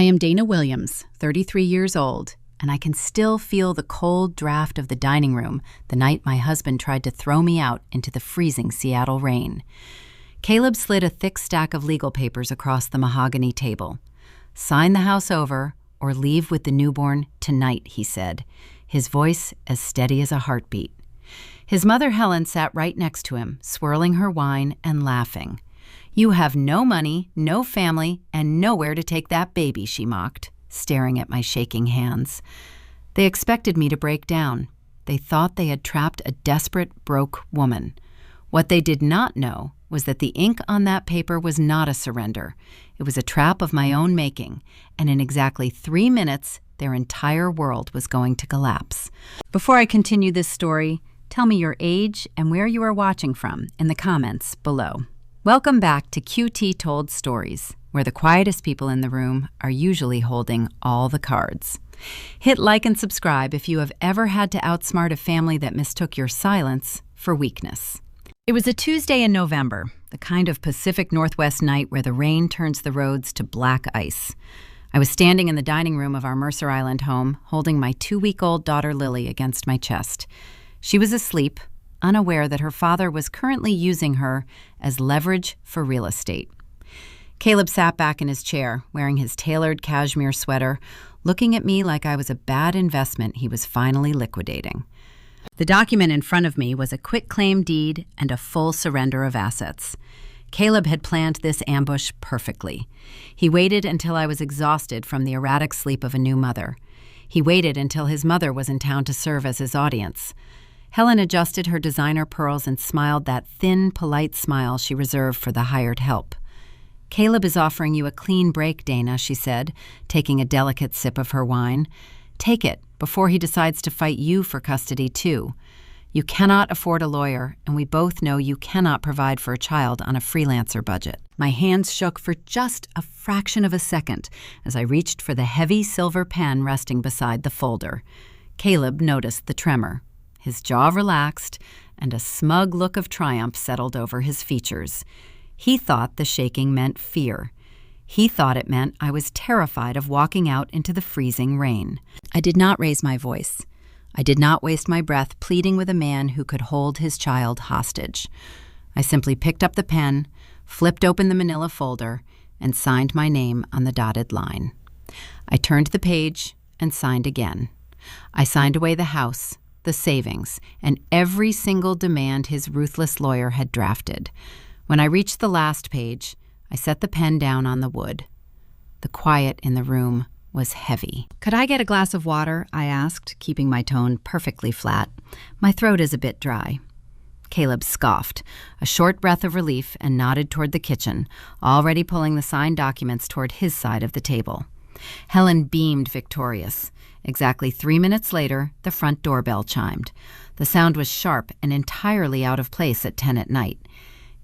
I am Dana Williams, 33 years old, and I can still feel the cold draft of the dining room the night my husband tried to throw me out into the freezing Seattle rain. Caleb slid a thick stack of legal papers across the mahogany table. "Sign the house over or leave with the newborn tonight," he said, his voice as steady as a heartbeat. His mother Helen sat right next to him, swirling her wine and laughing. "You have no money, no family, and nowhere to take that baby," she mocked, staring at my shaking hands. They expected me to break down. They thought they had trapped a desperate, broke woman. What they did not know was that the ink on that paper was not a surrender. It was a trap of my own making, and in exactly 3 minutes, their entire world was going to collapse. Before I continue this story, tell me your age and where you are watching from in the comments below. Welcome back to QT Told Stories, where the quietest people in the room are usually holding all the cards. Hit like and subscribe if you have ever had to outsmart a family that mistook your silence for weakness. It was a Tuesday in November, the kind of Pacific Northwest night where the rain turns the roads to black ice. I was standing in the dining room of our Mercer Island home, holding my 2-week-old daughter Lily against my chest. She was asleep, unaware that her father was currently using her as leverage for real estate. Caleb sat back in his chair, wearing his tailored cashmere sweater, looking at me like I was a bad investment he was finally liquidating. The document in front of me was a quitclaim deed and a full surrender of assets. Caleb had planned this ambush perfectly. He waited until I was exhausted from the erratic sleep of a new mother. He waited until his mother was in town to serve as his audience. Helen adjusted her designer pearls and smiled that thin, polite smile she reserved for the hired help. "Caleb is offering you a clean break, Dana," she said, taking a delicate sip of her wine. "Take it before he decides to fight you for custody, too. You cannot afford a lawyer, and we both know you cannot provide for a child on a freelancer budget." My hands shook for just a fraction of a second as I reached for the heavy silver pen resting beside the folder. Caleb noticed the tremor. His jaw relaxed, and a smug look of triumph settled over his features. He thought the shaking meant fear. He thought it meant I was terrified of walking out into the freezing rain. I did not raise my voice. I did not waste my breath pleading with a man who could hold his child hostage. I simply picked up the pen, flipped open the manila folder, and signed my name on the dotted line. I turned the page and signed again. I signed away the house, the savings, and every single demand his ruthless lawyer had drafted. When I reached the last page, I set the pen down on the wood. The quiet in the room was heavy. "Could I get a glass of water?" I asked, keeping my tone perfectly flat. "My throat is a bit dry." Caleb scoffed, a short breath of relief, and nodded toward the kitchen, already pulling the signed documents toward his side of the table. Helen beamed victorious. Exactly 3 minutes later, the front doorbell chimed. The sound was sharp and entirely out of place at 10 at night.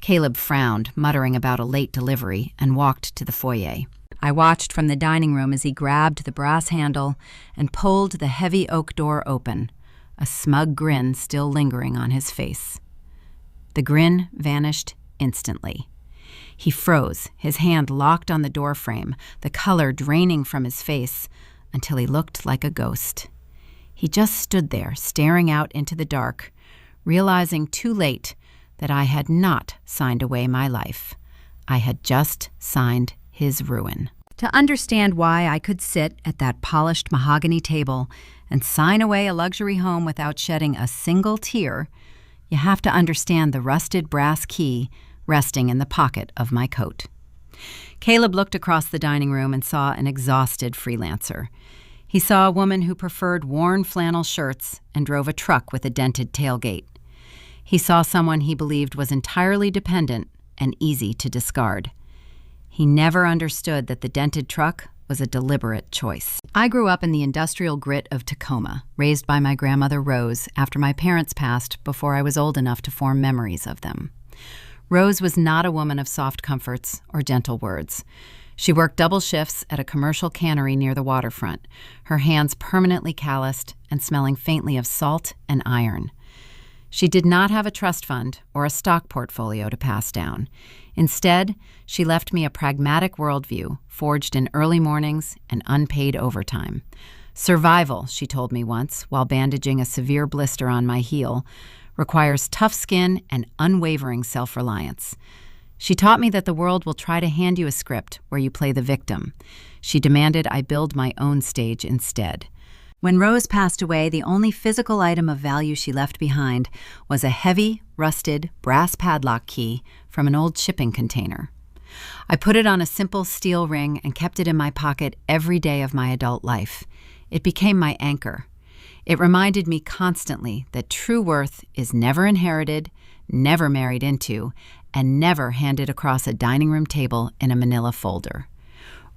Caleb frowned, muttering about a late delivery, and walked to the foyer. I watched from the dining room as he grabbed the brass handle and pulled the heavy oak door open, a smug grin still lingering on his face. The grin vanished instantly. He froze, his hand locked on the doorframe, the color draining from his face, until he looked like a ghost. He just stood there, staring out into the dark, realizing too late that I had not signed away my life. I had just signed his ruin. To understand why I could sit at that polished mahogany table and sign away a luxury home without shedding a single tear, you have to understand the rusted brass key resting in the pocket of my coat. Caleb looked across the dining room and saw an exhausted freelancer. He saw a woman who preferred worn flannel shirts and drove a truck with a dented tailgate. He saw someone he believed was entirely dependent and easy to discard. He never understood that the dented truck was a deliberate choice. I grew up in the industrial grit of Tacoma, raised by my grandmother Rose after my parents passed before I was old enough to form memories of them. Rose was not a woman of soft comforts or gentle words. She worked double shifts at a commercial cannery near the waterfront, her hands permanently calloused and smelling faintly of salt and iron. She did not have a trust fund or a stock portfolio to pass down. Instead, she left me a pragmatic worldview forged in early mornings and unpaid overtime. Survival, she told me once, while bandaging a severe blister on my heel, requires tough skin and unwavering self-reliance. She taught me that the world will try to hand you a script where you play the victim. She demanded I build my own stage instead. When Rose passed away, the only physical item of value she left behind was a heavy, rusted, brass padlock key from an old shipping container. I put it on a simple steel ring and kept it in my pocket every day of my adult life. It became my anchor. It reminded me constantly that true worth is never inherited, never married into, and never handed across a dining room table in a manila folder.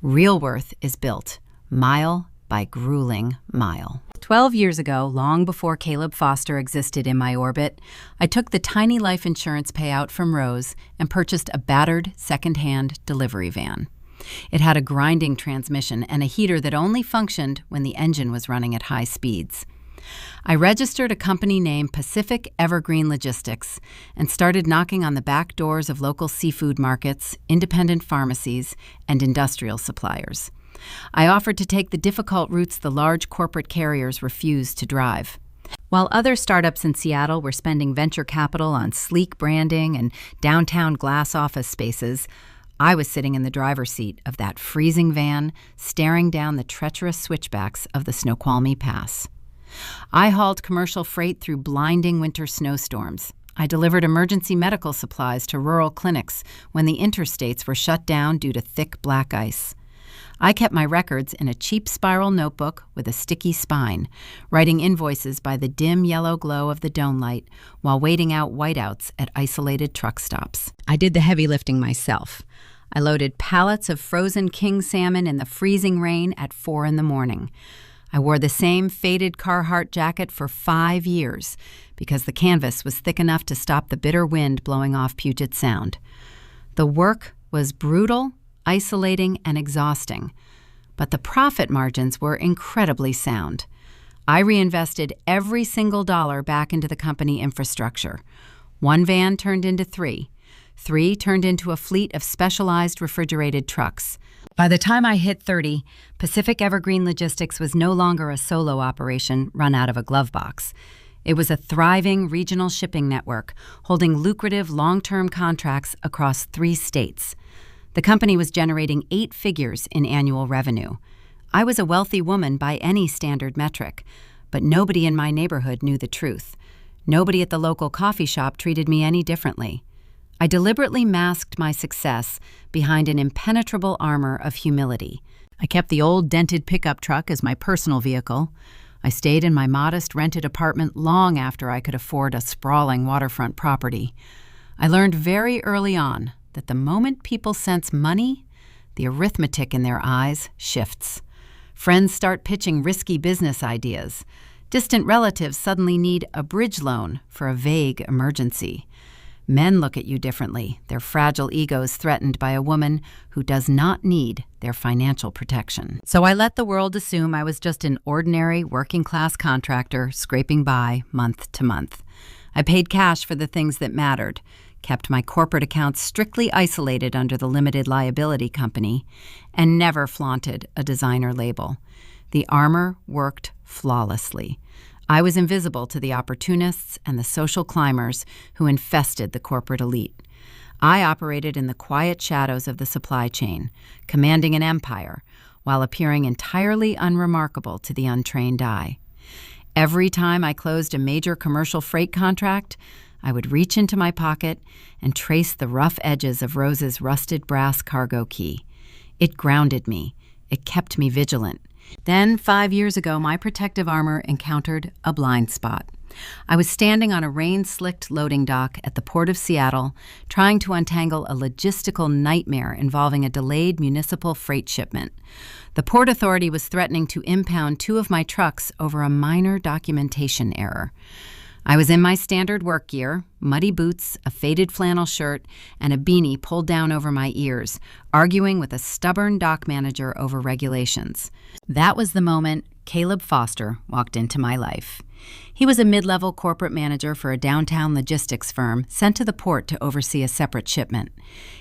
Real worth is built, mile by grueling mile. 12 years ago, long before Caleb Foster existed in my orbit, I took the tiny life insurance payout from Rose and purchased a battered, second-hand delivery van. It had a grinding transmission and a heater that only functioned when the engine was running at high speeds. I registered a company named Pacific Evergreen Logistics and started knocking on the back doors of local seafood markets, independent pharmacies, and industrial suppliers. I offered to take the difficult routes the large corporate carriers refused to drive. While other startups in Seattle were spending venture capital on sleek branding and downtown glass office spaces, I was sitting in the driver's seat of that freezing van, staring down the treacherous switchbacks of the Snoqualmie Pass. I hauled commercial freight through blinding winter snowstorms. I delivered emergency medical supplies to rural clinics when the interstates were shut down due to thick black ice. I kept my records in a cheap spiral notebook with a sticky spine, writing invoices by the dim yellow glow of the dome light while waiting out whiteouts at isolated truck stops. I did the heavy lifting myself. I loaded pallets of frozen king salmon in the freezing rain at 4 a.m. I wore the same faded Carhartt jacket for 5 years because the canvas was thick enough to stop the bitter wind blowing off Puget Sound. The work was brutal, isolating, and exhausting, but the profit margins were incredibly sound. I reinvested every single dollar back into the company infrastructure. 1 van turned into 3. 3 turned into a fleet of specialized refrigerated trucks. By the time I hit 30, Pacific Evergreen Logistics was no longer a solo operation run out of a glove box. It was a thriving regional shipping network holding lucrative long-term contracts across 3 states. The company was generating 8 figures in annual revenue. I was a wealthy woman by any standard metric, but nobody in my neighborhood knew the truth. Nobody at the local coffee shop treated me any differently. I deliberately masked my success behind an impenetrable armor of humility. I kept the old dented pickup truck as my personal vehicle. I stayed in my modest rented apartment long after I could afford a sprawling waterfront property. I learned very early on that the moment people sense money, the arithmetic in their eyes shifts. Friends start pitching risky business ideas. Distant relatives suddenly need a bridge loan for a vague emergency. Men look at you differently, their fragile egos threatened by a woman who does not need their financial protection. So I let the world assume I was just an ordinary working-class contractor scraping by month to month. I paid cash for the things that mattered, kept my corporate accounts strictly isolated under the limited liability company, and never flaunted a designer label. The armor worked flawlessly. I was invisible to the opportunists and the social climbers who infested the corporate elite. I operated in the quiet shadows of the supply chain, commanding an empire, while appearing entirely unremarkable to the untrained eye. Every time I closed a major commercial freight contract, I would reach into my pocket and trace the rough edges of Rose's rusted brass cargo key. It grounded me. It kept me vigilant. Then, 5 years ago, my protective armor encountered a blind spot. I was standing on a rain-slicked loading dock at the Port of Seattle, trying to untangle a logistical nightmare involving a delayed municipal freight shipment. The Port Authority was threatening to impound 2 of my trucks over a minor documentation error. I was in my standard work gear, muddy boots, a faded flannel shirt, and a beanie pulled down over my ears, arguing with a stubborn dock manager over regulations. That was the moment Caleb Foster walked into my life. He was a mid-level corporate manager for a downtown logistics firm sent to the port to oversee a separate shipment.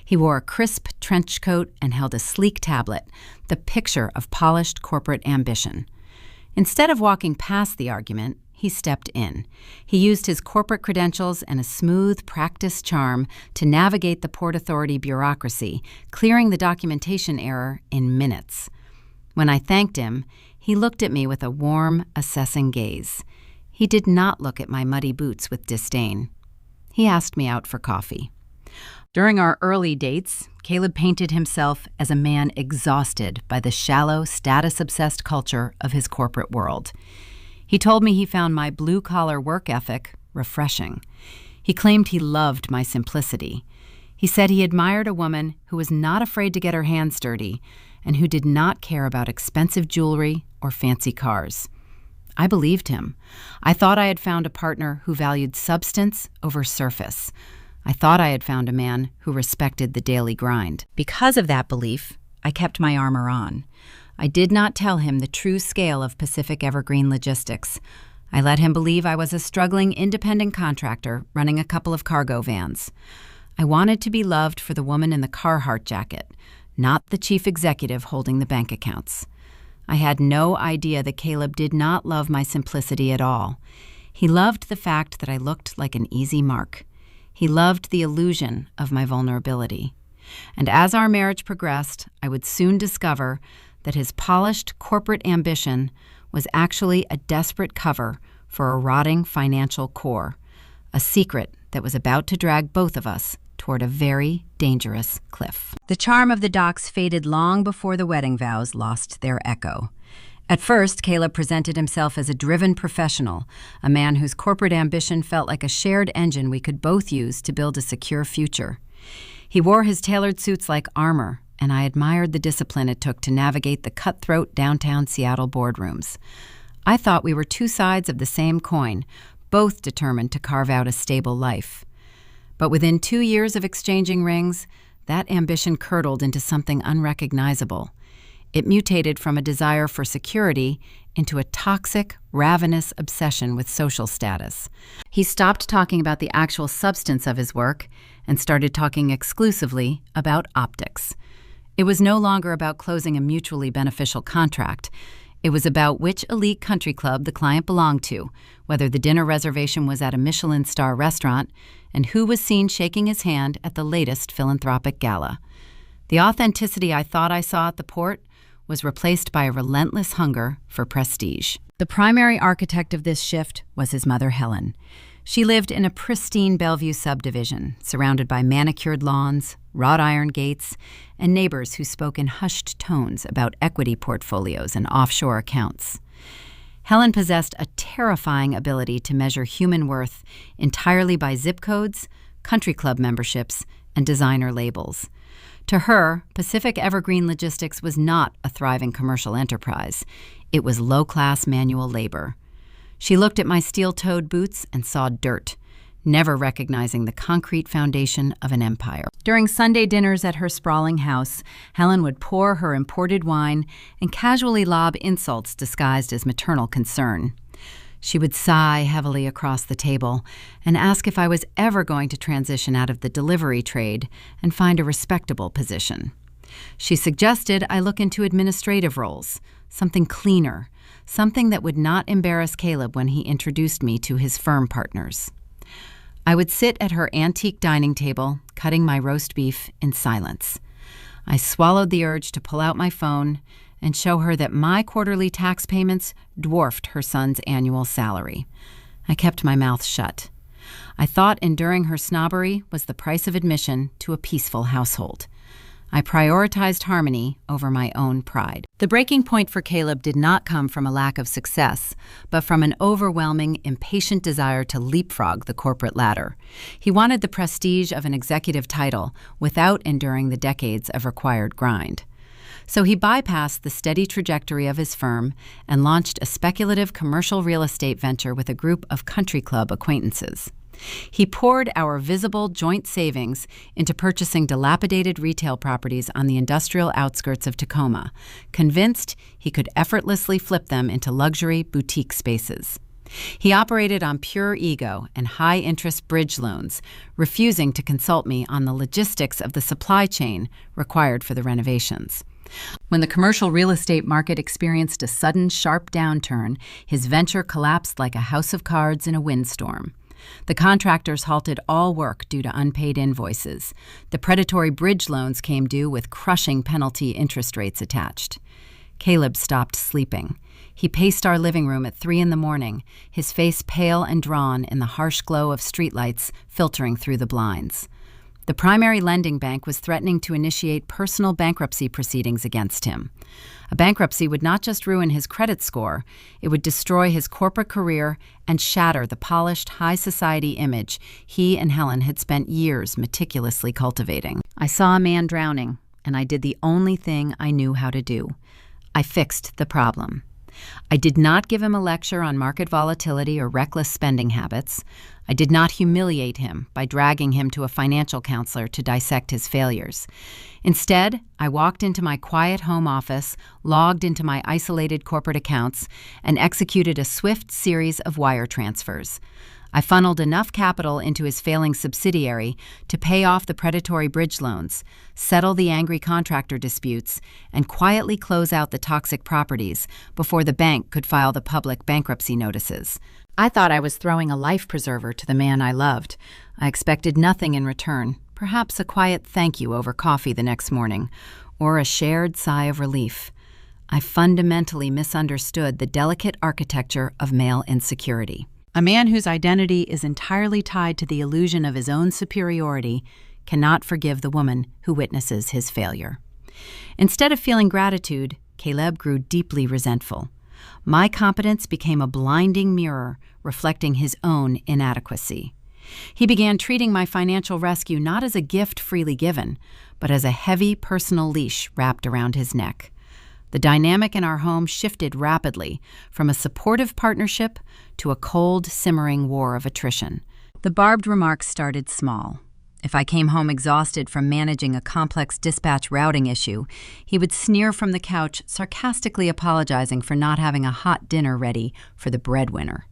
He wore a crisp trench coat and held a sleek tablet, the picture of polished corporate ambition. Instead of walking past the argument, he stepped in. He used his corporate credentials and a smooth, practiced charm to navigate the Port Authority bureaucracy, clearing the documentation error in minutes. When I thanked him, he looked at me with a warm, assessing gaze. He did not look at my muddy boots with disdain. He asked me out for coffee. During our early dates, Caleb painted himself as a man exhausted by the shallow, status-obsessed culture of his corporate world. He told me he found my blue-collar work ethic refreshing. He claimed he loved my simplicity. He said he admired a woman who was not afraid to get her hands dirty and who did not care about expensive jewelry or fancy cars. I believed him. I thought I had found a partner who valued substance over surface. I thought I had found a man who respected the daily grind. Because of that belief, I kept my armor on. I did not tell him the true scale of Pacific Evergreen Logistics. I let him believe I was a struggling independent contractor running a couple of cargo vans. I wanted to be loved for the woman in the Carhartt jacket, not the chief executive holding the bank accounts. I had no idea that Caleb did not love my simplicity at all. He loved the fact that I looked like an easy mark. He loved the illusion of my vulnerability. And as our marriage progressed, I would soon discover that his polished corporate ambition was actually a desperate cover for a rotting financial core, a secret that was about to drag both of us toward a very dangerous cliff. The charm of the docks faded long before the wedding vows lost their echo. At first, Caleb presented himself as a driven professional, a man whose corporate ambition felt like a shared engine we could both use to build a secure future. He wore his tailored suits like armor, and I admired the discipline it took to navigate the cutthroat downtown Seattle boardrooms. I thought we were two sides of the same coin, both determined to carve out a stable life. But within 2 years of exchanging rings, that ambition curdled into something unrecognizable. It mutated from a desire for security into a toxic, ravenous obsession with social status. He stopped talking about the actual substance of his work and started talking exclusively about optics. It was no longer about closing a mutually beneficial contract. It was about which elite country club the client belonged to, whether the dinner reservation was at a Michelin star restaurant, and who was seen shaking his hand at the latest philanthropic gala. The authenticity I thought I saw at the port was replaced by a relentless hunger for prestige. The primary architect of this shift was his mother, Helen. She lived in a pristine Bellevue subdivision, surrounded by manicured lawns, wrought iron gates, and neighbors who spoke in hushed tones about equity portfolios and offshore accounts. Helen possessed a terrifying ability to measure human worth entirely by zip codes, country club memberships, and designer labels. To her, Pacific Evergreen Logistics was not a thriving commercial enterprise. It was low-class manual labor. She looked at my steel-toed boots and saw dirt, never recognizing the concrete foundation of an empire. During Sunday dinners at her sprawling house, Helen would pour her imported wine and casually lob insults disguised as maternal concern. She would sigh heavily across the table and ask if I was ever going to transition out of the delivery trade and find a respectable position. She suggested I look into administrative roles, something cleaner, something that would not embarrass Caleb when he introduced me to his firm partners. I would sit at her antique dining table, cutting my roast beef in silence. I swallowed the urge to pull out my phone and show her that my quarterly tax payments dwarfed her son's annual salary. I kept my mouth shut. I thought enduring her snobbery was the price of admission to a peaceful household. I prioritized harmony over my own pride. The breaking point for Caleb did not come from a lack of success, but from an overwhelming, impatient desire to leapfrog the corporate ladder. He wanted the prestige of an executive title without enduring the decades of required grind. So he bypassed the steady trajectory of his firm and launched a speculative commercial real estate venture with a group of country club acquaintances. He poured our visible joint savings into purchasing dilapidated retail properties on the industrial outskirts of Tacoma, convinced he could effortlessly flip them into luxury boutique spaces. He operated on pure ego and high-interest bridge loans, refusing to consult me on the logistics of the supply chain required for the renovations. When the commercial real estate market experienced a sudden, sharp downturn, his venture collapsed like a house of cards in a windstorm. The contractors halted all work due to unpaid invoices. The predatory bridge loans came due with crushing penalty interest rates attached. Caleb stopped sleeping. He paced our living room at 3 a.m, his face pale and drawn in the harsh glow of streetlights filtering through the blinds. The primary lending bank was threatening to initiate personal bankruptcy proceedings against him. A bankruptcy would not just ruin his credit score, it would destroy his corporate career and shatter the polished high society image he and Helen had spent years meticulously cultivating. I saw a man drowning, and I did the only thing I knew how to do. I fixed the problem. I did not give him a lecture on market volatility or reckless spending habits. I did not humiliate him by dragging him to a financial counselor to dissect his failures. Instead, I walked into my quiet home office, logged into my isolated corporate accounts, and executed a swift series of wire transfers. I funneled enough capital into his failing subsidiary to pay off the predatory bridge loans, settle the angry contractor disputes, and quietly close out the toxic properties before the bank could file the public bankruptcy notices. I thought I was throwing a life preserver to the man I loved. I expected nothing in return, perhaps a quiet thank you over coffee the next morning, or a shared sigh of relief. I fundamentally misunderstood the delicate architecture of male insecurity. A man whose identity is entirely tied to the illusion of his own superiority cannot forgive the woman who witnesses his failure. Instead of feeling gratitude, Caleb grew deeply resentful. My competence became a blinding mirror reflecting his own inadequacy. He began treating my financial rescue not as a gift freely given, but as a heavy personal leash wrapped around his neck. The dynamic in our home shifted rapidly from a supportive partnership to a cold, simmering war of attrition. The barbed remarks started small. If I came home exhausted from managing a complex dispatch routing issue, he would sneer from the couch, sarcastically apologizing for not having a hot dinner ready for the breadwinner.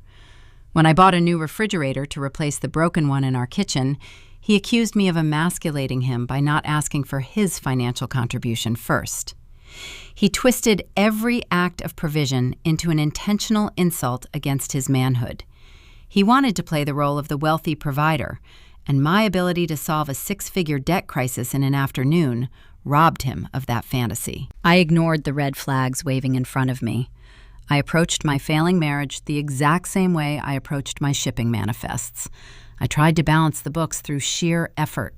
When I bought a new refrigerator to replace the broken one in our kitchen, he accused me of emasculating him by not asking for his financial contribution first. He twisted every act of provision into an intentional insult against his manhood. He wanted to play the role of the wealthy provider, and my ability to solve a 6-figure debt crisis in an afternoon robbed him of that fantasy. I ignored the red flags waving in front of me. I approached my failing marriage the exact same way I approached my shipping manifests. I tried to balance the books through sheer effort.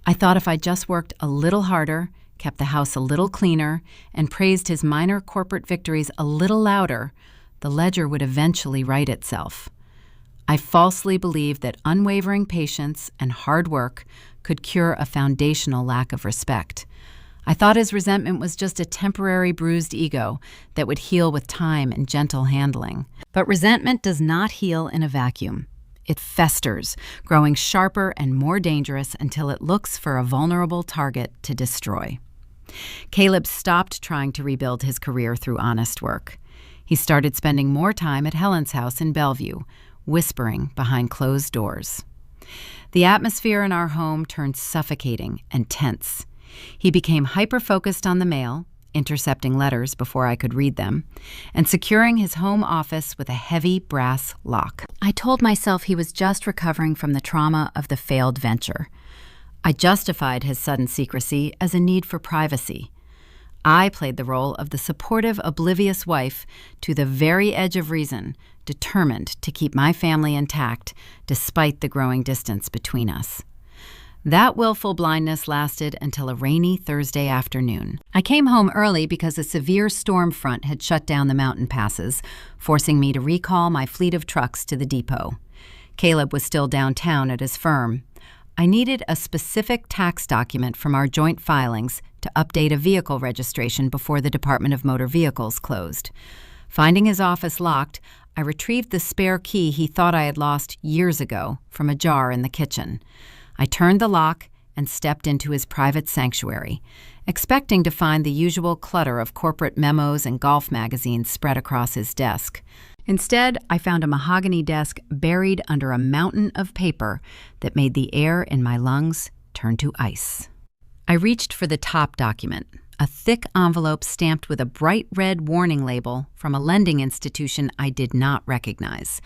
I thought if I just worked a little harder, kept the house a little cleaner, and praised his minor corporate victories a little louder, the ledger would eventually right itself. I falsely believed that unwavering patience and hard work could cure a foundational lack of respect. I thought his resentment was just a temporary bruised ego that would heal with time and gentle handling. But resentment does not heal in a vacuum. It festers, growing sharper and more dangerous until it looks for a vulnerable target to destroy. Caleb stopped trying to rebuild his career through honest work. He started spending more time at Helen's house in Bellevue, whispering behind closed doors. The atmosphere in our home turned suffocating and tense. He became hyper-focused on the mail, intercepting letters before I could read them, and securing his home office with a heavy brass lock. I told myself he was just recovering from the trauma of the failed venture. I justified his sudden secrecy as a need for privacy. I played the role of the supportive, oblivious wife to the very edge of reason, determined to keep my family intact despite the growing distance between us. That willful blindness lasted until a rainy Thursday afternoon. I came home early because a severe storm front had shut down the mountain passes, forcing me to recall my fleet of trucks to the depot. Caleb was still downtown at his firm. I needed a specific tax document from our joint filings to update a vehicle registration before the Department of Motor Vehicles closed. Finding his office locked, I retrieved the spare key he thought I had lost years ago from a jar in the kitchen. I turned the lock and stepped into his private sanctuary, expecting to find the usual clutter of corporate memos and golf magazines spread across his desk. Instead, I found a mahogany desk buried under a mountain of paper that made the air in my lungs turn to ice. I reached for the top document, a thick envelope stamped with a bright red warning label from a lending institution I did not recognize.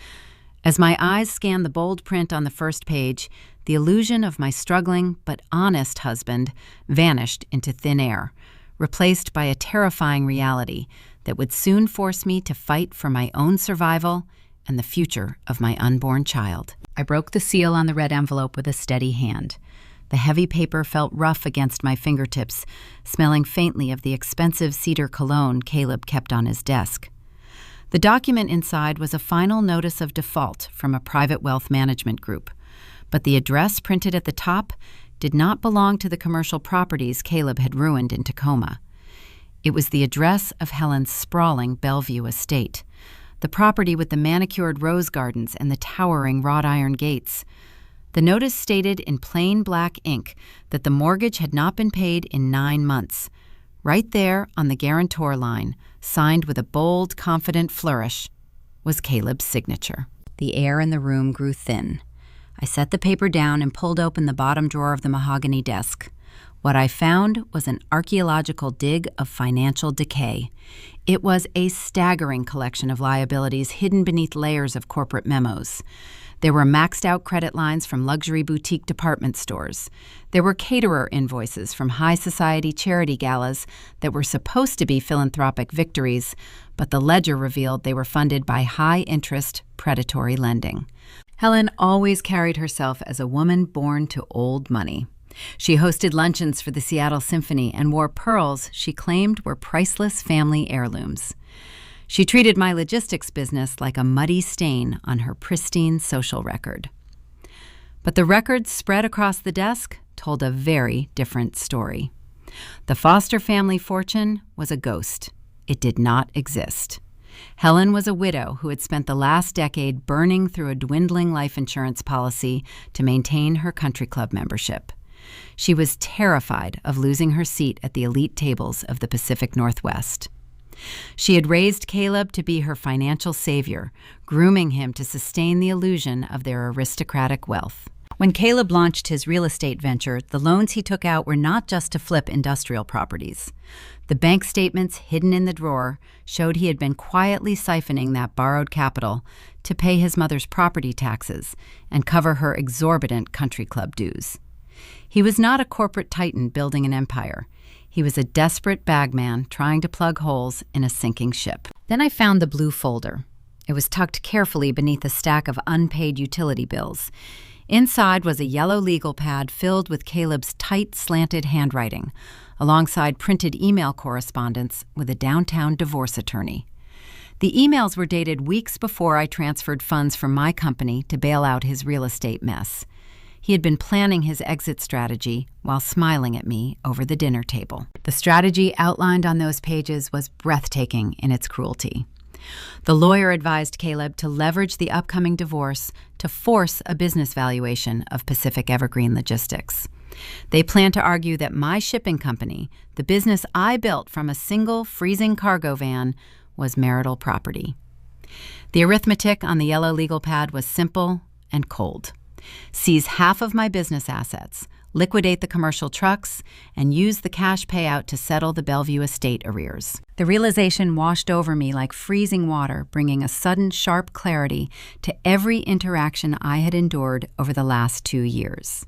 As my eyes scanned the bold print on the first page, the illusion of my struggling but honest husband vanished into thin air, replaced by a terrifying reality that would soon force me to fight for my own survival and the future of my unborn child. I broke the seal on the red envelope with a steady hand. The heavy paper felt rough against my fingertips, smelling faintly of the expensive cedar cologne Caleb kept on his desk. The document inside was a final notice of default from a private wealth management group, but the address printed at the top did not belong to the commercial properties Caleb had ruined in Tacoma. It was the address of Helen's sprawling Bellevue estate, the property with the manicured rose gardens and the towering wrought iron gates. The notice stated in plain black ink that the mortgage had not been paid in 9 months. Right there on the guarantor line, signed with a bold, confident flourish, was Caleb's signature. The air in the room grew thin. I set the paper down and pulled open the bottom drawer of the mahogany desk. What I found was an archaeological dig of financial decay. It was a staggering collection of liabilities hidden beneath layers of corporate memos. There were maxed-out credit lines from luxury boutique department stores. There were caterer invoices from high society charity galas that were supposed to be philanthropic victories, but the ledger revealed they were funded by high-interest, predatory lending. Helen always carried herself as a woman born to old money. She hosted luncheons for the Seattle Symphony and wore pearls she claimed were priceless family heirlooms. She treated my logistics business like a muddy stain on her pristine social record. But the records spread across the desk told a very different story. The Foster family fortune was a ghost. It did not exist. Helen was a widow who had spent the last decade burning through a dwindling life insurance policy to maintain her country club membership. She was terrified of losing her seat at the elite tables of the Pacific Northwest. She had raised Caleb to be her financial savior, grooming him to sustain the illusion of their aristocratic wealth. When Caleb launched his real estate venture, the loans he took out were not just to flip industrial properties. The bank statements hidden in the drawer showed he had been quietly siphoning that borrowed capital to pay his mother's property taxes and cover her exorbitant country club dues. He was not a corporate titan building an empire. He was a desperate bagman trying to plug holes in a sinking ship. Then I found the blue folder. It was tucked carefully beneath a stack of unpaid utility bills. Inside was a yellow legal pad filled with Caleb's tight, slanted handwriting, alongside printed email correspondence with a downtown divorce attorney. The emails were dated weeks before I transferred funds from my company to bail out his real estate mess. He had been planning his exit strategy while smiling at me over the dinner table. The strategy outlined on those pages was breathtaking in its cruelty. The lawyer advised Caleb to leverage the upcoming divorce to force a business valuation of Pacific Evergreen Logistics. They planned to argue that my shipping company, the business I built from a single freezing cargo van, was marital property. The arithmetic on the yellow legal pad was simple and cold. Seize half of my business assets, liquidate the commercial trucks, and use the cash payout to settle the Bellevue estate arrears. The realization washed over me like freezing water, bringing a sudden, sharp clarity to every interaction I had endured over the last 2 years.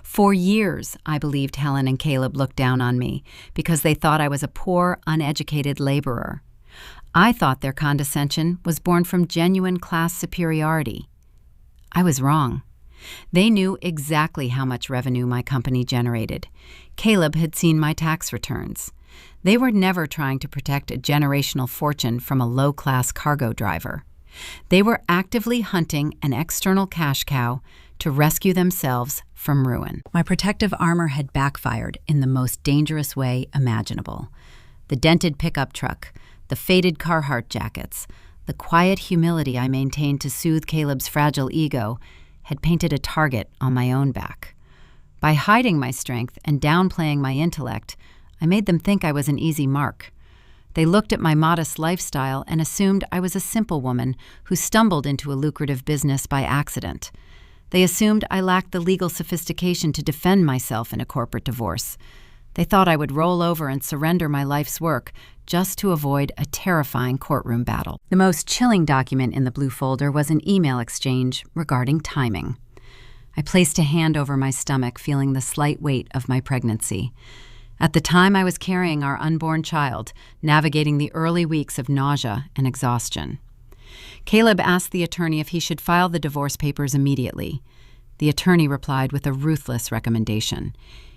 For years, I believed Helen and Caleb looked down on me because they thought I was a poor, uneducated laborer. I thought their condescension was born from genuine class superiority. I was wrong. They knew exactly how much revenue my company generated. Caleb had seen my tax returns. They were never trying to protect a generational fortune from a low-class cargo driver. They were actively hunting an external cash cow to rescue themselves from ruin. My protective armor had backfired in the most dangerous way imaginable. The dented pickup truck, the faded Carhartt jackets, The quiet humility I maintained to soothe Caleb's fragile ego had painted a target on my own back. By hiding my strength and downplaying my intellect, I made them think I was an easy mark. They looked at my modest lifestyle and assumed I was a simple woman who stumbled into a lucrative business by accident. They assumed I lacked the legal sophistication to defend myself in a corporate divorce. They thought I would roll over and surrender my life's work just to avoid a terrifying courtroom battle. The most chilling document in the blue folder was an email exchange regarding timing. I placed a hand over my stomach, feeling the slight weight of my pregnancy. At the time, I was carrying our unborn child, navigating the early weeks of nausea and exhaustion. Caleb asked the attorney if he should file the divorce papers immediately. The attorney replied with a ruthless recommendation.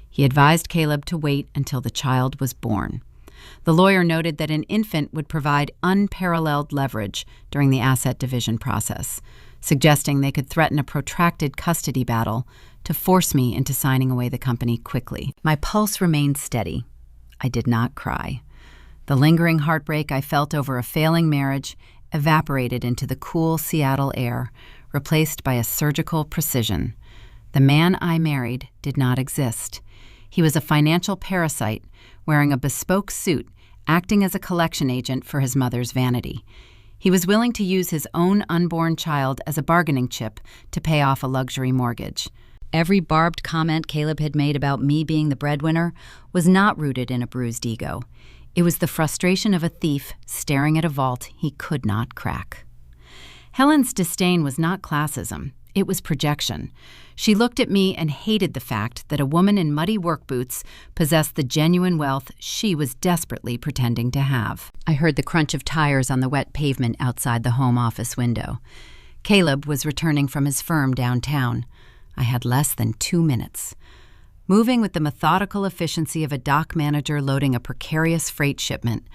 He advised Caleb to wait until the child was born. The lawyer noted that an infant would provide unparalleled leverage during the asset division process, suggesting they could threaten a protracted custody battle to force me into signing away the company quickly. My pulse remained steady. I did not cry. The lingering heartbreak I felt over a failing marriage evaporated into the cool Seattle air, replaced by a surgical precision. The man I married did not exist. He was a financial parasite, wearing a bespoke suit, acting as a collection agent for his mother's vanity. He was willing to use his own unborn child as a bargaining chip to pay off a luxury mortgage. Every barbed comment Caleb had made about me being the breadwinner was not rooted in a bruised ego. It was the frustration of a thief staring at a vault he could not crack. Helen's disdain was not classism. It was projection. She looked at me and hated the fact that a woman in muddy work boots possessed the genuine wealth she was desperately pretending to have. I heard the crunch of tires on the wet pavement outside the home office window. Caleb was returning from his firm downtown. I had less than 2 minutes. Moving with the methodical efficiency of a dock manager loading a precarious freight shipment,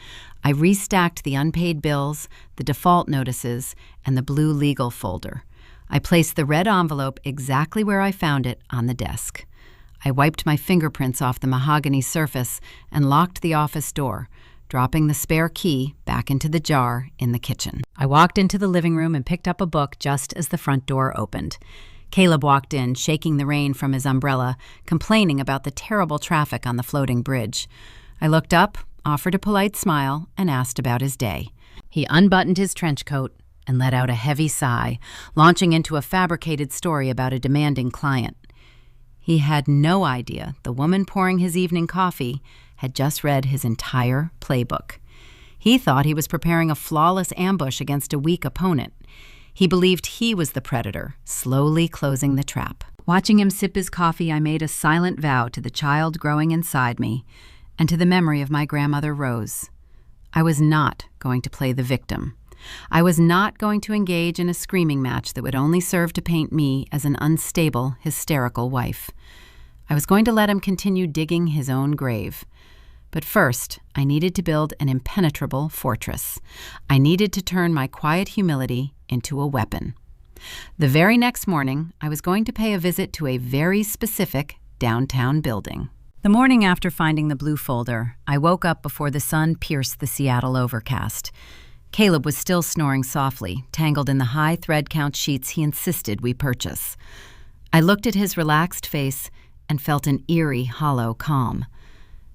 I restacked the unpaid bills, the default notices, and the blue legal folder. I placed the red envelope exactly where I found it on the desk. I wiped my fingerprints off the mahogany surface and locked the office door, dropping the spare key back into the jar in the kitchen. I walked into the living room and picked up a book just as the front door opened. Caleb walked in, shaking the rain from his umbrella, complaining about the terrible traffic on the floating bridge. I looked up, offered a polite smile, and asked about his day. He unbuttoned his trench coat and let out a heavy sigh, launching into a fabricated story about a demanding client. He had no idea the woman pouring his evening coffee had just read his entire playbook. He thought he was preparing a flawless ambush against a weak opponent. He believed he was the predator, slowly closing the trap. Watching him sip his coffee, I made a silent vow to the child growing inside me and to the memory of my grandmother Rose. I was not going to play the victim. I was not going to engage in a screaming match that would only serve to paint me as an unstable, hysterical wife. I was going to let him continue digging his own grave. But first, I needed to build an impenetrable fortress. I needed to turn my quiet humility into a weapon. The very next morning, I was going to pay a visit to a very specific downtown building. The morning after finding the blue folder, I woke up before the sun pierced the Seattle overcast. Caleb was still snoring softly, tangled in the high thread count sheets he insisted we purchase. I looked at his relaxed face and felt an eerie, hollow calm.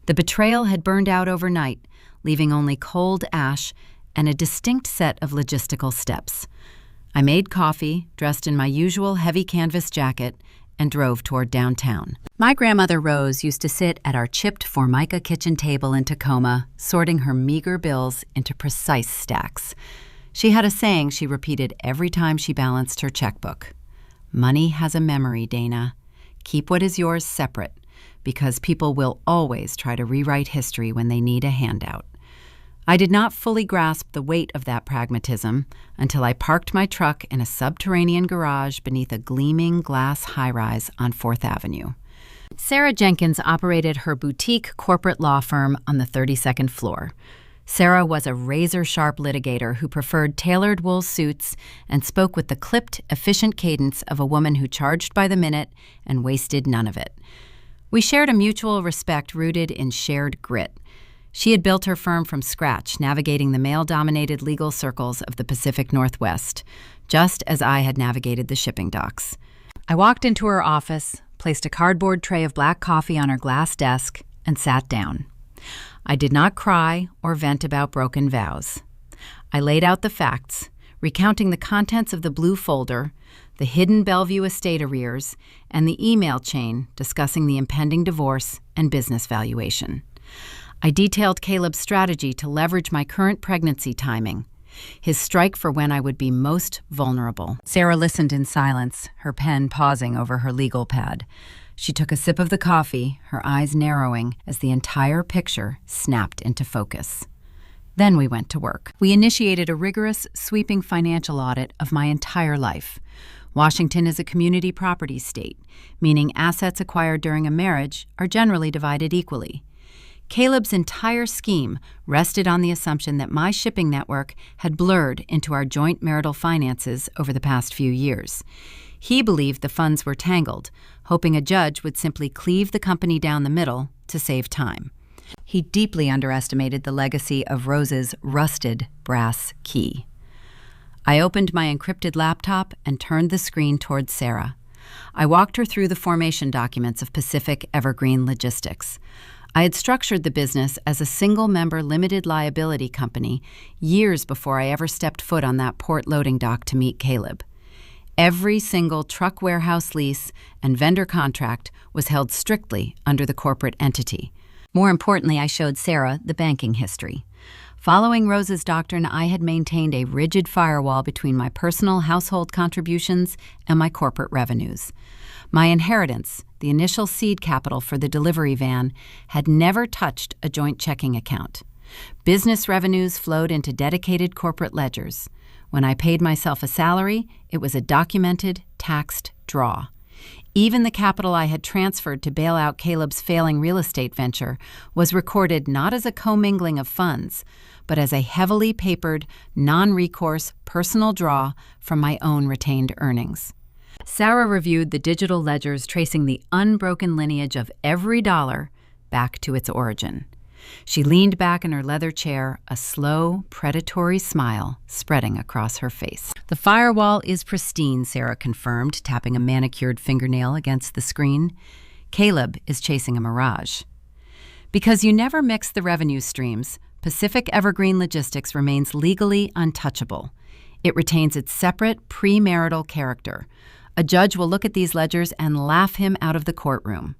The betrayal had burned out overnight, leaving only cold ash and a distinct set of logistical steps. I made coffee, dressed in my usual heavy canvas jacket, and drove toward downtown. My grandmother Rose used to sit at our chipped Formica kitchen table in Tacoma, sorting her meager bills into precise stacks. She had a saying she repeated every time she balanced her checkbook. Money has a memory, Dana. Keep what is yours separate, because people will always try to rewrite history when they need a handout. I did not fully grasp the weight of that pragmatism until I parked my truck in a subterranean garage beneath a gleaming glass high-rise on 4th Avenue. Sarah Jenkins operated her boutique corporate law firm on the 32nd floor. Sarah was a razor-sharp litigator who preferred tailored wool suits and spoke with the clipped, efficient cadence of a woman who charged by the minute and wasted none of it. We shared a mutual respect rooted in shared grit. She had built her firm from scratch, navigating the male-dominated legal circles of the Pacific Northwest, just as I had navigated the shipping docks. I walked into her office, placed a cardboard tray of black coffee on her glass desk, and sat down. I did not cry or vent about broken vows. I laid out the facts, recounting the contents of the blue folder, the hidden Bellevue estate arrears, and the email chain discussing the impending divorce and business valuation. I detailed Caleb's strategy to leverage my current pregnancy timing, his strike for when I would be most vulnerable. Sarah listened in silence, her pen pausing over her legal pad. She took a sip of the coffee, her eyes narrowing as the entire picture snapped into focus. Then we went to work. We initiated a rigorous, sweeping financial audit of my entire life. Washington is a community property state, meaning assets acquired during a marriage are generally divided equally. Caleb's entire scheme rested on the assumption that my shipping network had blurred into our joint marital finances over the past few years. He believed the funds were tangled, hoping a judge would simply cleave the company down the middle to save time. He deeply underestimated the legacy of Rose's rusted brass key. I opened my encrypted laptop and turned the screen towards Sarah. I walked her through the formation documents of Pacific Evergreen Logistics. I had structured the business as a single-member limited liability company years before I ever stepped foot on that port loading dock to meet Caleb. Every single truck warehouse lease and vendor contract was held strictly under the corporate entity. More importantly, I showed Sarah the banking history. Following Rose's doctrine, I had maintained a rigid firewall between my personal household contributions and my corporate revenues. My inheritance, the initial seed capital for the delivery van, had never touched a joint checking account. Business revenues flowed into dedicated corporate ledgers. When I paid myself a salary, it was a documented, taxed draw. Even the capital I had transferred to bail out Caleb's failing real estate venture was recorded not as a commingling of funds, but as a heavily papered, non-recourse personal draw from my own retained earnings. Sarah reviewed the digital ledgers tracing the unbroken lineage of every dollar back to its origin. She leaned back in her leather chair, a slow, predatory smile spreading across her face. "The firewall is pristine," Sarah confirmed, tapping a manicured fingernail against the screen. "Caleb is chasing a mirage." Because you never mix the revenue streams, Pacific Evergreen Logistics remains legally untouchable. It retains its separate premarital character. A judge will look at these ledgers and laugh him out of the courtroom.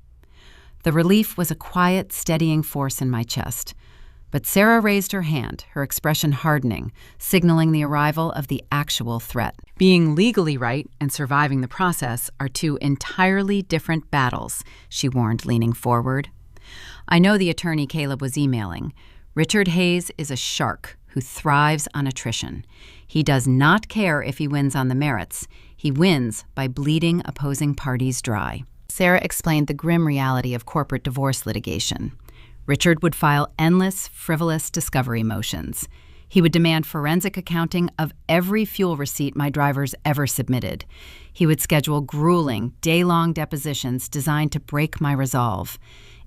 The relief was a quiet, steadying force in my chest. But Sarah raised her hand, her expression hardening, signaling the arrival of the actual threat. "Being legally right and surviving the process are two entirely different battles," she warned, leaning forward. I know the attorney Caleb was emailing. Richard Hayes is a shark who thrives on attrition. He does not care if he wins on the merits. He wins by bleeding opposing parties dry. Sarah explained the grim reality of corporate divorce litigation. Richard would file endless, frivolous discovery motions. He would demand forensic accounting of every fuel receipt my drivers ever submitted. He would schedule grueling, day-long depositions designed to break my resolve.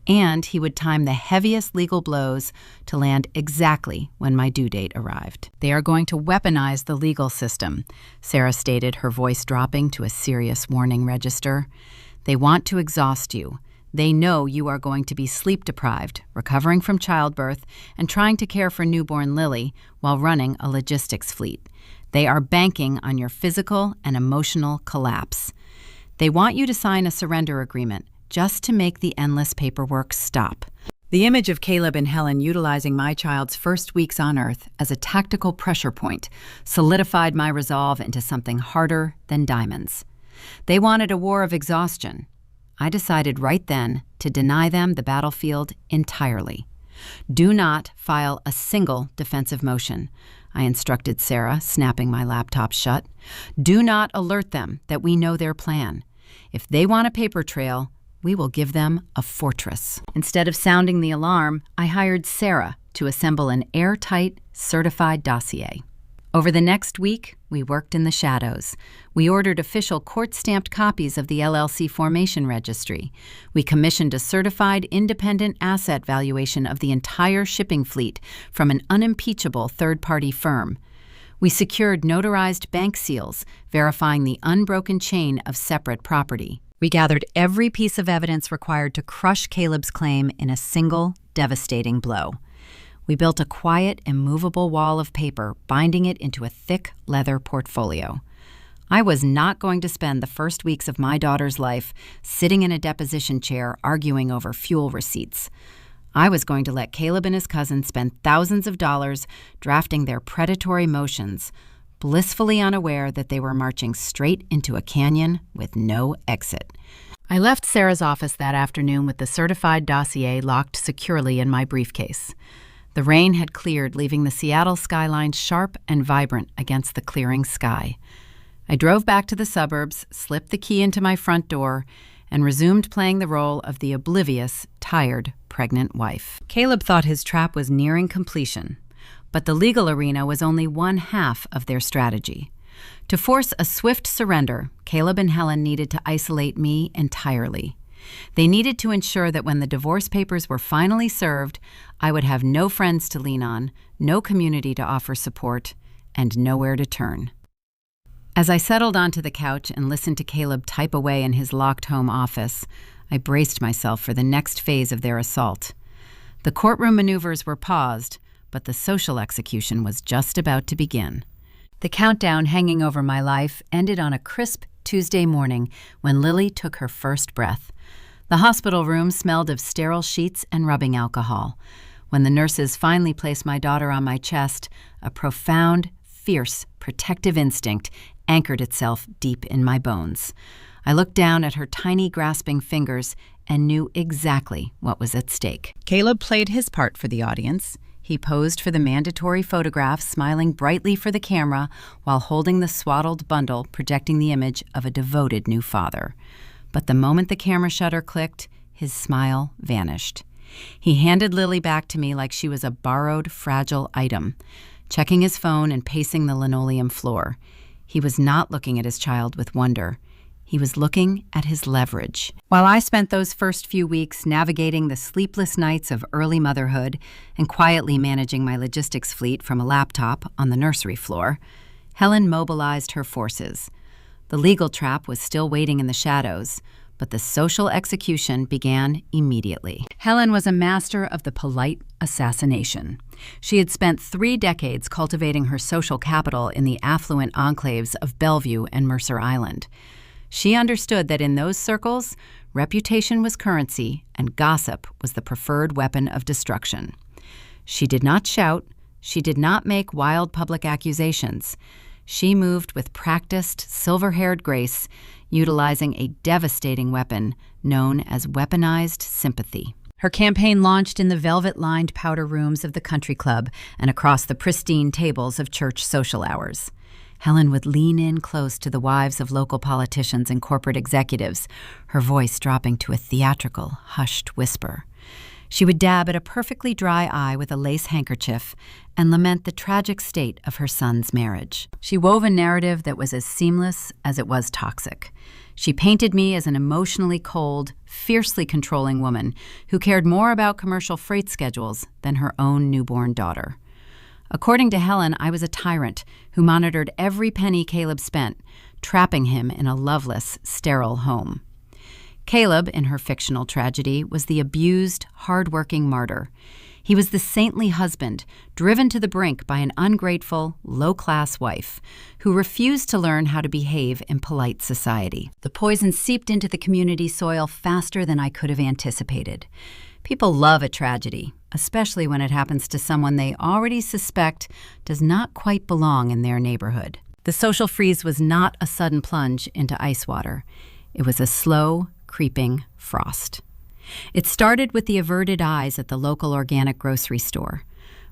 And he would time the heaviest legal blows to land exactly when my due date arrived. "They are going to weaponize the legal system," Sarah stated, her voice dropping to a serious warning register. "They want to exhaust you. They know you are going to be sleep-deprived, recovering from childbirth, and trying to care for newborn Lily while running a logistics fleet. They are banking on your physical and emotional collapse. They want you to sign a surrender agreement just to make the endless paperwork stop." The image of Caleb and Helen utilizing my child's first weeks on Earth as a tactical pressure point solidified my resolve into something harder than diamonds. They wanted a war of exhaustion. I decided right then to deny them the battlefield entirely. "Do not file a single defensive motion," I instructed Sarah, snapping my laptop shut. "Do not alert them that we know their plan. If they want a paper trail, we will give them a fortress." Instead of sounding the alarm, I hired Sarah to assemble an airtight, certified dossier. Over the next week, we worked in the shadows. We ordered official court-stamped copies of the LLC formation registry. We commissioned a certified independent asset valuation of the entire shipping fleet from an unimpeachable third-party firm. We secured notarized bank seals, verifying the unbroken chain of separate property. We gathered every piece of evidence required to crush Caleb's claim in a single, devastating blow. We built a quiet, immovable wall of paper, binding it into a thick leather portfolio. I was not going to spend the first weeks of my daughter's life sitting in a deposition chair arguing over fuel receipts. I was going to let Caleb and his cousin spend thousands of dollars drafting their predatory motions, blissfully unaware that they were marching straight into a canyon with no exit. I left Sarah's office that afternoon with the certified dossier locked securely in my briefcase. The rain had cleared, leaving the Seattle skyline sharp and vibrant against the clearing sky. I drove back to the suburbs, slipped the key into my front door, and resumed playing the role of the oblivious, tired, pregnant wife. Caleb thought his trap was nearing completion, but the legal arena was only one half of their strategy. To force a swift surrender, Caleb and Helen needed to isolate me entirely. They needed to ensure that when the divorce papers were finally served, I would have no friends to lean on, no community to offer support, and nowhere to turn. As I settled onto the couch and listened to Caleb type away in his locked home office, I braced myself for the next phase of their assault. The courtroom maneuvers were paused, but the social execution was just about to begin. The countdown hanging over my life ended on a crisp Tuesday morning when Lily took her first breath. The hospital room smelled of sterile sheets and rubbing alcohol. When the nurses finally placed my daughter on my chest, a profound, fierce, protective instinct anchored itself deep in my bones. I looked down at her tiny, grasping fingers and knew exactly what was at stake. Caleb played his part for the audience. He posed for the mandatory photograph, smiling brightly for the camera while holding the swaddled bundle projecting the image of a devoted new father. But the moment the camera shutter clicked, his smile vanished. He handed Lily back to me like she was a borrowed, fragile item, checking his phone and pacing the linoleum floor. He was not looking at his child with wonder. He was looking at his leverage. While I spent those first few weeks navigating the sleepless nights of early motherhood and quietly managing my logistics fleet from a laptop on the nursery floor, Helen mobilized her forces. The legal trap was still waiting in the shadows, but the social execution began immediately. Helen was a master of the polite assassination. She had spent 3 decades cultivating her social capital in the affluent enclaves of Bellevue and Mercer Island. She understood that in those circles, reputation was currency and gossip was the preferred weapon of destruction. She did not shout. She did not make wild public accusations. She moved with practiced, silver-haired grace, utilizing a devastating weapon known as weaponized sympathy. Her campaign launched in the velvet-lined powder rooms of the country club and across the pristine tables of church social hours. Helen would lean in close to the wives of local politicians and corporate executives, her voice dropping to a theatrical, hushed whisper. She would dab at a perfectly dry eye with a lace handkerchief and lament the tragic state of her son's marriage. She wove a narrative that was as seamless as it was toxic. She painted me as an emotionally cold, fiercely controlling woman who cared more about commercial freight schedules than her own newborn daughter. According to Helen, I was a tyrant who monitored every penny Caleb spent, trapping him in a loveless, sterile home. Caleb, in her fictional tragedy, was the abused, hard-working martyr. He was the saintly husband, driven to the brink by an ungrateful, low-class wife, who refused to learn how to behave in polite society. The poison seeped into the community soil faster than I could have anticipated. People love a tragedy, especially when it happens to someone they already suspect does not quite belong in their neighborhood. The social freeze was not a sudden plunge into ice water. It was a slow, creeping frost. It started with the averted eyes at the local organic grocery store.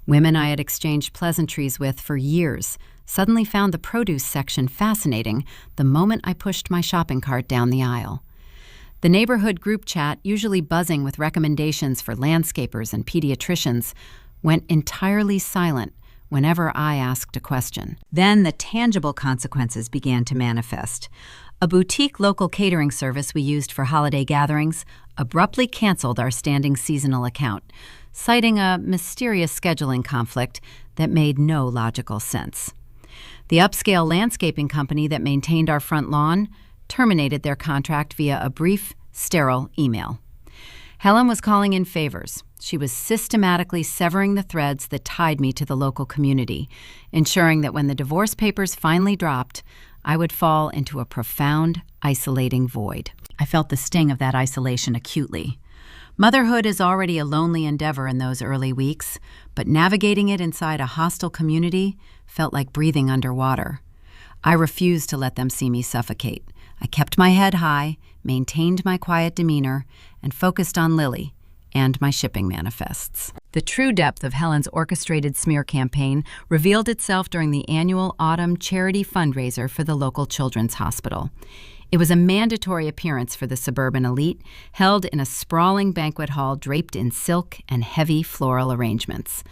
Women I had exchanged pleasantries with for years suddenly found the produce section fascinating the moment I pushed my shopping cart down the aisle. The neighborhood group chat, usually buzzing with recommendations for landscapers and pediatricians, went entirely silent whenever I asked a question. Then the tangible consequences began to manifest. A boutique local catering service we used for holiday gatherings abruptly canceled our standing seasonal account, citing a mysterious scheduling conflict that made no logical sense. The upscale landscaping company that maintained our front lawn terminated their contract via a brief, sterile email. Helen was calling in favors. She was systematically severing the threads that tied me to the local community, ensuring that when the divorce papers finally dropped, I would fall into a profound, isolating void. I felt the sting of that isolation acutely. Motherhood is already a lonely endeavor in those early weeks, but navigating it inside a hostile community felt like breathing underwater. I refused to let them see me suffocate. I kept my head high, maintained my quiet demeanor, and focused on Lily and my shipping manifests. The true depth of Helen's orchestrated smear campaign revealed itself during the annual autumn charity fundraiser for the local children's hospital. It was a mandatory appearance for the suburban elite, held in a sprawling banquet hall draped in silk and heavy floral arrangements.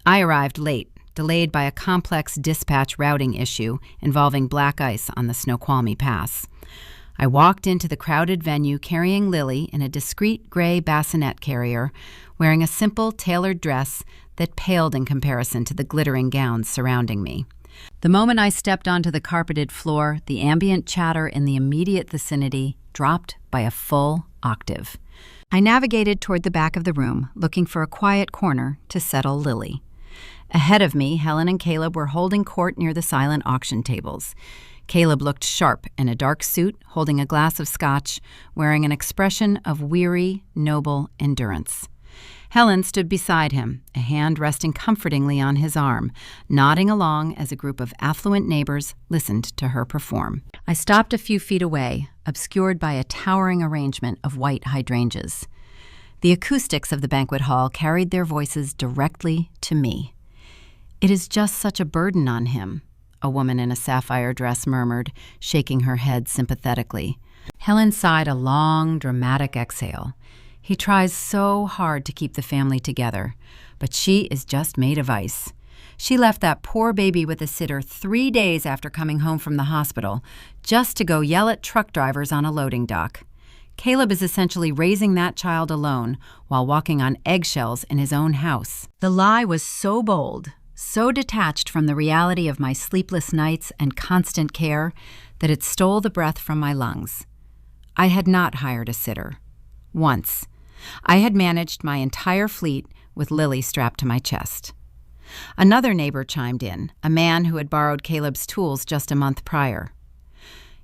I arrived late, delayed by a complex dispatch routing issue involving black ice on the Snoqualmie Pass. I walked into the crowded venue carrying Lily in a discreet gray bassinet carrier, wearing a simple tailored dress that paled in comparison to the glittering gowns surrounding me. The moment I stepped onto the carpeted floor, the ambient chatter in the immediate vicinity dropped by a full octave. I navigated toward the back of the room, looking for a quiet corner to settle Lily. Ahead of me, Helen and Caleb were holding court near the silent auction tables. Caleb looked sharp in a dark suit, holding a glass of scotch, wearing an expression of weary, noble endurance. Helen stood beside him, a hand resting comfortingly on his arm, nodding along as a group of affluent neighbors listened to her perform. I stopped a few feet away, obscured by a towering arrangement of white hydrangeas. The acoustics of the banquet hall carried their voices directly to me. "It is just such a burden on him," a woman in a sapphire dress murmured, shaking her head sympathetically. Helen sighed a long, dramatic exhale. "He tries so hard to keep the family together, but she is just made of ice. She left that poor baby with a sitter 3 days after coming home from the hospital, just to go yell at truck drivers on a loading dock. Caleb is essentially raising that child alone while walking on eggshells in his own house." The lie was so bold, so detached from the reality of my sleepless nights and constant care, that it stole the breath from my lungs. I had not hired a sitter. Once. I had managed my entire fleet with Lily strapped to my chest. Another neighbor chimed in, a man who had borrowed Caleb's tools just a month prior.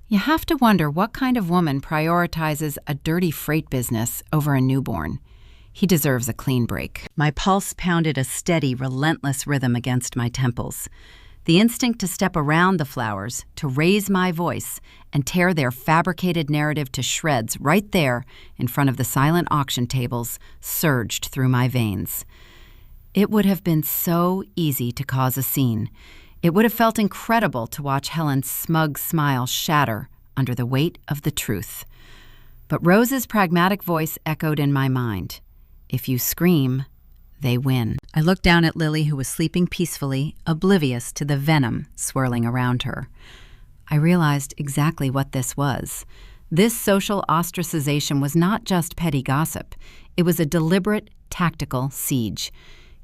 You have to wonder what kind of woman prioritizes a dirty freight business over a newborn. He deserves a clean break. My pulse pounded a steady, relentless rhythm against my temples. The instinct to step around the flowers, to raise my voice, and tear their fabricated narrative to shreds right there in front of the silent auction tables surged through my veins. It would have been so easy to cause a scene. It would have felt incredible to watch Helen's smug smile shatter under the weight of the truth. But Rose's pragmatic voice echoed in my mind. If you scream, they win. I looked down at Lily, who was sleeping peacefully, oblivious to the venom swirling around her. I realized exactly what this was. This social ostracization was not just petty gossip. It was a deliberate, tactical siege.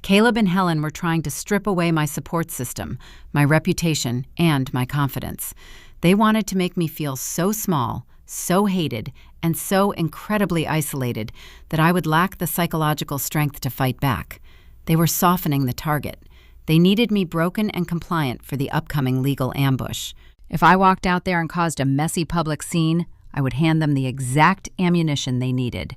Caleb and Helen were trying to strip away my support system, my reputation, and my confidence. They wanted to make me feel so small, so hated, and so incredibly isolated that I would lack the psychological strength to fight back. They were softening the target. They needed me broken and compliant for the upcoming legal ambush. If I walked out there and caused a messy public scene, I would hand them the exact ammunition they needed.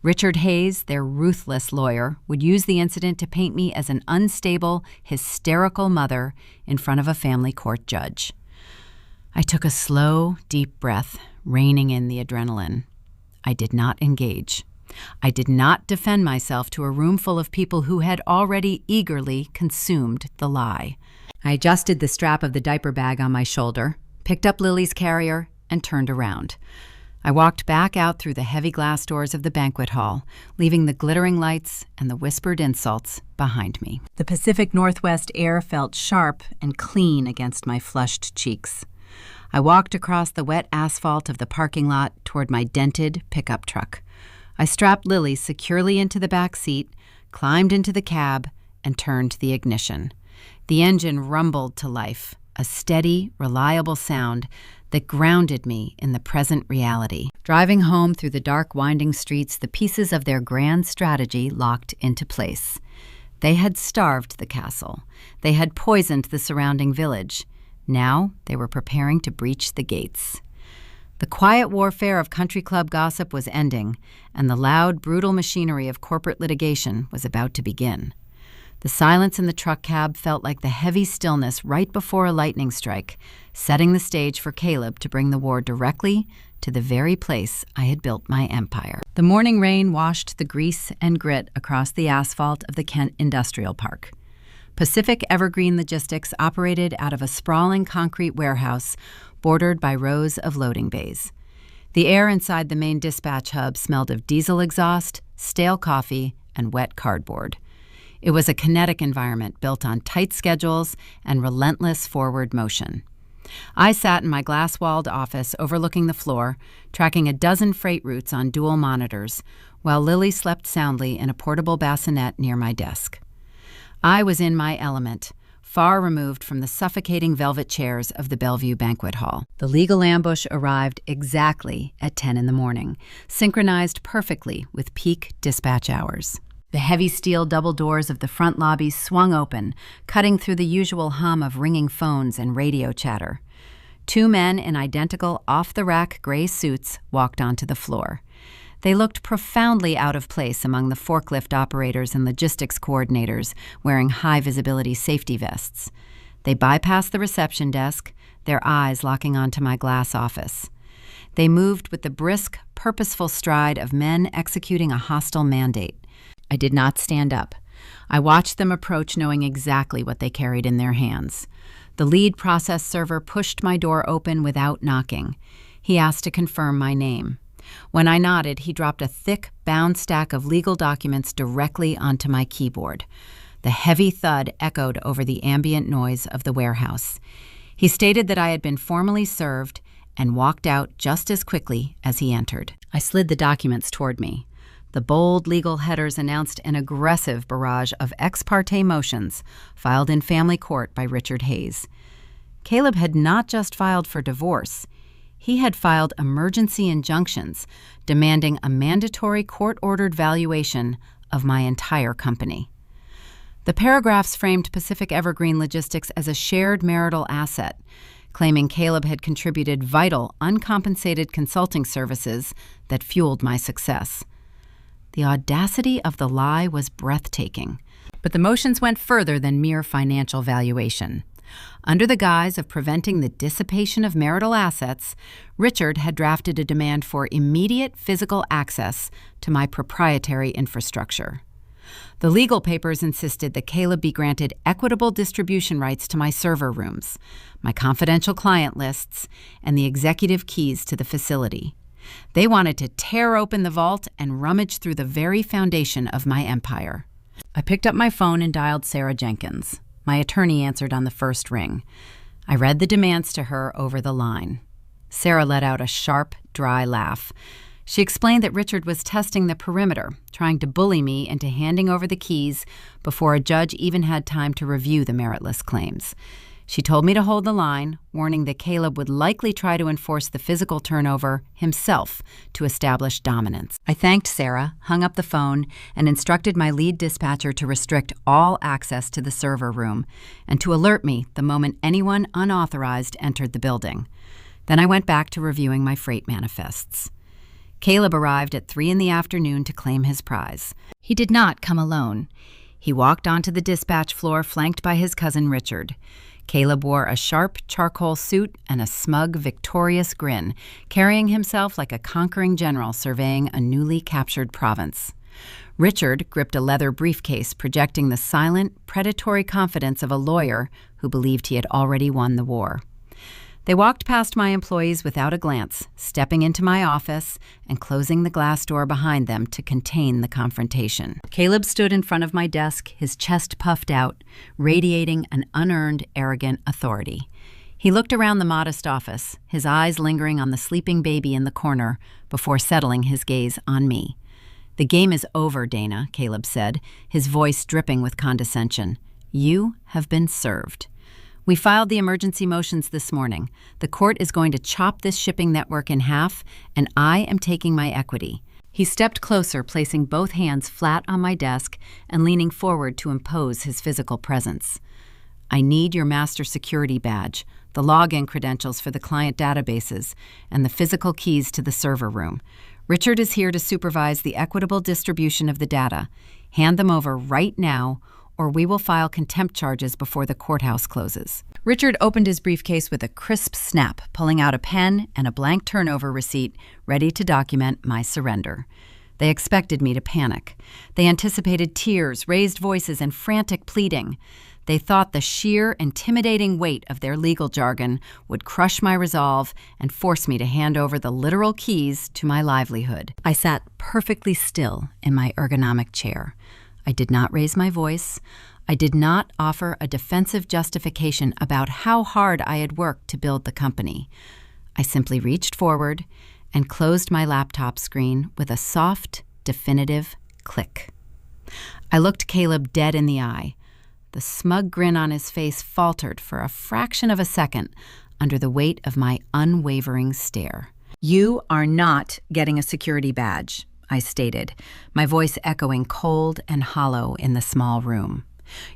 Richard Hayes, their ruthless lawyer, would use the incident to paint me as an unstable, hysterical mother in front of a family court judge. I took a slow, deep breath, reining in the adrenaline. I did not engage. I did not defend myself to a room full of people who had already eagerly consumed the lie. I adjusted the strap of the diaper bag on my shoulder, picked up Lily's carrier, and turned around. I walked back out through the heavy glass doors of the banquet hall, leaving the glittering lights and the whispered insults behind me. The Pacific Northwest air felt sharp and clean against my flushed cheeks. I walked across the wet asphalt of the parking lot toward my dented pickup truck. I strapped Lily securely into the back seat, climbed into the cab, and turned the ignition. The engine rumbled to life, a steady, reliable sound that grounded me in the present reality. Driving home through the dark, winding streets, the pieces of their grand strategy locked into place. They had starved the castle. They had poisoned the surrounding village. Now they were preparing to breach the gates. The quiet warfare of country club gossip was ending, and the loud, brutal machinery of corporate litigation was about to begin. The silence in the truck cab felt like the heavy stillness right before a lightning strike, setting the stage for Caleb to bring the war directly to the very place I had built my empire. The morning rain washed the grease and grit across the asphalt of the Kent Industrial Park. Pacific Evergreen Logistics operated out of a sprawling concrete warehouse bordered by rows of loading bays. The air inside the main dispatch hub smelled of diesel exhaust, stale coffee, and wet cardboard. It was a kinetic environment built on tight schedules and relentless forward motion. I sat in my glass-walled office overlooking the floor, tracking a dozen freight routes on dual monitors, while Lily slept soundly in a portable bassinet near my desk. I was in my element, far removed from the suffocating velvet chairs of the Bellevue Banquet Hall. The legal ambush arrived exactly at 10 in the morning, synchronized perfectly with peak dispatch hours. The heavy steel double doors of the front lobby swung open, cutting through the usual hum of ringing phones and radio chatter. Two men in identical off-the-rack gray suits walked onto the floor. They looked profoundly out of place among the forklift operators and logistics coordinators wearing high-visibility safety vests. They bypassed the reception desk, their eyes locking onto my glass office. They moved with the brisk, purposeful stride of men executing a hostile mandate. I did not stand up. I watched them approach knowing exactly what they carried in their hands. The lead process server pushed my door open without knocking. He asked to confirm my name. When I nodded, he dropped a thick, bound stack of legal documents directly onto my keyboard. The heavy thud echoed over the ambient noise of the warehouse. He stated that I had been formally served and walked out just as quickly as he entered. I slid the documents toward me. The bold legal headers announced an aggressive barrage of ex parte motions filed in family court by Richard Hayes. Caleb had not just filed for divorce. He had filed emergency injunctions demanding a mandatory court-ordered valuation of my entire company. The paragraphs framed Pacific Evergreen Logistics as a shared marital asset, claiming Caleb had contributed vital, uncompensated consulting services that fueled my success. The audacity of the lie was breathtaking, but the motions went further than mere financial valuation. Under the guise of preventing the dissipation of marital assets, Richard had drafted a demand for immediate physical access to my proprietary infrastructure. The legal papers insisted that Caleb be granted equitable distribution rights to my server rooms, my confidential client lists, and the executive keys to the facility. They wanted to tear open the vault and rummage through the very foundation of my empire. I picked up my phone and dialed Sarah Jenkins. My attorney answered on the first ring. I read the demands to her over the line. Sarah let out a sharp, dry laugh. She explained that Richard was testing the perimeter, trying to bully me into handing over the keys before a judge even had time to review the meritless claims. She told me to hold the line, warning that Caleb would likely try to enforce the physical turnover himself to establish dominance. I thanked Sarah, hung up the phone, and instructed my lead dispatcher to restrict all access to the server room and to alert me the moment anyone unauthorized entered the building. Then I went back to reviewing my freight manifests. Caleb arrived at 3 p.m. to claim his prize. He did not come alone. He walked onto the dispatch floor flanked by his cousin Richard. Caleb wore a sharp charcoal suit and a smug, victorious grin, carrying himself like a conquering general surveying a newly captured province. Richard gripped a leather briefcase projecting the silent, predatory confidence of a lawyer who believed he had already won the war. They walked past my employees without a glance, stepping into my office and closing the glass door behind them to contain the confrontation. Caleb stood in front of my desk, his chest puffed out, radiating an unearned, arrogant authority. He looked around the modest office, his eyes lingering on the sleeping baby in the corner before settling his gaze on me. "The game is over, Dana," Caleb said, his voice dripping with condescension. "You have been served. We filed the emergency motions this morning. The court is going to chop this shipping network in half, and I am taking my equity." He stepped closer, placing both hands flat on my desk and leaning forward to impose his physical presence. "I need your master security badge, the login credentials for the client databases, and the physical keys to the server room. Richard is here to supervise the equitable distribution of the data. Hand them over right now, or we will file contempt charges before the courthouse closes." Richard opened his briefcase with a crisp snap, pulling out a pen and a blank turnover receipt ready to document my surrender. They expected me to panic. They anticipated tears, raised voices, and frantic pleading. They thought the sheer, intimidating weight of their legal jargon would crush my resolve and force me to hand over the literal keys to my livelihood. I sat perfectly still in my ergonomic chair. I did not raise my voice. I did not offer a defensive justification about how hard I had worked to build the company. I simply reached forward and closed my laptop screen with a soft, definitive click. I looked Caleb dead in the eye. The smug grin on his face faltered for a fraction of a second under the weight of my unwavering stare. "You are not getting a security badge," I stated, my voice echoing cold and hollow in the small room.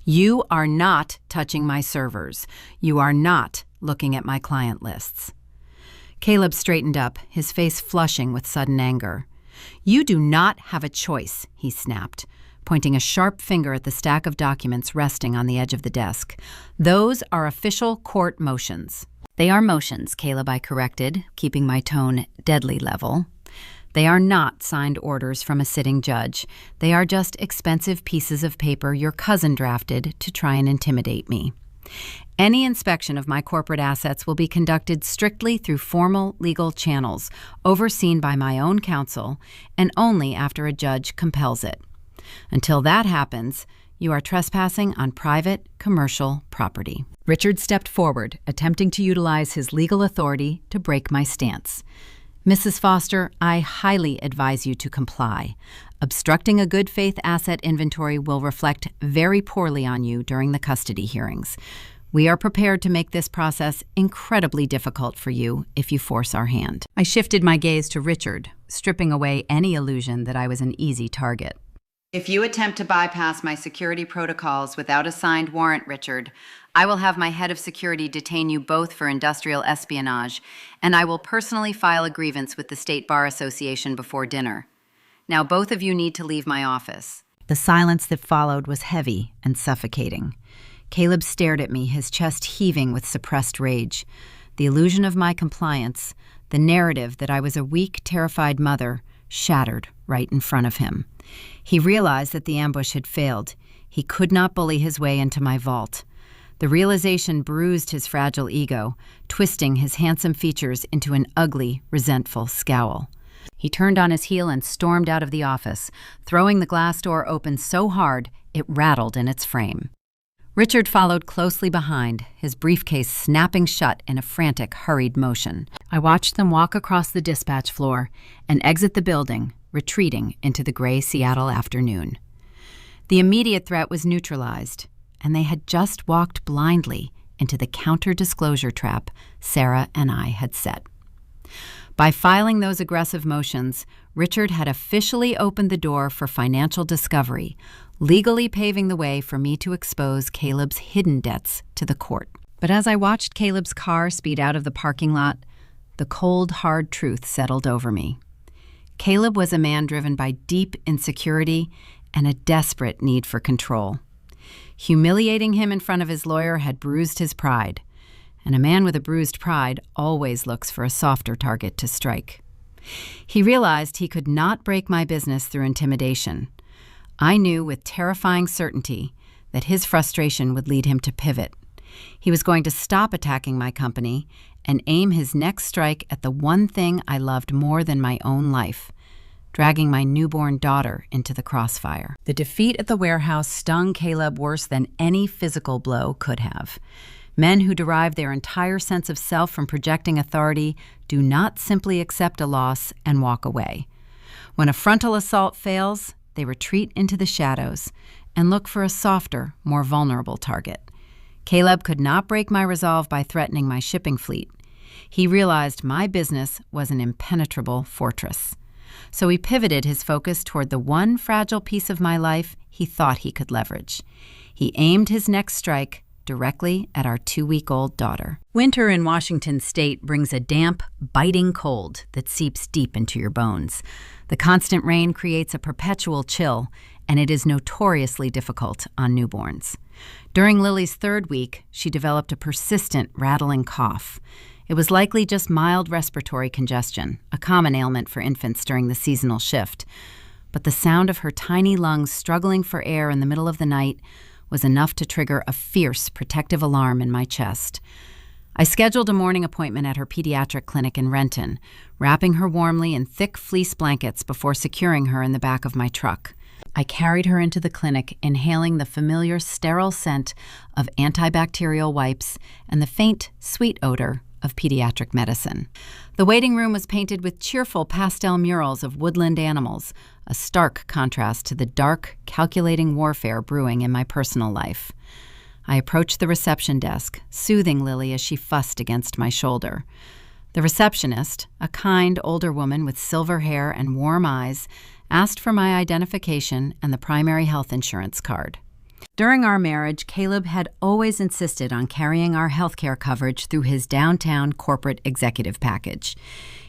"You are not touching my servers. You are not looking at my client lists." Caleb straightened up, his face flushing with sudden anger. "You do not have a choice," he snapped, pointing a sharp finger at the stack of documents resting on the edge of the desk. "Those are official court motions." "They are motions," Caleb, I corrected, keeping my tone deadly level. "They are not signed orders from a sitting judge. They are just expensive pieces of paper your cousin drafted to try and intimidate me. Any inspection of my corporate assets will be conducted strictly through formal legal channels, overseen by my own counsel, and only after a judge compels it. Until that happens, you are trespassing on private, commercial property." Richard stepped forward, attempting to utilize his legal authority to break my stance. "Mrs. Foster, I highly advise you to comply. Obstructing a good faith asset inventory will reflect very poorly on you during the custody hearings. We are prepared to make this process incredibly difficult for you if you force our hand." I shifted my gaze to Richard, stripping away any illusion that I was an easy target. "If you attempt to bypass my security protocols without a signed warrant, Richard, I will have my head of security detain you both for industrial espionage, and I will personally file a grievance with the State Bar Association before dinner. Now both of you need to leave my office." The silence that followed was heavy and suffocating. Caleb stared at me, his chest heaving with suppressed rage. The illusion of my compliance, the narrative that I was a weak, terrified mother, shattered right in front of him. He realized that the ambush had failed. He could not bully his way into my vault. The realization bruised his fragile ego, twisting his handsome features into an ugly, resentful scowl. He turned on his heel and stormed out of the office, throwing the glass door open so hard it rattled in its frame. Richard followed closely behind, his briefcase snapping shut in a frantic, hurried motion. I watched them walk across the dispatch floor and exit the building, retreating into the gray Seattle afternoon. The immediate threat was neutralized, and they had just walked blindly into the counter-disclosure trap Sarah and I had set. By filing those aggressive motions, Richard had officially opened the door for financial discovery, legally paving the way for me to expose Caleb's hidden debts to the court. But as I watched Caleb's car speed out of the parking lot, the cold, hard truth settled over me. Caleb was a man driven by deep insecurity and a desperate need for control. Humiliating him in front of his lawyer had bruised his pride, and a man with a bruised pride always looks for a softer target to strike. He realized he could not break my business through intimidation. I knew with terrifying certainty that his frustration would lead him to pivot. He was going to stop attacking my company and aim his next strike at the one thing I loved more than my own life, dragging my newborn daughter into the crossfire. The defeat at the warehouse stung Caleb worse than any physical blow could have. Men who derive their entire sense of self from projecting authority do not simply accept a loss and walk away. When a frontal assault fails, they retreat into the shadows and look for a softer, more vulnerable target. Caleb could not break my resolve by threatening my shipping fleet. He realized my business was an impenetrable fortress. So he pivoted his focus toward the one fragile piece of my life he thought he could leverage. He aimed his next strike directly at our 2-week-old daughter. Winter in Washington state brings a damp, biting cold that seeps deep into your bones. The constant rain creates a perpetual chill, and it is notoriously difficult on newborns. During Lily's 3rd week, she developed a persistent, rattling cough. It was likely just mild respiratory congestion, a common ailment for infants during the seasonal shift. But the sound of her tiny lungs struggling for air in the middle of the night was enough to trigger a fierce protective alarm in my chest. I scheduled a morning appointment at her pediatric clinic in Renton, wrapping her warmly in thick fleece blankets before securing her in the back of my truck. I carried her into the clinic, inhaling the familiar sterile scent of antibacterial wipes and the faint, sweet odor of pediatric medicine. The waiting room was painted with cheerful pastel murals of woodland animals, a stark contrast to the dark, calculating warfare brewing in my personal life. I approached the reception desk, soothing Lily as she fussed against my shoulder. The receptionist, a kind older woman with silver hair and warm eyes, asked for my identification and the primary health insurance card. During our marriage, Caleb had always insisted on carrying our healthcare coverage through his downtown corporate executive package.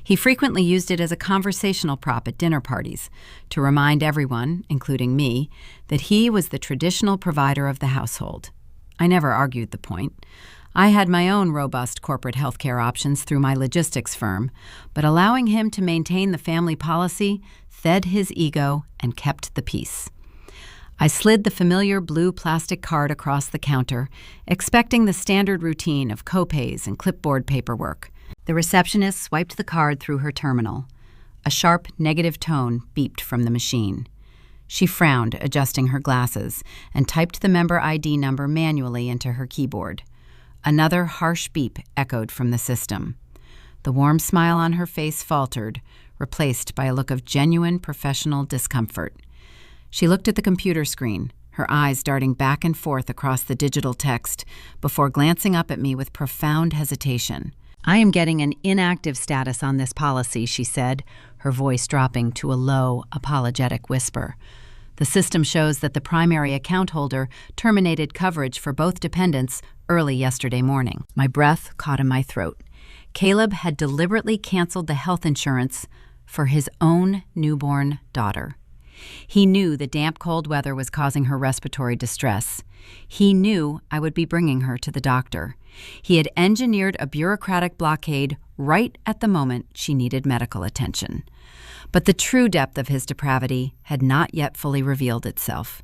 He frequently used it as a conversational prop at dinner parties to remind everyone, including me, that he was the traditional provider of the household. I never argued the point. I had my own robust corporate healthcare options through my logistics firm, but allowing him to maintain the family policy fed his ego and kept the peace. I slid the familiar blue plastic card across the counter, expecting the standard routine of copays and clipboard paperwork. The receptionist swiped the card through her terminal. A sharp, negative tone beeped from the machine. She frowned, adjusting her glasses, and typed the member ID number manually into her keyboard. Another harsh beep echoed from the system. The warm smile on her face faltered, replaced by a look of genuine professional discomfort. She looked at the computer screen, her eyes darting back and forth across the digital text, before glancing up at me with profound hesitation. "I am getting an inactive status on this policy," she said, her voice dropping to a low, apologetic whisper. "The system shows that the primary account holder terminated coverage for both dependents early yesterday morning." My breath caught in my throat. Caleb had deliberately canceled the health insurance for his own newborn daughter. He knew the damp, cold weather was causing her respiratory distress. He knew I would be bringing her to the doctor. He had engineered a bureaucratic blockade right at the moment she needed medical attention. But the true depth of his depravity had not yet fully revealed itself.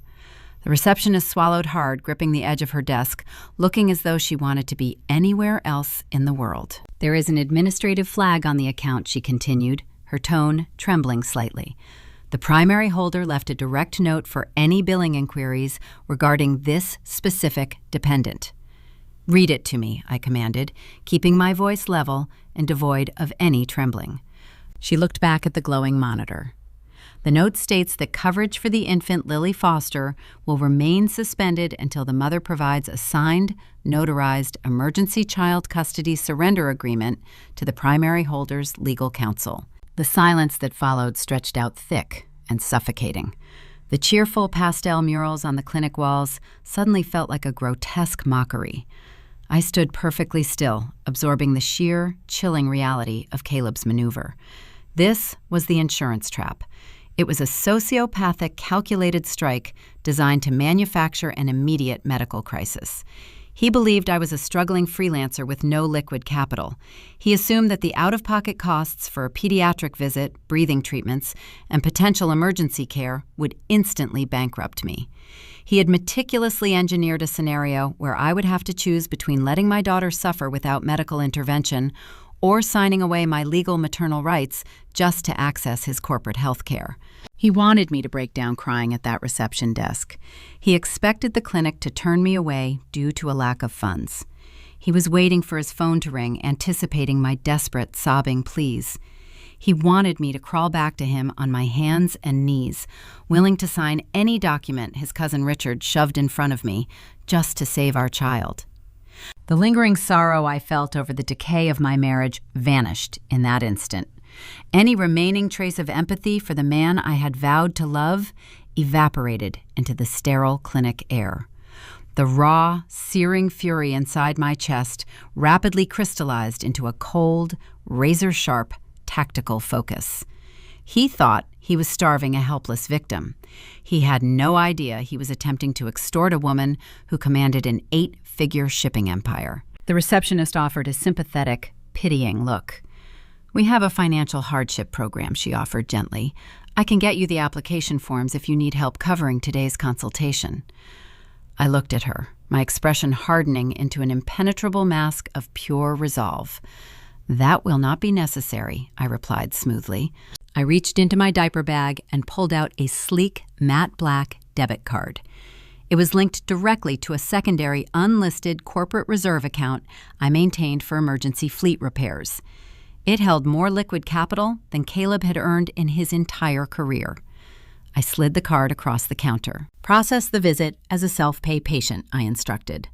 The receptionist swallowed hard, gripping the edge of her desk, looking as though she wanted to be anywhere else in the world. "There is an administrative flag on the account," she continued, her tone trembling slightly. "The primary holder left a direct note for any billing inquiries regarding this specific dependent." "Read it to me," I commanded, keeping my voice level and devoid of any trembling. She looked back at the glowing monitor. "The note states that coverage for the infant Lily Foster will remain suspended until the mother provides a signed, notarized emergency child custody surrender agreement to the primary holder's legal counsel." The silence that followed stretched out thick and suffocating. The cheerful pastel murals on the clinic walls suddenly felt like a grotesque mockery. I stood perfectly still, absorbing the sheer, chilling reality of Caleb's maneuver. This was the insurance trap. It was a sociopathic, calculated strike designed to manufacture an immediate medical crisis. He believed I was a struggling freelancer with no liquid capital. He assumed that the out-of-pocket costs for a pediatric visit, breathing treatments, and potential emergency care would instantly bankrupt me. He had meticulously engineered a scenario where I would have to choose between letting my daughter suffer without medical intervention or signing away my legal maternal rights just to access his corporate health care. He wanted me to break down crying at that reception desk. He expected the clinic to turn me away due to a lack of funds. He was waiting for his phone to ring, anticipating my desperate, sobbing pleas. He wanted me to crawl back to him on my hands and knees, willing to sign any document his cousin Richard shoved in front of me just to save our child. The lingering sorrow I felt over the decay of my marriage vanished in that instant. Any remaining trace of empathy for the man I had vowed to love evaporated into the sterile clinic air. The raw, searing fury inside my chest rapidly crystallized into a cold, razor-sharp, tactical focus. He thought he was starving a helpless victim. He had no idea he was attempting to extort a woman who commanded an 8-figure shipping empire. The receptionist offered a sympathetic, pitying look. "We have a financial hardship program," she offered gently. "I can get you the application forms if you need help covering today's consultation." I looked at her, my expression hardening into an impenetrable mask of pure resolve. "That will not be necessary," I replied smoothly. I reached into my diaper bag and pulled out a sleek, matte black debit card. It was linked directly to a secondary unlisted corporate reserve account I maintained for emergency fleet repairs. It held more liquid capital than Caleb had earned in his entire career. I slid the card across the counter. "Process the visit as a self-pay patient," I instructed.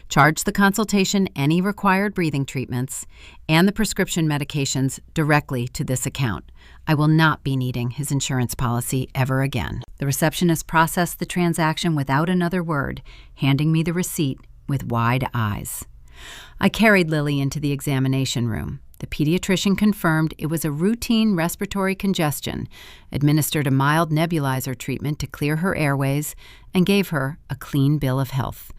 "Charge the consultation any required breathing treatments and the prescription medications directly to this account. I will not be needing his insurance policy ever again." The receptionist processed the transaction without another word, handing me the receipt with wide eyes. I carried Lily into the examination room. The pediatrician confirmed it was a routine respiratory congestion, administered a mild nebulizer treatment to clear her airways, and gave her a clean bill of health.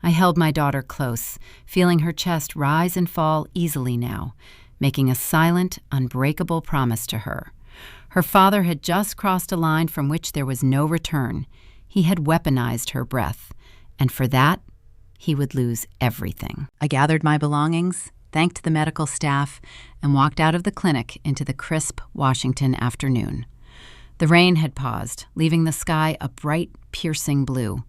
I held my daughter close, feeling her chest rise and fall easily now, making a silent, unbreakable promise to her. Her father had just crossed a line from which there was no return. He had weaponized her breath, and for that, he would lose everything. I gathered my belongings, thanked the medical staff, and walked out of the clinic into the crisp Washington afternoon. The rain had paused, leaving the sky a bright, piercing blue.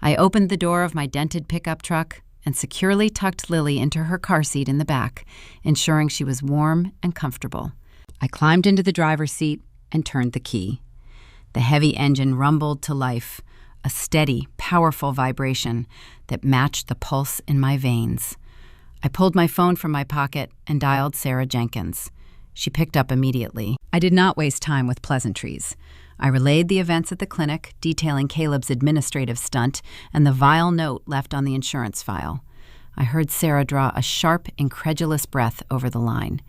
I opened the door of my dented pickup truck and securely tucked Lily into her car seat in the back, ensuring she was warm and comfortable. I climbed into the driver's seat and turned the key. The heavy engine rumbled to life, a steady, powerful vibration that matched the pulse in my veins. I pulled my phone from my pocket and dialed Sarah Jenkins. She picked up immediately. I did not waste time with pleasantries. I relayed the events at the clinic, detailing Caleb's administrative stunt and the vile note left on the insurance file. I heard Sarah draw a sharp, incredulous breath over the line.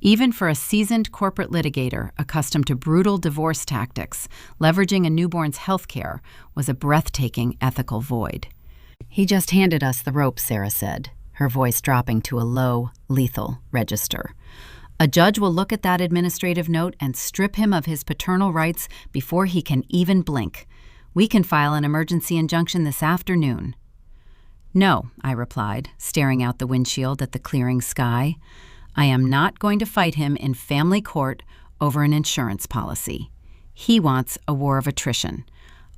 Even for a seasoned corporate litigator accustomed to brutal divorce tactics, leveraging a newborn's health care was a breathtaking ethical void. "He just handed us the rope," Sarah said, her voice dropping to a low, lethal register. "A judge will look at that administrative note and strip him of his paternal rights before he can even blink. We can file an emergency injunction this afternoon." "No," I replied, staring out the windshield at the clearing sky. "I am not going to fight him in family court over an insurance policy. He wants a war of attrition.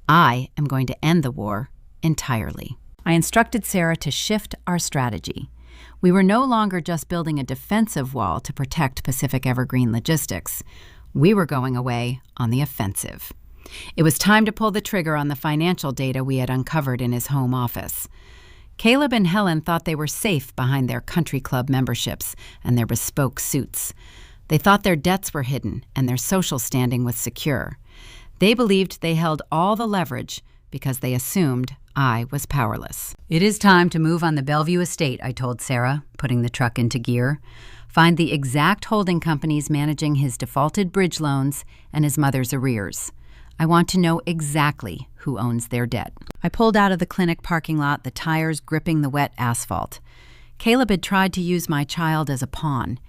I am going to end the war entirely." I instructed Sarah to shift our strategy. We were no longer just building a defensive wall to protect Pacific Evergreen Logistics. We were going away on the offensive. It was time to pull the trigger on the financial data we had uncovered in his home office. Caleb and Helen thought they were safe behind their country club memberships and their bespoke suits. They thought their debts were hidden and their social standing was secure. They believed they held all the leverage because they assumed I was powerless. "It is time to move on the Bellevue estate," I told Sarah, putting the truck into gear. "Find the exact holding companies managing his defaulted bridge loans and his mother's arrears. I want to know exactly who owns their debt. I pulled out of the clinic parking lot, the tires gripping the wet asphalt. Caleb had tried to use my child as a pawn.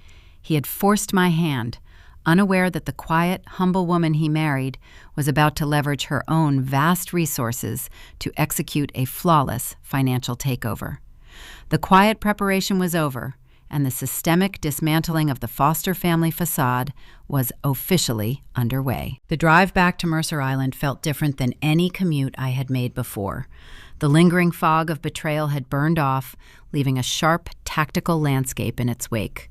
He had forced my hand, unaware that the quiet, humble woman he married was about to leverage her own vast resources to execute a flawless financial takeover. The quiet preparation was over, and the systemic dismantling of the foster family facade was officially underway. The drive back to Mercer Island felt different than any commute I had made before. The lingering fog of betrayal had burned off, leaving a sharp, tactical landscape in its wake.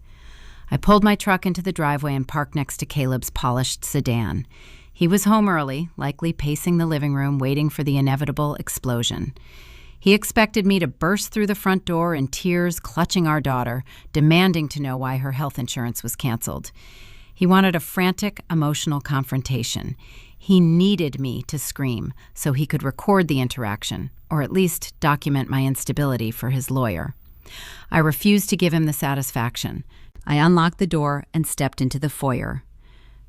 I pulled my truck into the driveway and parked next to Caleb's polished sedan. He was home early, likely pacing the living room, waiting for the inevitable explosion. He expected me to burst through the front door in tears, clutching our daughter, demanding to know why her health insurance was canceled. He wanted a frantic, emotional confrontation. He needed me to scream so he could record the interaction, or at least document my instability for his lawyer. I refused to give him the satisfaction. I unlocked the door and stepped into the foyer.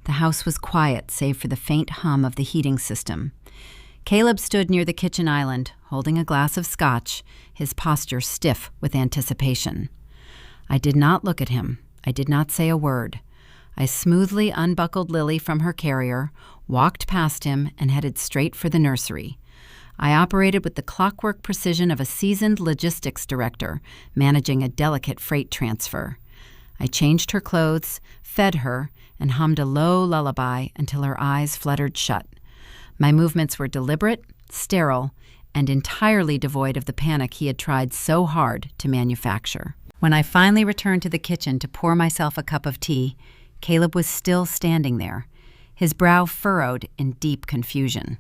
The house was quiet, save for the faint hum of the heating system. Caleb stood near the kitchen island, holding a glass of scotch, his posture stiff with anticipation. I did not look at him. I did not say a word. I smoothly unbuckled Lily from her carrier, walked past him, and headed straight for the nursery. I operated with the clockwork precision of a seasoned logistics director, managing a delicate freight transfer. I changed her clothes, fed her, and hummed a low lullaby until her eyes fluttered shut. My movements were deliberate, sterile, and entirely devoid of the panic he had tried so hard to manufacture. When I finally returned to the kitchen to pour myself a cup of tea, Caleb was still standing there, his brow furrowed in deep confusion.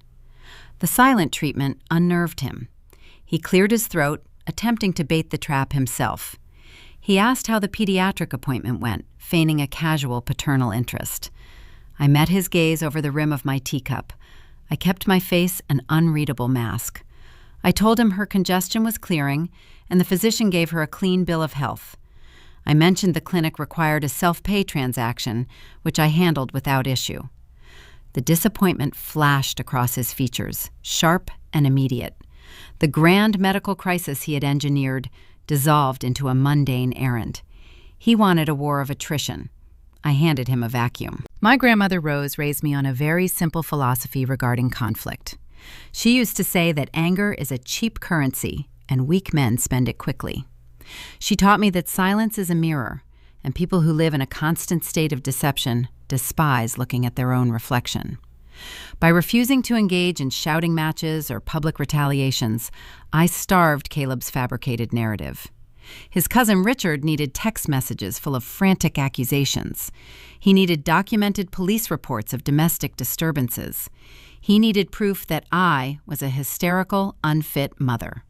The silent treatment unnerved him. He cleared his throat, attempting to bait the trap himself. He asked how the pediatric appointment went, feigning a casual paternal interest. I met his gaze over the rim of my teacup. I kept my face an unreadable mask. I told him her congestion was clearing, and the physician gave her a clean bill of health. I mentioned the clinic required a self-pay transaction, which I handled without issue. The disappointment flashed across his features, sharp and immediate. The grand medical crisis he had engineered dissolved into a mundane errand. He wanted a war of attrition. I handed him a vacuum. My grandmother Rose raised me on a very simple philosophy regarding conflict. She used to say that anger is a cheap currency and weak men spend it quickly. She taught me that silence is a mirror, and people who live in a constant state of deception despise looking at their own reflection. By refusing to engage in shouting matches or public retaliations, I starved Caleb's fabricated narrative. His cousin Richard needed text messages full of frantic accusations. He needed documented police reports of domestic disturbances. He needed proof that I was a hysterical, unfit mother.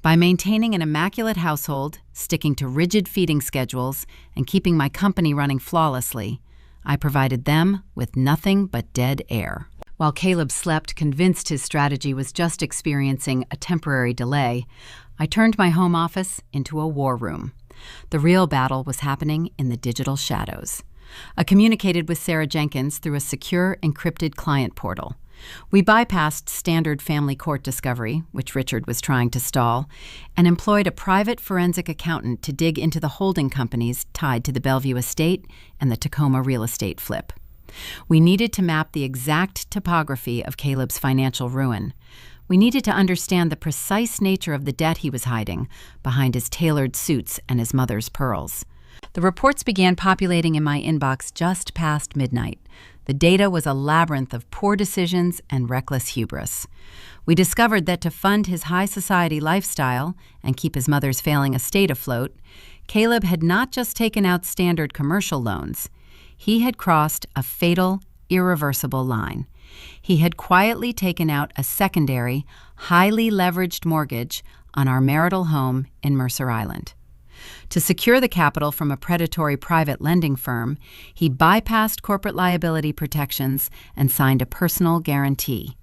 By maintaining an immaculate household, sticking to rigid feeding schedules, and keeping my company running flawlessly, I provided them with nothing but dead air. While Caleb slept, convinced his strategy was just experiencing a temporary delay, I turned my home office into a war room. The real battle was happening in the digital shadows. I communicated with Sarah Jenkins through a secure, encrypted client portal. We bypassed standard family court discovery, which Richard was trying to stall, and employed a private forensic accountant to dig into the holding companies tied to the Bellevue estate and the Tacoma real estate flip. We needed to map the exact topography of Caleb's financial ruin. We needed to understand the precise nature of the debt he was hiding behind his tailored suits and his mother's pearls. The reports began populating in my inbox just past midnight. The data was a labyrinth of poor decisions and reckless hubris. We discovered that to fund his high society lifestyle and keep his mother's failing estate afloat, Caleb had not just taken out standard commercial loans. He had crossed a fatal, irreversible line. He had quietly taken out a secondary, highly leveraged mortgage on our marital home in Mercer Island. To secure the capital from a predatory private lending firm, he bypassed corporate liability protections and signed a personal guarantee.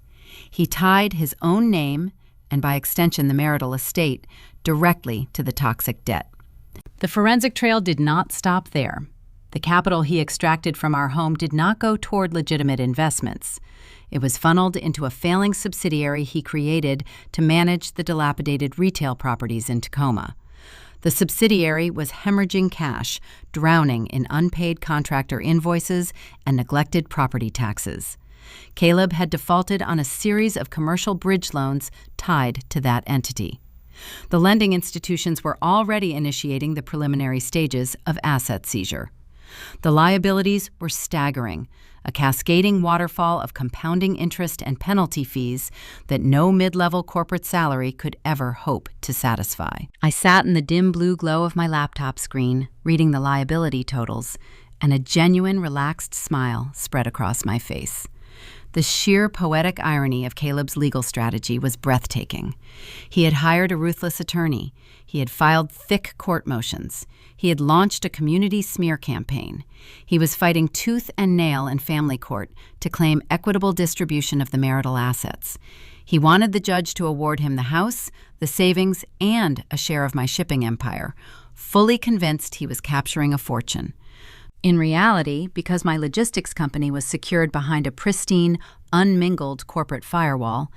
He tied his own name, and by extension the marital estate, directly to the toxic debt. The forensic trail did not stop there. The capital he extracted from our home did not go toward legitimate investments. It was funneled into a failing subsidiary he created to manage the dilapidated retail properties in Tacoma. The subsidiary was hemorrhaging cash, drowning in unpaid contractor invoices and neglected property taxes. Caleb had defaulted on a series of commercial bridge loans tied to that entity. The lending institutions were already initiating the preliminary stages of asset seizure. The liabilities were staggering, a cascading waterfall of compounding interest and penalty fees that no mid-level corporate salary could ever hope to satisfy. I sat in the dim blue glow of my laptop screen, reading the liability totals, and a genuine, relaxed smile spread across my face. The sheer poetic irony of Caleb's legal strategy was breathtaking. He had hired a ruthless attorney. He had filed thick court motions. He had launched a community smear campaign. He was fighting tooth and nail in family court to claim equitable distribution of the marital assets. He wanted the judge to award him the house, the savings, and a share of my shipping empire, fully convinced he was capturing a fortune. In reality, because my logistics company was secured behind a pristine, unmingled corporate firewall,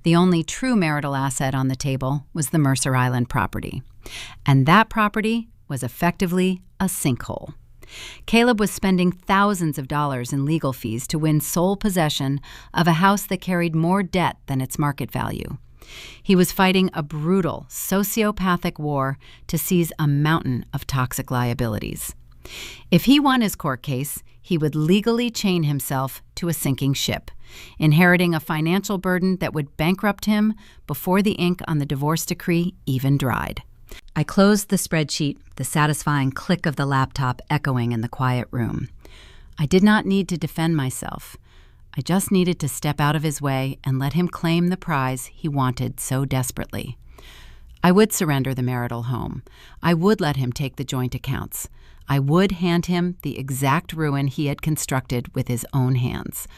the only true marital asset on the table was the Mercer Island property. And that property was effectively a sinkhole. Caleb was spending thousands of dollars in legal fees to win sole possession of a house that carried more debt than its market value. He was fighting a brutal, sociopathic war to seize a mountain of toxic liabilities. If he won his court case, he would legally chain himself to a sinking ship, inheriting a financial burden that would bankrupt him before the ink on the divorce decree even dried. I closed the spreadsheet, the satisfying click of the laptop echoing in the quiet room. I did not need to defend myself. I just needed to step out of his way and let him claim the prize he wanted so desperately. I would surrender the marital home. I would let him take the joint accounts. I would hand him the exact ruin he had constructed with his own hands.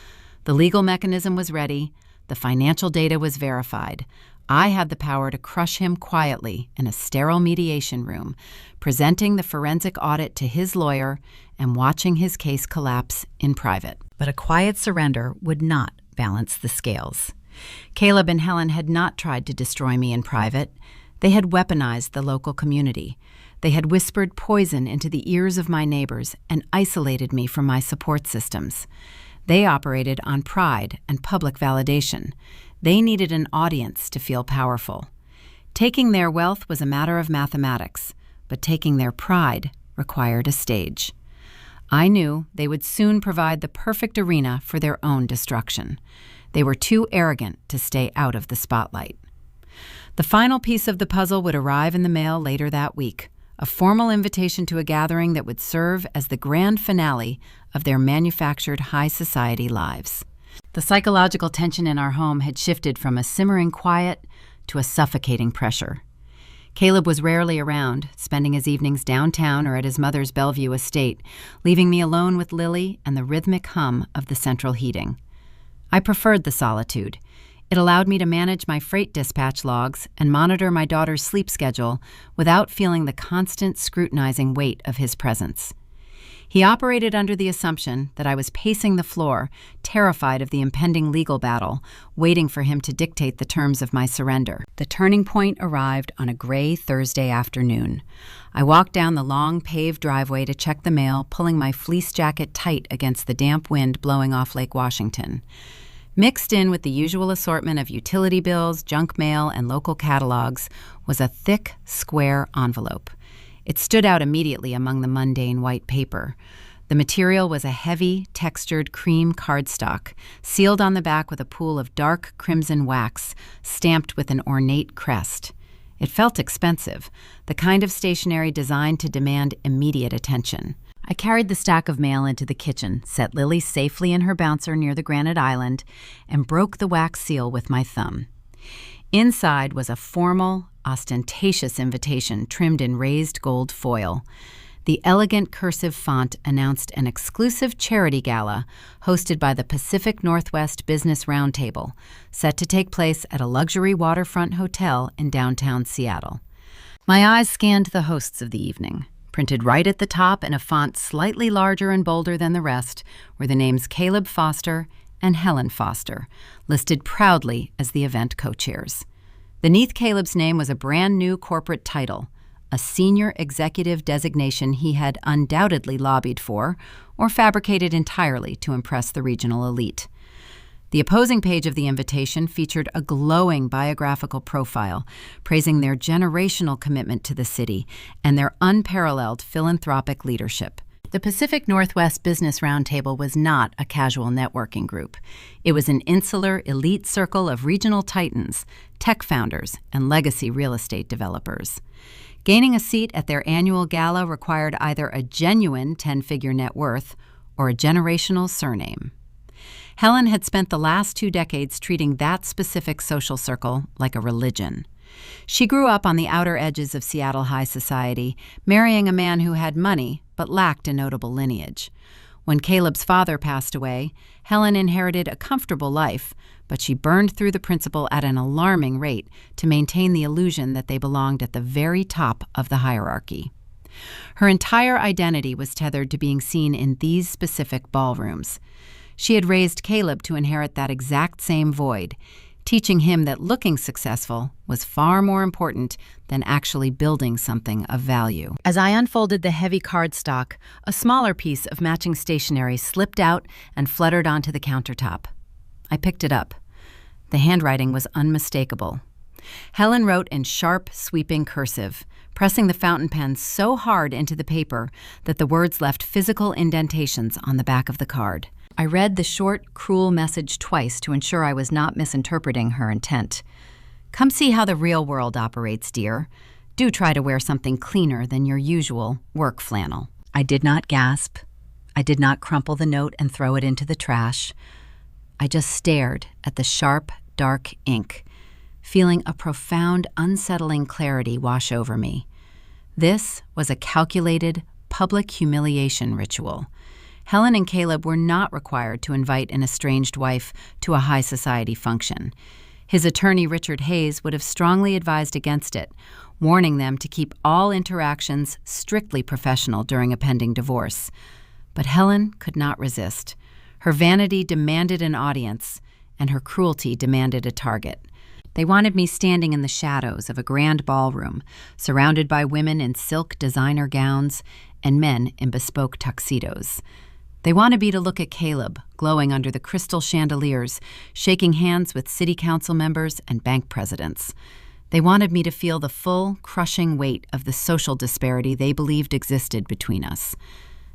The legal mechanism was ready. The financial data was verified. I had the power to crush him quietly in a sterile mediation room, presenting the forensic audit to his lawyer and watching his case collapse in private. But a quiet surrender would not balance the scales. Caleb and Helen had not tried to destroy me in private. They had weaponized the local community. They had whispered poison into the ears of my neighbors and isolated me from my support systems. They operated on pride and public validation. They needed an audience to feel powerful. Taking their wealth was a matter of mathematics, but taking their pride required a stage. I knew they would soon provide the perfect arena for their own destruction. They were too arrogant to stay out of the spotlight. The final piece of the puzzle would arrive in the mail later that week, a formal invitation to a gathering that would serve as the grand finale of their manufactured high society lives. The psychological tension in our home had shifted from a simmering quiet to a suffocating pressure. Caleb was rarely around, spending his evenings downtown or at his mother's Bellevue estate, leaving me alone with Lily and the rhythmic hum of the central heating. I preferred the solitude. It allowed me to manage my freight dispatch logs and monitor my daughter's sleep schedule without feeling the constant scrutinizing weight of his presence. He operated under the assumption that I was pacing the floor, terrified of the impending legal battle, waiting for him to dictate the terms of my surrender. The turning point arrived on a gray Thursday afternoon. I walked down the long paved driveway to check the mail, pulling my fleece jacket tight against the damp wind blowing off Lake Washington. Mixed in with the usual assortment of utility bills, junk mail, and local catalogs was a thick, square envelope. It stood out immediately among the mundane white paper. The material was a heavy, textured cream cardstock, sealed on the back with a pool of dark crimson wax, stamped with an ornate crest. It felt expensive, the kind of stationery designed to demand immediate attention. I carried the stack of mail into the kitchen, set Lily safely in her bouncer near the granite island, and broke the wax seal with my thumb. Inside was a formal, ostentatious invitation trimmed in raised gold foil. The elegant cursive font announced an exclusive charity gala hosted by the Pacific Northwest Business Roundtable, set to take place at a luxury waterfront hotel in downtown Seattle. My eyes scanned the hosts of the evening. Printed right at the top in a font slightly larger and bolder than the rest were the names Caleb Foster and Helen Foster, listed proudly as the event co-chairs. Beneath Caleb's name was a brand new corporate title, a senior executive designation he had undoubtedly lobbied for or fabricated entirely to impress the regional elite. The opposing page of the invitation featured a glowing biographical profile praising their generational commitment to the city and their unparalleled philanthropic leadership. The Pacific Northwest Business Roundtable was not a casual networking group. It was an insular, elite circle of regional titans, tech founders, and legacy real estate developers. Gaining a seat at their annual gala required either a genuine 10-figure net worth or a generational surname. Helen had spent the last 2 decades treating that specific social circle like a religion. She grew up on the outer edges of Seattle high society, marrying a man who had money but lacked a notable lineage. When Caleb's father passed away, Helen inherited a comfortable life, but she burned through the principal at an alarming rate to maintain the illusion that they belonged at the very top of the hierarchy. Her entire identity was tethered to being seen in these specific ballrooms. She had raised Caleb to inherit that exact same void, teaching him that looking successful was far more important than actually building something of value. As I unfolded the heavy cardstock, a smaller piece of matching stationery slipped out and fluttered onto the countertop. I picked it up. The handwriting was unmistakable. Helen wrote in sharp, sweeping cursive, pressing the fountain pen so hard into the paper that the words left physical indentations on the back of the card. I read the short, cruel message twice to ensure I was not misinterpreting her intent. Come see how the real world operates, dear. Do try to wear something cleaner than your usual work flannel. I did not gasp. I did not crumple the note and throw it into the trash. I just stared at the sharp, dark ink, feeling a profound, unsettling clarity wash over me. This was a calculated, public humiliation ritual. Helen and Caleb were not required to invite an estranged wife to a high society function. His attorney, Richard Hayes, would have strongly advised against it, warning them to keep all interactions strictly professional during a pending divorce. But Helen could not resist. Her vanity demanded an audience, and her cruelty demanded a target. They wanted me standing in the shadows of a grand ballroom, surrounded by women in silk designer gowns and men in bespoke tuxedos. They wanted me to look at Caleb, glowing under the crystal chandeliers, shaking hands with city council members and bank presidents. They wanted me to feel the full, crushing weight of the social disparity they believed existed between us.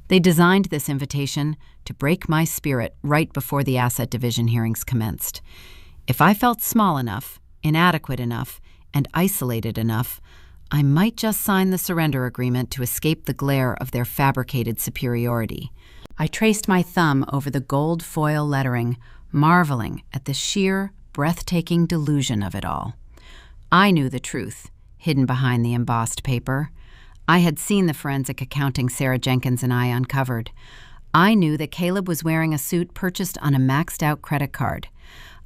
They designed this invitation to break my spirit right before the asset division hearings commenced. If I felt small enough, inadequate enough, and isolated enough, I might just sign the surrender agreement to escape the glare of their fabricated superiority. I traced my thumb over the gold foil lettering, marveling at the sheer, breathtaking delusion of it all. I knew the truth, hidden behind the embossed paper. I had seen the forensic accounting Sarah Jenkins and I uncovered. I knew that Caleb was wearing a suit purchased on a maxed-out credit card.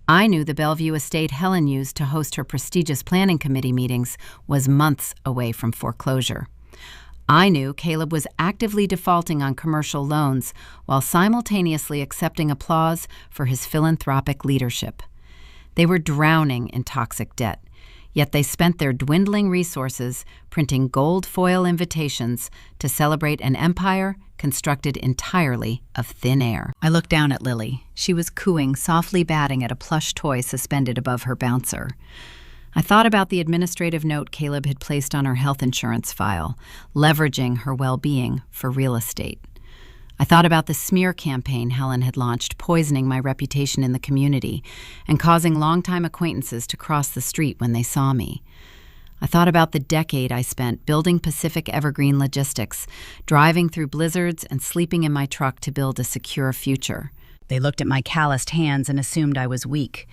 I knew the Bellevue estate Helen used to host her prestigious planning committee meetings was months away from foreclosure. I knew Caleb was actively defaulting on commercial loans while simultaneously accepting applause for his philanthropic leadership. They were drowning in toxic debt, yet they spent their dwindling resources printing gold foil invitations to celebrate an empire constructed entirely of thin air. I looked down at Lily. She was cooing, softly batting at a plush toy suspended above her bouncer. I thought about the administrative note Caleb had placed on her health insurance file, leveraging her well-being for real estate. I thought about the smear campaign Helen had launched, poisoning my reputation in the community and causing longtime acquaintances to cross the street when they saw me. I thought about the decade I spent building Pacific Evergreen Logistics, driving through blizzards and sleeping in my truck to build a secure future. They looked at my calloused hands and assumed I was weak.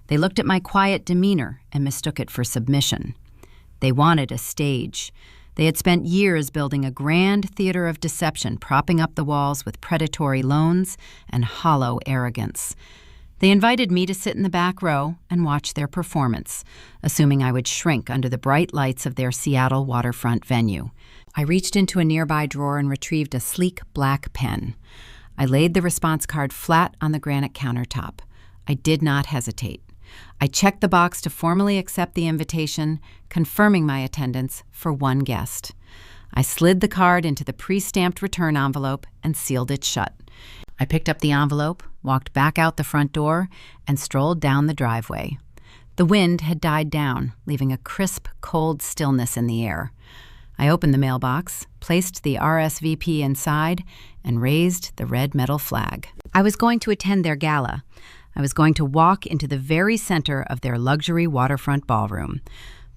They looked at my quiet demeanor and mistook it for submission. They wanted a stage. They had spent years building a grand theater of deception, propping up the walls with predatory loans and hollow arrogance. They invited me to sit in the back row and watch their performance, assuming I would shrink under the bright lights of their Seattle waterfront venue. I reached into a nearby drawer and retrieved a sleek black pen. I laid the response card flat on the granite countertop. I did not hesitate. I checked the box to formally accept the invitation, confirming my attendance for one guest. I slid the card into the pre-stamped return envelope and sealed it shut. I picked up the envelope, walked back out the front door, and strolled down the driveway. The wind had died down, leaving a crisp, cold stillness in the air. I opened the mailbox, placed the RSVP inside, and raised the red metal flag. I was going to attend their gala. I was going to walk into the very center of their luxury waterfront ballroom.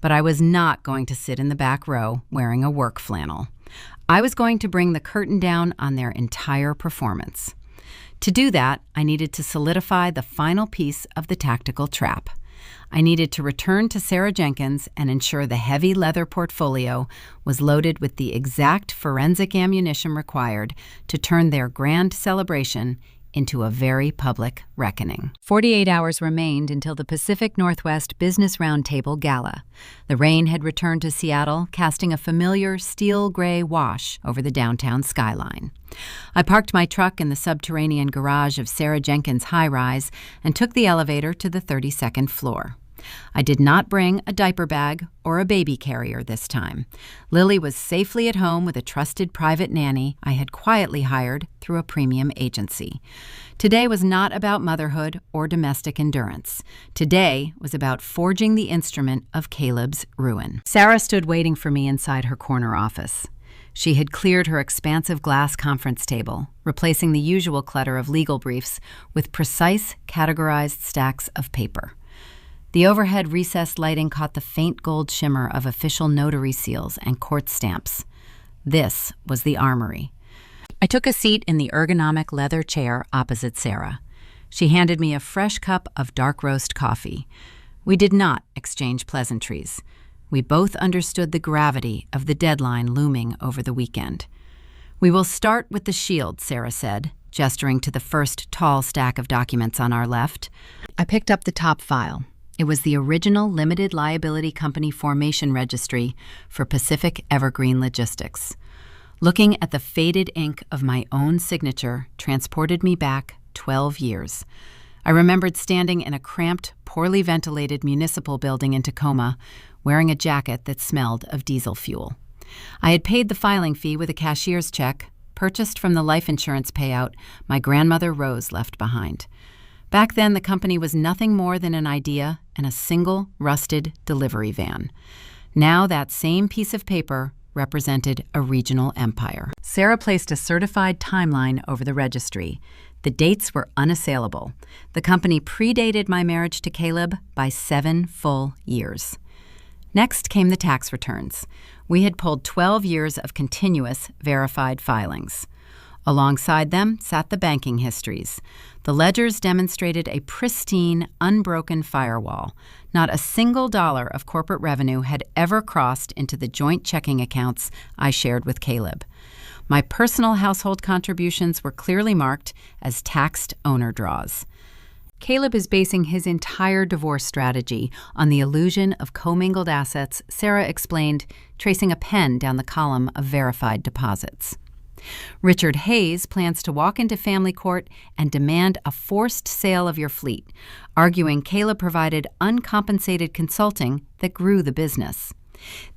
But I was not going to sit in the back row wearing a work flannel. I was going to bring the curtain down on their entire performance. To do that, I needed to solidify the final piece of the tactical trap. I needed to return to Sarah Jenkins and ensure the heavy leather portfolio was loaded with the exact forensic ammunition required to turn their grand celebration into a very public reckoning. 48 hours remained until the Pacific Northwest Business Roundtable Gala. The rain had returned to Seattle, casting a familiar steel gray wash over the downtown skyline. I parked my truck in the subterranean garage of Sarah Jenkins' high-rise and took the elevator to the 32nd floor. I did not bring a diaper bag or a baby carrier this time. Lily was safely at home with a trusted private nanny I had quietly hired through a premium agency. Today was not about motherhood or domestic endurance. Today was about forging the instrument of Caleb's ruin. Sarah stood waiting for me inside her corner office. She had cleared her expansive glass conference table, replacing the usual clutter of legal briefs with precise, categorized stacks of paper. The overhead recessed lighting caught the faint gold shimmer of official notary seals and court stamps. This was the armory. I took a seat in the ergonomic leather chair opposite Sarah. She handed me a fresh cup of dark roast coffee. We did not exchange pleasantries. We both understood the gravity of the deadline looming over the weekend. "We will start with the shield," Sarah said, gesturing to the first tall stack of documents on our left. I picked up the top file. It was the original limited liability company formation registry for Pacific Evergreen Logistics. Looking at the faded ink of my own signature transported me back 12 years. I remembered standing in a cramped, poorly ventilated municipal building in Tacoma, wearing a jacket that smelled of diesel fuel. I had paid the filing fee with a cashier's check, purchased from the life insurance payout my grandmother Rose left behind. Back then, the company was nothing more than an idea and a single, rusted delivery van. Now that same piece of paper represented a regional empire. Sarah placed a certified timeline over the registry. The dates were unassailable. The company predated my marriage to Caleb by 7 full years. Next came the tax returns. We had pulled 12 years of continuous verified filings. Alongside them sat the banking histories. The ledgers demonstrated a pristine, unbroken firewall. Not a single dollar of corporate revenue had ever crossed into the joint checking accounts I shared with Caleb. My personal household contributions were clearly marked as taxed owner draws. Caleb is basing his entire divorce strategy on the illusion of commingled assets, Sarah explained, tracing a pen down the column of verified deposits. Richard Hayes plans to walk into family court and demand a forced sale of your fleet, arguing Caleb provided uncompensated consulting that grew the business.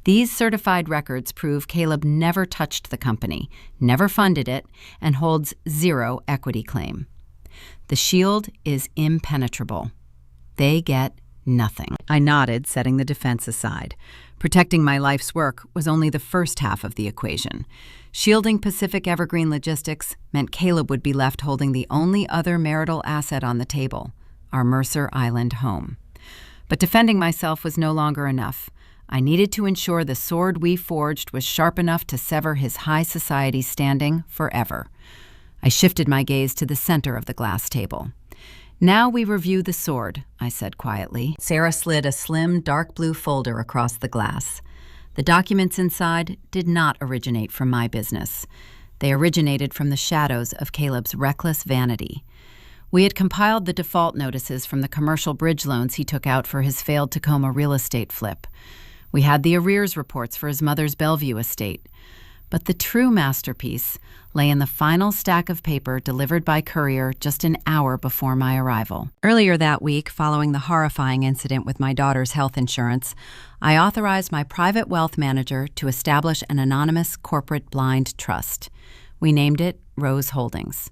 These certified records prove Caleb never touched the company, never funded it, and holds zero equity claim. The shield is impenetrable. They get nothing. I nodded, setting the defense aside. Protecting my life's work was only the first half of the equation. Shielding Pacific Evergreen Logistics meant Caleb would be left holding the only other marital asset on the table, our Mercer Island home. But defending myself was no longer enough. I needed to ensure the sword we forged was sharp enough to sever his high society standing forever. I shifted my gaze to the center of the glass table. "Now we review the sword," I said quietly. Sarah slid a slim, dark blue folder across the glass. The documents inside did not originate from my business. They originated from the shadows of Caleb's reckless vanity. We had compiled the default notices from the commercial bridge loans he took out for his failed Tacoma real estate flip. We had the arrears reports for his mother's Bellevue estate. But the true masterpiece lay in the final stack of paper delivered by courier just an hour before my arrival. Earlier that week, following the horrifying incident with my daughter's health insurance, I authorized my private wealth manager to establish an anonymous corporate blind trust. We named it Rose Holdings.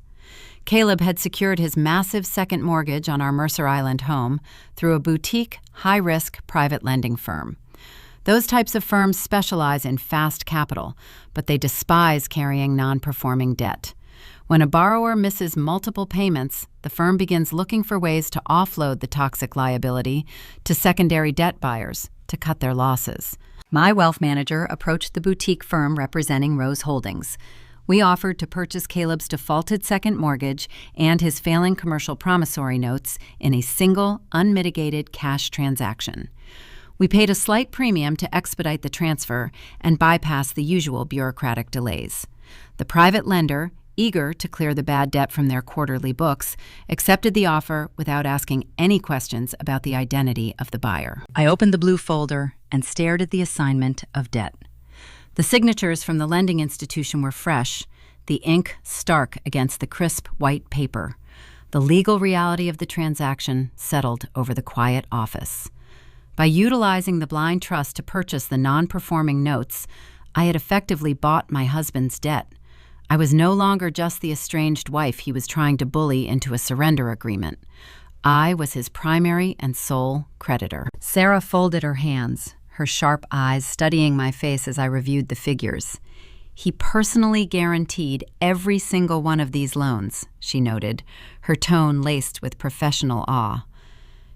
Caleb had secured his massive second mortgage on our Mercer Island home through a boutique, high-risk private lending firm. Those types of firms specialize in fast capital, but they despise carrying non-performing debt. When a borrower misses multiple payments, the firm begins looking for ways to offload the toxic liability to secondary debt buyers to cut their losses. My wealth manager approached the boutique firm representing Rose Holdings. We offered to purchase Caleb's defaulted second mortgage and his failing commercial promissory notes in a single, unmitigated cash transaction. We paid a slight premium to expedite the transfer and bypass the usual bureaucratic delays. The private lender, eager to clear the bad debt from their quarterly books, accepted the offer without asking any questions about the identity of the buyer. I opened the blue folder and stared at the assignment of debt. The signatures from the lending institution were fresh, the ink stark against the crisp white paper. The legal reality of the transaction settled over the quiet office. By utilizing the blind trust to purchase the non-performing notes, I had effectively bought my husband's debt. I was no longer just the estranged wife he was trying to bully into a surrender agreement. I was his primary and sole creditor. Sarah folded her hands, her sharp eyes studying my face as I reviewed the figures. He personally guaranteed every single one of these loans, she noted, her tone laced with professional awe.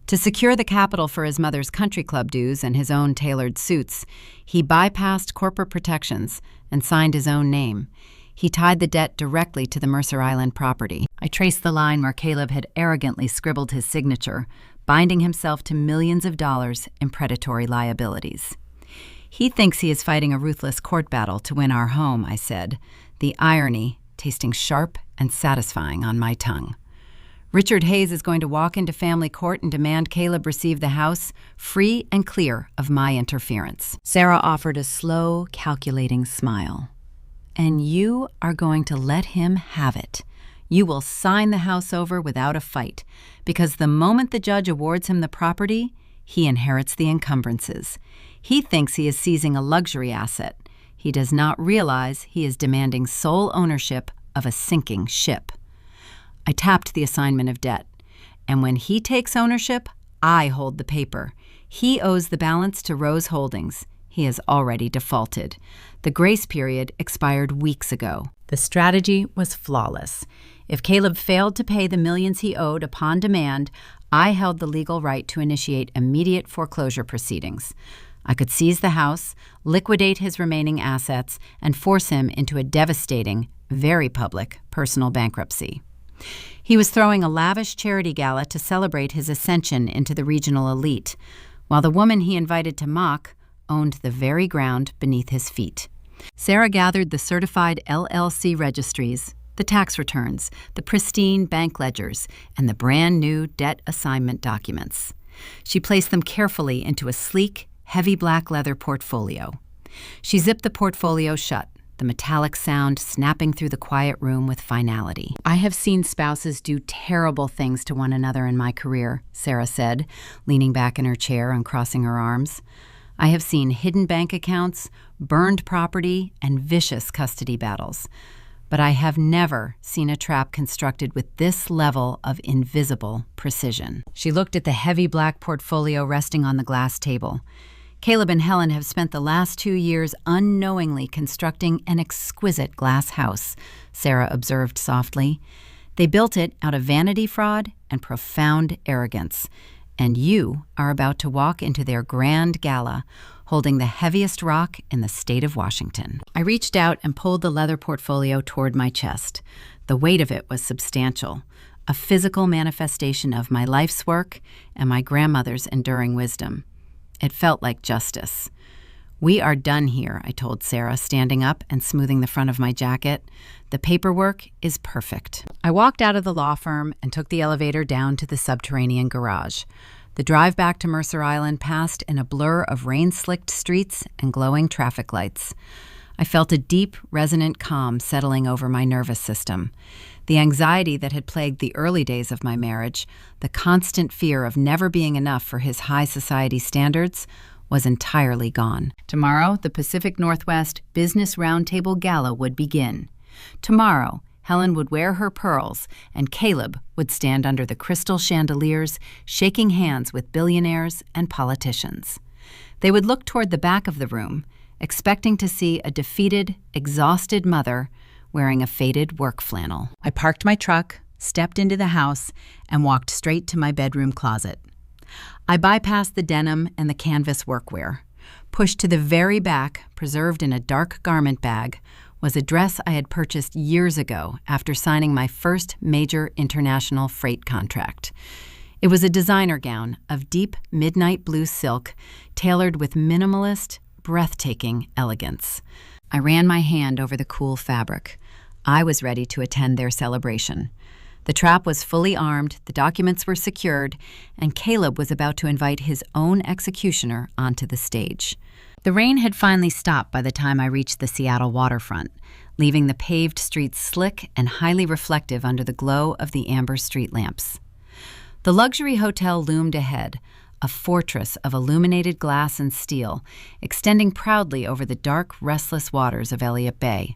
To secure the capital for his mother's country club dues and his own tailored suits, he bypassed corporate protections and signed his own name. He tied the debt directly to the Mercer Island property. I traced the line where Caleb had arrogantly scribbled his signature, binding himself to millions of dollars in predatory liabilities. He thinks he is fighting a ruthless court battle to win our home, I said, the irony tasting sharp and satisfying on my tongue. Richard Hayes is going to walk into family court and demand Caleb receive the house free and clear of my interference. Sarah offered a slow, calculating smile. And you are going to let him have it. You will sign the house over without a fight, because the moment the judge awards him the property, he inherits the encumbrances. He thinks he is seizing a luxury asset. He does not realize he is demanding sole ownership of a sinking ship. I tapped the assignment of debt, and when he takes ownership, I hold the paper. He owes the balance to Rose Holdings. He has already defaulted. The grace period expired weeks ago. The strategy was flawless. If Caleb failed to pay the millions he owed upon demand, I held the legal right to initiate immediate foreclosure proceedings. I could seize the house, liquidate his remaining assets, and force him into a devastating, very public, personal bankruptcy. He was throwing a lavish charity gala to celebrate his ascension into the regional elite, while the woman he invited to mock owned the very ground beneath his feet. Sarah gathered the certified LLC registries, the tax returns, the pristine bank ledgers, and the brand-new debt assignment documents. She placed them carefully into a sleek, heavy black leather portfolio. She zipped the portfolio shut, the metallic sound snapping through the quiet room with finality. I have seen spouses do terrible things to one another in my career, Sarah said, leaning back in her chair and crossing her arms. I have seen hidden bank accounts, burned property, and vicious custody battles. But I have never seen a trap constructed with this level of invisible precision. She looked at the heavy black portfolio resting on the glass table. Caleb and Helen have spent the last 2 years unknowingly constructing an exquisite glass house, Sarah observed softly. They built it out of vanity fraud and profound arrogance. And you are about to walk into their grand gala, holding the heaviest rock in the state of Washington. I reached out and pulled the leather portfolio toward my chest. The weight of it was substantial, a physical manifestation of my life's work and my grandmother's enduring wisdom. It felt like justice. We are done here, I told Sarah, standing up and smoothing the front of my jacket. The paperwork is perfect. I walked out of the law firm and took the elevator down to the subterranean garage. The drive back to Mercer Island passed in a blur of rain-slicked streets and glowing traffic lights. I felt a deep, resonant calm settling over my nervous system. The anxiety that had plagued the early days of my marriage, the constant fear of never being enough for his high society standards, was entirely gone. Tomorrow, the Pacific Northwest Business Roundtable Gala would begin. Tomorrow, Helen would wear her pearls, and Caleb would stand under the crystal chandeliers, shaking hands with billionaires and politicians. They would look toward the back of the room, expecting to see a defeated, exhausted mother wearing a faded work flannel. I parked my truck, stepped into the house, and walked straight to my bedroom closet. I bypassed the denim and the canvas workwear. Pushed to the very back, preserved in a dark garment bag, was a dress I had purchased years ago after signing my first major international freight contract. It was a designer gown of deep midnight blue silk, tailored with minimalist, breathtaking elegance. I ran my hand over the cool fabric. I was ready to attend their celebration. The trap was fully armed, the documents were secured, and Caleb was about to invite his own executioner onto the stage. The rain had finally stopped by the time I reached the Seattle waterfront, leaving the paved streets slick and highly reflective under the glow of the amber street lamps. The luxury hotel loomed ahead, a fortress of illuminated glass and steel, extending proudly over the dark, restless waters of Elliott Bay.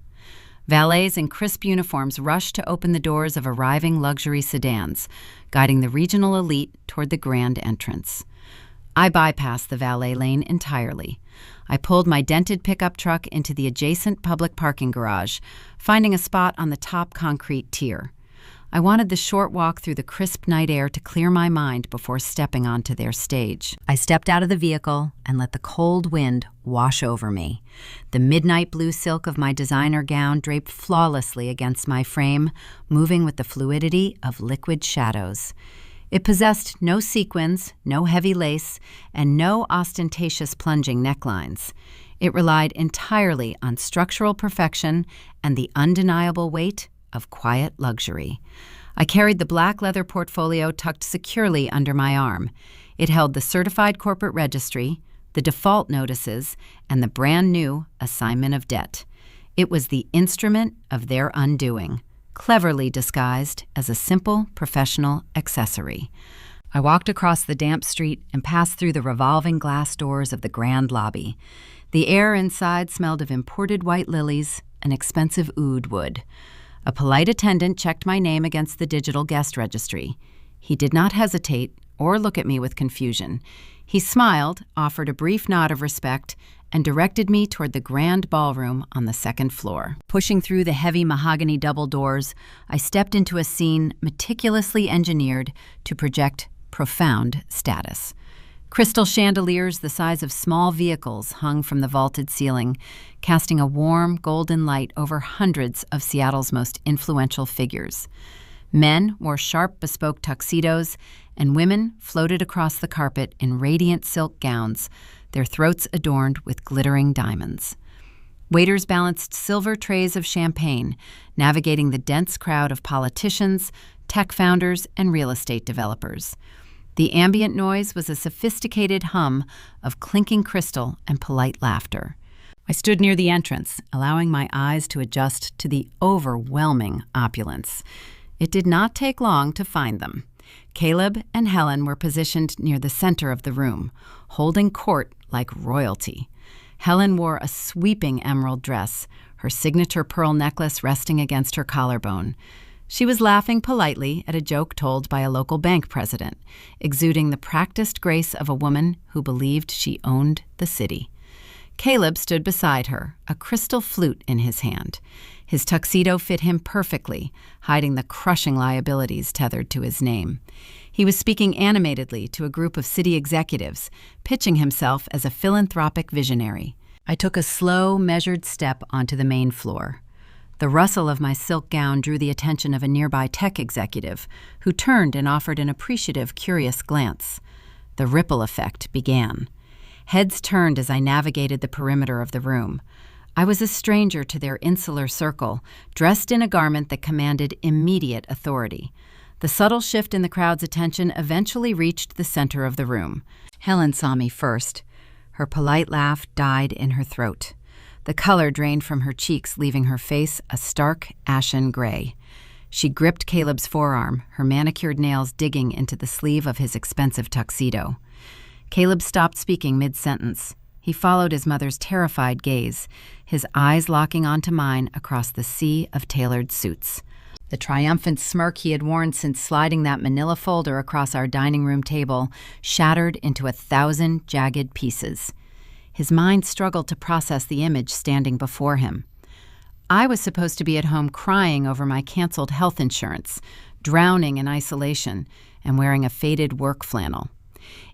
Valets in crisp uniforms rushed to open the doors of arriving luxury sedans, guiding the regional elite toward the grand entrance. I bypassed the valet lane entirely. I pulled my dented pickup truck into the adjacent public parking garage, finding a spot on the top concrete tier. I wanted the short walk through the crisp night air to clear my mind before stepping onto their stage. I stepped out of the vehicle and let the cold wind wash over me. The midnight blue silk of my designer gown draped flawlessly against my frame, moving with the fluidity of liquid shadows. It possessed no sequins, no heavy lace, and no ostentatious plunging necklines. It relied entirely on structural perfection and the undeniable weight of quiet luxury. I carried the black leather portfolio tucked securely under my arm. It held the certified corporate registry, the default notices, and the brand new assignment of debt. It was the instrument of their undoing, cleverly disguised as a simple professional accessory. I walked across the damp street and passed through the revolving glass doors of the grand lobby. The air inside smelled of imported white lilies and expensive oud wood. A polite attendant checked my name against the digital guest registry. He did not hesitate or look at me with confusion. He smiled, offered a brief nod of respect, and directed me toward the grand ballroom on the second floor. Pushing through the heavy mahogany double doors, I stepped into a scene meticulously engineered to project profound status. Crystal chandeliers the size of small vehicles hung from the vaulted ceiling, casting a warm, golden light over hundreds of Seattle's most influential figures. Men wore sharp, bespoke tuxedos, and women floated across the carpet in radiant silk gowns, their throats adorned with glittering diamonds. Waiters balanced silver trays of champagne, navigating the dense crowd of politicians, tech founders, and real estate developers. The ambient noise was a sophisticated hum of clinking crystal and polite laughter. I stood near the entrance, allowing my eyes to adjust to the overwhelming opulence. It did not take long to find them. Caleb and Helen were positioned near the center of the room, holding court like royalty. Helen wore a sweeping emerald dress, her signature pearl necklace resting against her collarbone. She was laughing politely at a joke told by a local bank president, exuding the practiced grace of a woman who believed she owned the city. Caleb stood beside her, a crystal flute in his hand. His tuxedo fit him perfectly, hiding the crushing liabilities tethered to his name. He was speaking animatedly to a group of city executives, pitching himself as a philanthropic visionary. I took a slow, measured step onto the main floor. The rustle of my silk gown drew the attention of a nearby tech executive, who turned and offered an appreciative, curious glance. The ripple effect began. Heads turned as I navigated the perimeter of the room. I was a stranger to their insular circle, dressed in a garment that commanded immediate authority. The subtle shift in the crowd's attention eventually reached the center of the room. Helen saw me first. Her polite laugh died in her throat. The color drained from her cheeks, leaving her face a stark, ashen gray. She gripped Caleb's forearm, her manicured nails digging into the sleeve of his expensive tuxedo. Caleb stopped speaking mid-sentence. He followed his mother's terrified gaze, his eyes locking onto mine across the sea of tailored suits. The triumphant smirk he had worn since sliding that manila folder across our dining room table shattered into 1,000 jagged pieces. His mind struggled to process the image standing before him. I was supposed to be at home crying over my canceled health insurance, drowning in isolation, and wearing a faded work flannel.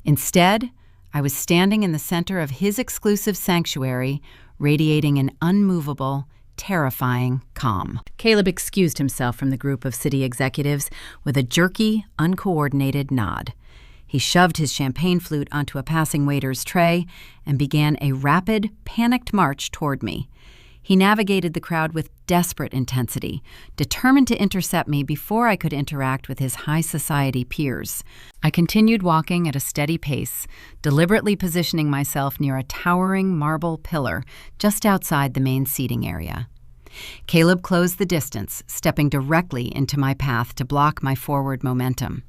Instead, I was standing in the center of his exclusive sanctuary, radiating an unmovable, terrifying calm. Caleb excused himself from the group of city executives with a jerky, uncoordinated nod. He shoved his champagne flute onto a passing waiter's tray and began a rapid, panicked march toward me. He navigated the crowd with desperate intensity, determined to intercept me before I could interact with his high society peers. I continued walking at a steady pace, deliberately positioning myself near a towering marble pillar just outside the main seating area. Caleb closed the distance, stepping directly into my path to block my forward momentum.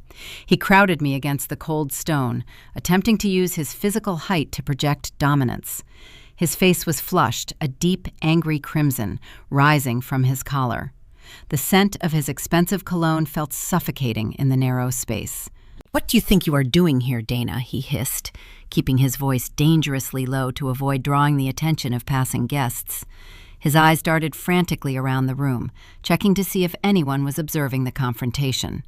He crowded me against the cold stone, attempting to use his physical height to project dominance. His face was flushed, a deep, angry crimson rising from his collar. The scent of his expensive cologne felt suffocating in the narrow space. "What do you think you are doing here, Dana?" he hissed, keeping his voice dangerously low to avoid drawing the attention of passing guests. His eyes darted frantically around the room, checking to see if anyone was observing the confrontation.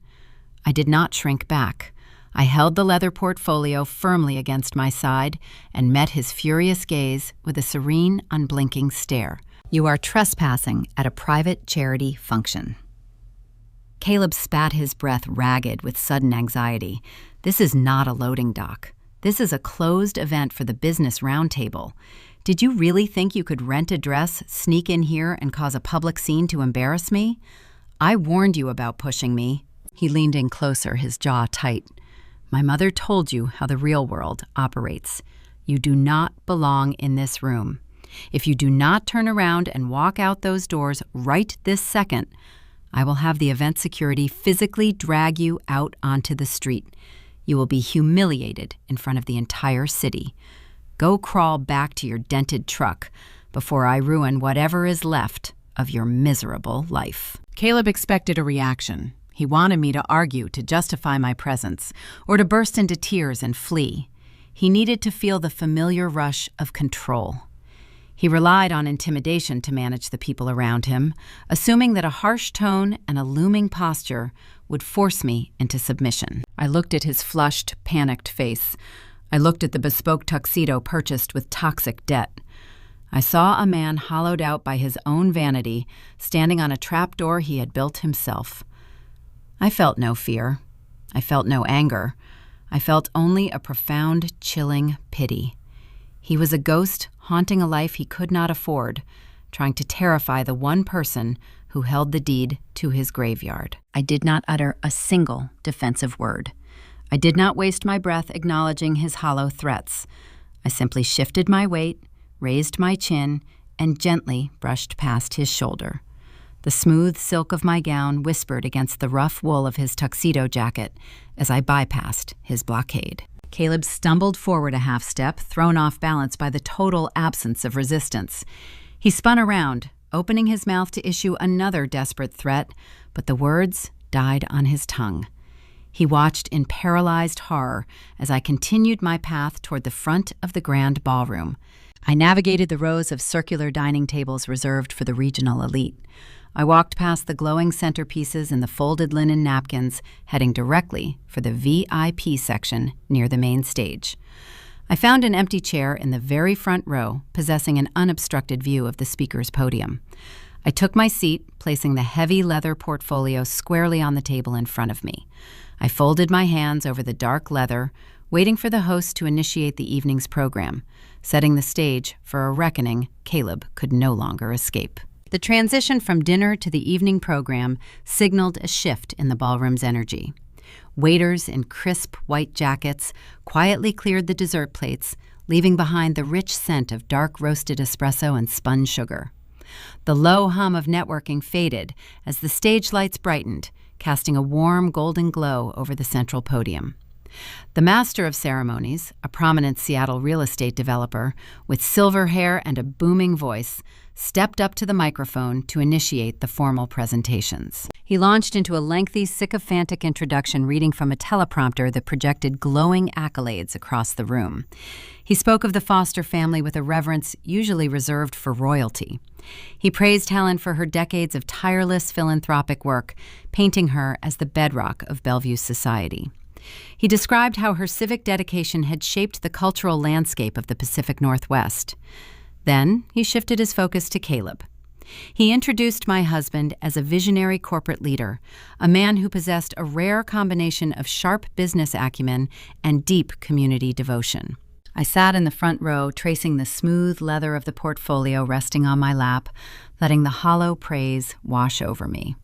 I did not shrink back. I held the leather portfolio firmly against my side and met his furious gaze with a serene, unblinking stare. "You are trespassing at a private charity function." Caleb spat his breath ragged with sudden anxiety. "This is not a loading dock. This is a closed event for the business roundtable. Did you really think you could rent a dress, sneak in here, and cause a public scene to embarrass me? I warned you about pushing me." He leaned in closer, his jaw tight. "My mother told you how the real world operates. You do not belong in this room. If you do not turn around and walk out those doors right this second, I will have the event security physically drag you out onto the street. You will be humiliated in front of the entire city. Go crawl back to your dented truck before I ruin whatever is left of your miserable life." Caleb expected a reaction. He wanted me to argue to justify my presence, or to burst into tears and flee. He needed to feel the familiar rush of control. He relied on intimidation to manage the people around him, assuming that a harsh tone and a looming posture would force me into submission. I looked at his flushed, panicked face. I looked at the bespoke tuxedo purchased with toxic debt. I saw a man hollowed out by his own vanity, standing on a trapdoor he had built himself. I felt no fear. I felt no anger. I felt only a profound, chilling pity. He was a ghost haunting a life he could not afford, trying to terrify the one person who held the deed to his graveyard. I did not utter a single defensive word. I did not waste my breath acknowledging his hollow threats. I simply shifted my weight, raised my chin, and gently brushed past his shoulder. The smooth silk of my gown whispered against the rough wool of his tuxedo jacket as I bypassed his blockade. Caleb stumbled forward a half step, thrown off balance by the total absence of resistance. He spun around, opening his mouth to issue another desperate threat, but the words died on his tongue. He watched in paralyzed horror as I continued my path toward the front of the grand ballroom. I navigated the rows of circular dining tables reserved for the regional elite. I walked past the glowing centerpieces and the folded linen napkins, heading directly for the VIP section near the main stage. I found an empty chair in the very front row, possessing an unobstructed view of the speaker's podium. I took my seat, placing the heavy leather portfolio squarely on the table in front of me. I folded my hands over the dark leather, waiting for the host to initiate the evening's program, setting the stage for a reckoning Caleb could no longer escape. The transition from dinner to the evening program signaled a shift in the ballroom's energy. Waiters in crisp white jackets quietly cleared the dessert plates, leaving behind the rich scent of dark roasted espresso and spun sugar. The low hum of networking faded as the stage lights brightened, casting a warm golden glow over the central podium. The master of ceremonies, a prominent Seattle real estate developer with silver hair and a booming voice, stepped up to the microphone to initiate the formal presentations. He launched into a lengthy, sycophantic introduction reading from a teleprompter that projected glowing accolades across the room. He spoke of the Foster family with a reverence usually reserved for royalty. He praised Helen for her decades of tireless philanthropic work, painting her as the bedrock of Bellevue society. He described how her civic dedication had shaped the cultural landscape of the Pacific Northwest. Then he shifted his focus to Caleb. He introduced my husband as a visionary corporate leader, a man who possessed a rare combination of sharp business acumen and deep community devotion. I sat in the front row, tracing the smooth leather of the portfolio resting on my lap, letting the hollow praise wash over me.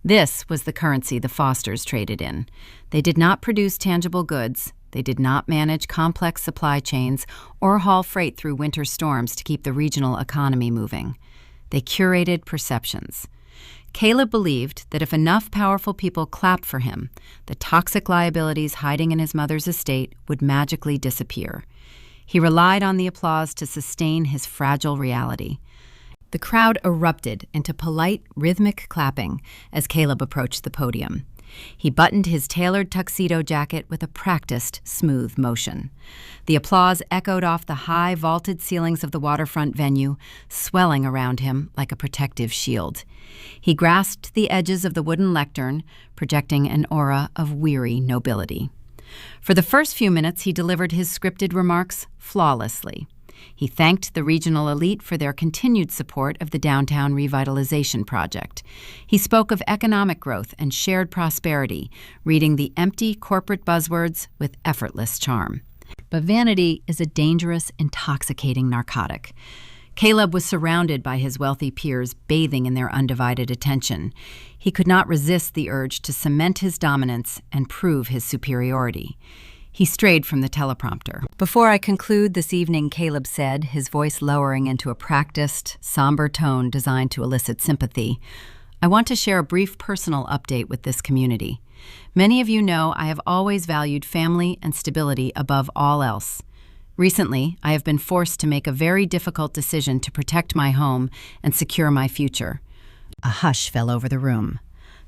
This was the currency the Fosters traded in. They did not produce tangible goods. They did not manage complex supply chains or haul freight through winter storms to keep the regional economy moving. They curated perceptions. Caleb believed that if enough powerful people clapped for him, the toxic liabilities hiding in his mother's estate would magically disappear. He relied on the applause to sustain his fragile reality. The crowd erupted into polite, rhythmic clapping as Caleb approached the podium. He buttoned his tailored tuxedo jacket with a practiced, smooth motion. The applause echoed off the high, vaulted ceilings of the waterfront venue, swelling around him like a protective shield. He grasped the edges of the wooden lectern, projecting an aura of weary nobility. For the first few minutes, he delivered his scripted remarks flawlessly. He thanked the regional elite for their continued support of the downtown revitalization project. He spoke of economic growth and shared prosperity, reading the empty corporate buzzwords with effortless charm. But vanity is a dangerous, intoxicating narcotic. Caleb was surrounded by his wealthy peers, bathing in their undivided attention. He could not resist the urge to cement his dominance and prove his superiority. He strayed from the teleprompter. "Before I conclude this evening," Caleb said, his voice lowering into a practiced, somber tone designed to elicit sympathy, "I want to share a brief personal update with this community. Many of you know I have always valued family and stability above all else. Recently, I have been forced to make a very difficult decision to protect my home and secure my future." A hush fell over the room.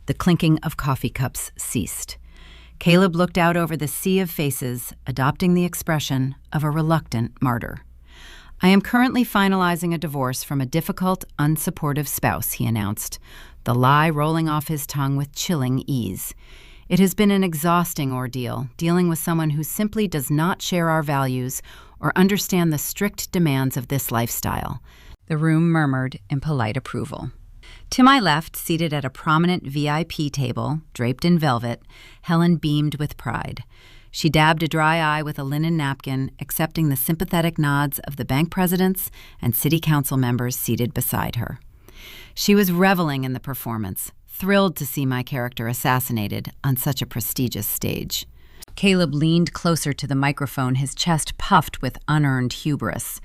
The clinking of coffee cups ceased. Caleb looked out over the sea of faces, adopting the expression of a reluctant martyr. "I am currently finalizing a divorce from a difficult, unsupportive spouse," he announced, the lie rolling off his tongue with chilling ease. "It has been an exhausting ordeal, dealing with someone who simply does not share our values or understand the strict demands of this lifestyle." The room murmured in polite approval. To my left, seated at a prominent VIP table, draped in velvet, Helen beamed with pride. She dabbed a dry eye with a linen napkin, accepting the sympathetic nods of the bank presidents and city council members seated beside her. She was reveling in the performance, thrilled to see my character assassinated on such a prestigious stage. Caleb leaned closer to the microphone, his chest puffed with unearned hubris.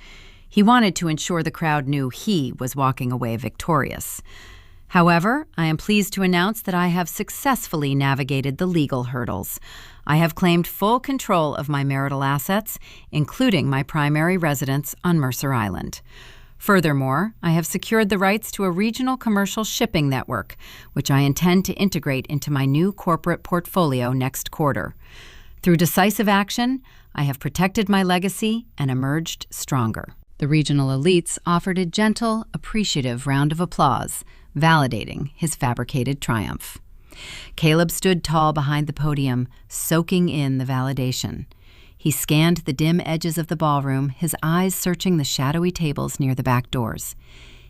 He wanted to ensure the crowd knew he was walking away victorious. However, I am pleased to announce that I have successfully navigated the legal hurdles. I have claimed full control of my marital assets, including my primary residence on Mercer Island. Furthermore, I have secured the rights to a regional commercial shipping network, which I intend to integrate into my new corporate portfolio next quarter. Through decisive action, I have protected my legacy and emerged stronger. The regional elites offered a gentle, appreciative round of applause, validating his fabricated triumph. Caleb stood tall behind the podium, soaking in the validation. He scanned the dim edges of the ballroom, his eyes searching the shadowy tables near the back doors.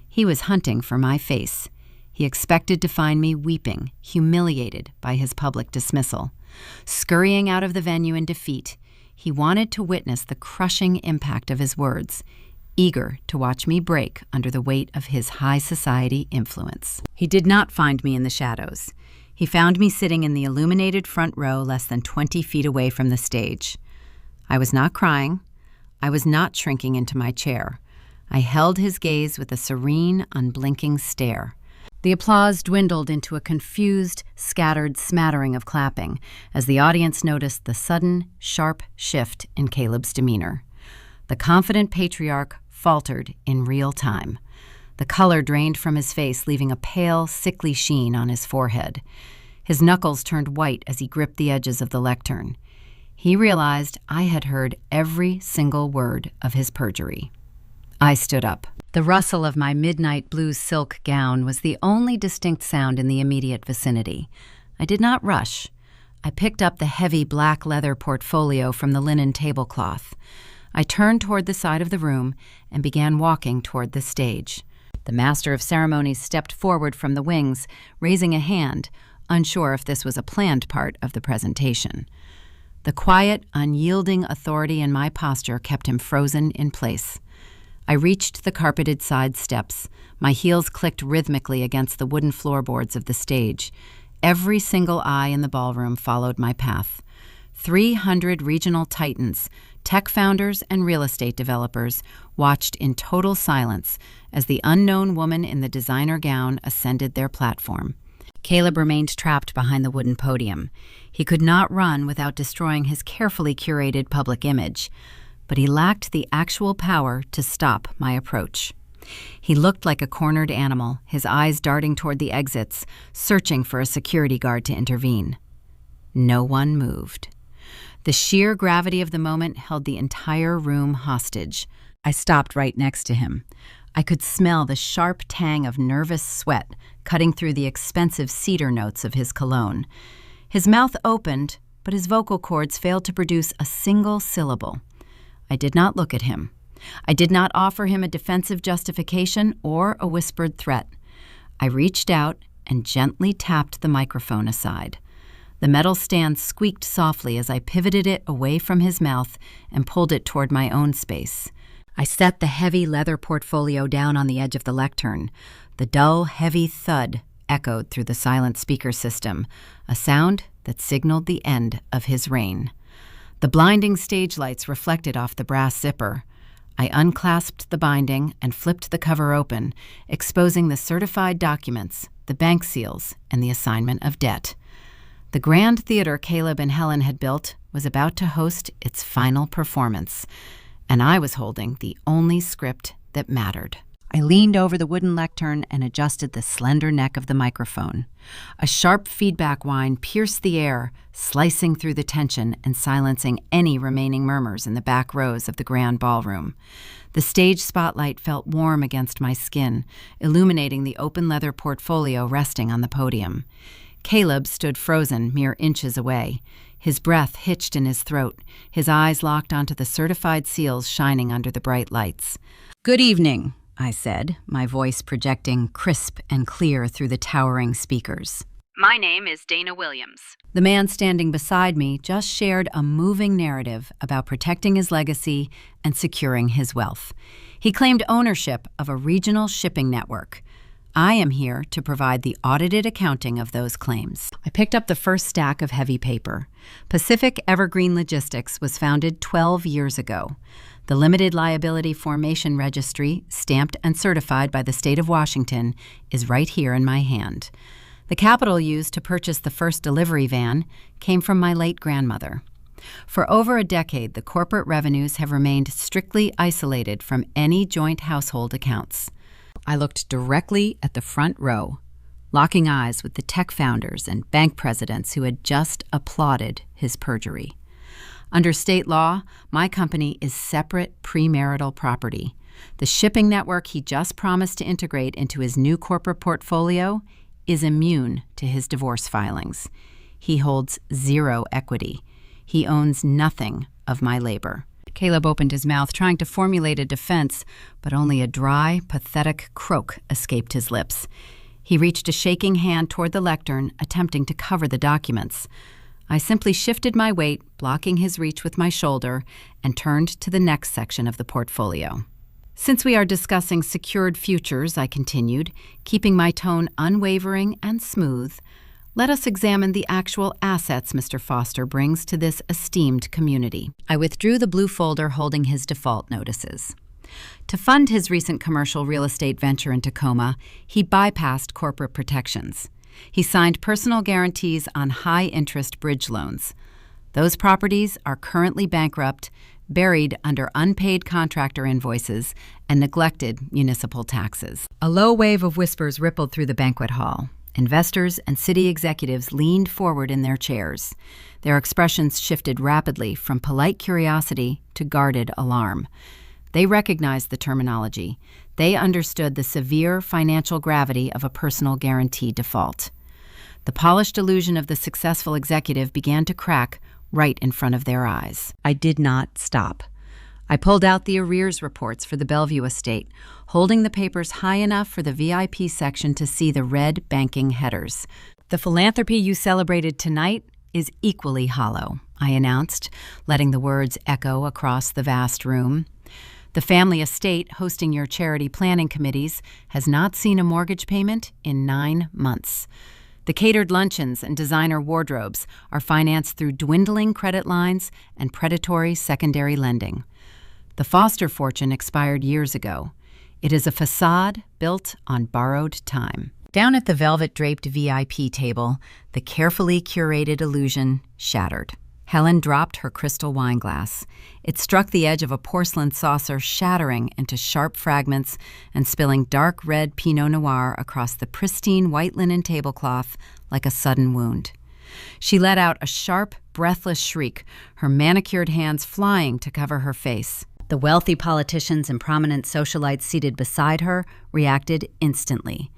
He was hunting for my face. He expected to find me weeping, humiliated by his public dismissal. Scurrying out of the venue in defeat, he wanted to witness the crushing impact of his words, eager to watch me break under the weight of his high society influence. He did not find me in the shadows. He found me sitting in the illuminated front row less than 20 feet away from the stage. I was not crying, I was not shrinking into my chair. I held his gaze with a serene, unblinking stare. The applause dwindled into a confused, scattered smattering of clapping as the audience noticed the sudden, sharp shift in Caleb's demeanor. The confident patriarch faltered in real time. The color drained from his face, leaving a pale, sickly sheen on his forehead. His knuckles turned white as he gripped the edges of the lectern. He realized I had heard every single word of his perjury. I stood up. The rustle of my midnight blue silk gown was the only distinct sound in the immediate vicinity. I did not rush. I picked up the heavy black leather portfolio from the linen tablecloth. I turned toward the side of the room and began walking toward the stage. The master of ceremonies stepped forward from the wings, raising a hand, unsure if this was a planned part of the presentation. The quiet, unyielding authority in my posture kept him frozen in place. I reached the carpeted side steps. My heels clicked rhythmically against the wooden floorboards of the stage. Every single eye in the ballroom followed my path. 300 regional titans, tech founders, and real estate developers watched in total silence as the unknown woman in the designer gown ascended their platform. Caleb remained trapped behind the wooden podium. He could not run without destroying his carefully curated public image, but he lacked the actual power to stop my approach. He looked like a cornered animal, his eyes darting toward the exits, searching for a security guard to intervene. No one moved. The sheer gravity of the moment held the entire room hostage. I stopped right next to him. I could smell the sharp tang of nervous sweat cutting through the expensive cedar notes of his cologne. His mouth opened, but his vocal cords failed to produce a single syllable. I did not look at him. I did not offer him a defensive justification or a whispered threat. I reached out and gently tapped the microphone aside. The metal stand squeaked softly as I pivoted it away from his mouth and pulled it toward my own space. I set the heavy leather portfolio down on the edge of the lectern. The dull, heavy thud echoed through the silent speaker system, a sound that signaled the end of his reign. The blinding stage lights reflected off the brass zipper. I unclasped the binding and flipped the cover open, exposing the certified documents, the bank seals, and the assignment of debt. The grand theater Caleb and Helen had built was about to host its final performance, and I was holding the only script that mattered. I leaned over the wooden lectern and adjusted the slender neck of the microphone. A sharp feedback whine pierced the air, slicing through the tension and silencing any remaining murmurs in the back rows of the grand ballroom. The stage spotlight felt warm against my skin, illuminating the open leather portfolio resting on the podium. Caleb stood frozen mere inches away. His breath hitched in his throat, his eyes locked onto the certified seals shining under the bright lights. "Good evening," I said, my voice projecting crisp and clear through the towering speakers. "My name is Dana Williams." The man standing beside me just shared a moving narrative about protecting his legacy and securing his wealth. He claimed ownership of a regional shipping network. I am here to provide the audited accounting of those claims. I picked up the first stack of heavy paper. Pacific Evergreen Logistics was founded 12 years ago. The Limited Liability Formation Registry, stamped and certified by the state of Washington, is right here in my hand. The capital used to purchase the first delivery van came from my late grandmother. For over a decade, the corporate revenues have remained strictly isolated from any joint household accounts. I looked directly at the front row, locking eyes with the tech founders and bank presidents who had just applauded his perjury. Under state law, my company is separate premarital property. The shipping network he just promised to integrate into his new corporate portfolio is immune to his divorce filings. He holds zero equity. He owns nothing of my labor. Caleb opened his mouth, trying to formulate a defense, but only a dry, pathetic croak escaped his lips. He reached a shaking hand toward the lectern, attempting to cover the documents. I simply shifted my weight, blocking his reach with my shoulder, and turned to the next section of the portfolio. "Since we are discussing secured futures," I continued, keeping my tone unwavering and smooth, Let us examine the actual assets Mr. Foster brings to this esteemed community. I withdrew the blue folder holding his default notices. To fund his recent commercial real estate venture in Tacoma, he bypassed corporate protections. He signed personal guarantees on high-interest bridge loans. Those properties are currently bankrupt, buried under unpaid contractor invoices and neglected municipal taxes. A low wave of whispers rippled through the banquet hall. Investors and city executives leaned forward in their chairs. Their expressions shifted rapidly from polite curiosity to guarded alarm. They recognized the terminology. They understood the severe financial gravity of a personal guarantee default. The polished illusion of the successful executive began to crack right in front of their eyes. I did not stop. I pulled out the arrears reports for the Bellevue estate, holding the papers high enough for the VIP section to see the red banking headers. "The philanthropy you celebrated tonight is equally hollow," I announced, letting the words echo across the vast room. "The family estate hosting your charity planning committees has not seen a mortgage payment in 9 months. The catered luncheons and designer wardrobes are financed through dwindling credit lines and predatory secondary lending. The Foster fortune expired years ago. It is a facade built on borrowed time." Down at the velvet-draped VIP table, the carefully curated illusion shattered. Helen dropped her crystal wine glass. It struck the edge of a porcelain saucer, shattering into sharp fragments and spilling dark red Pinot Noir across the pristine white linen tablecloth like a sudden wound. She let out a sharp, breathless shriek, her manicured hands flying to cover her face. The wealthy politicians and prominent socialites seated beside her reacted instantly.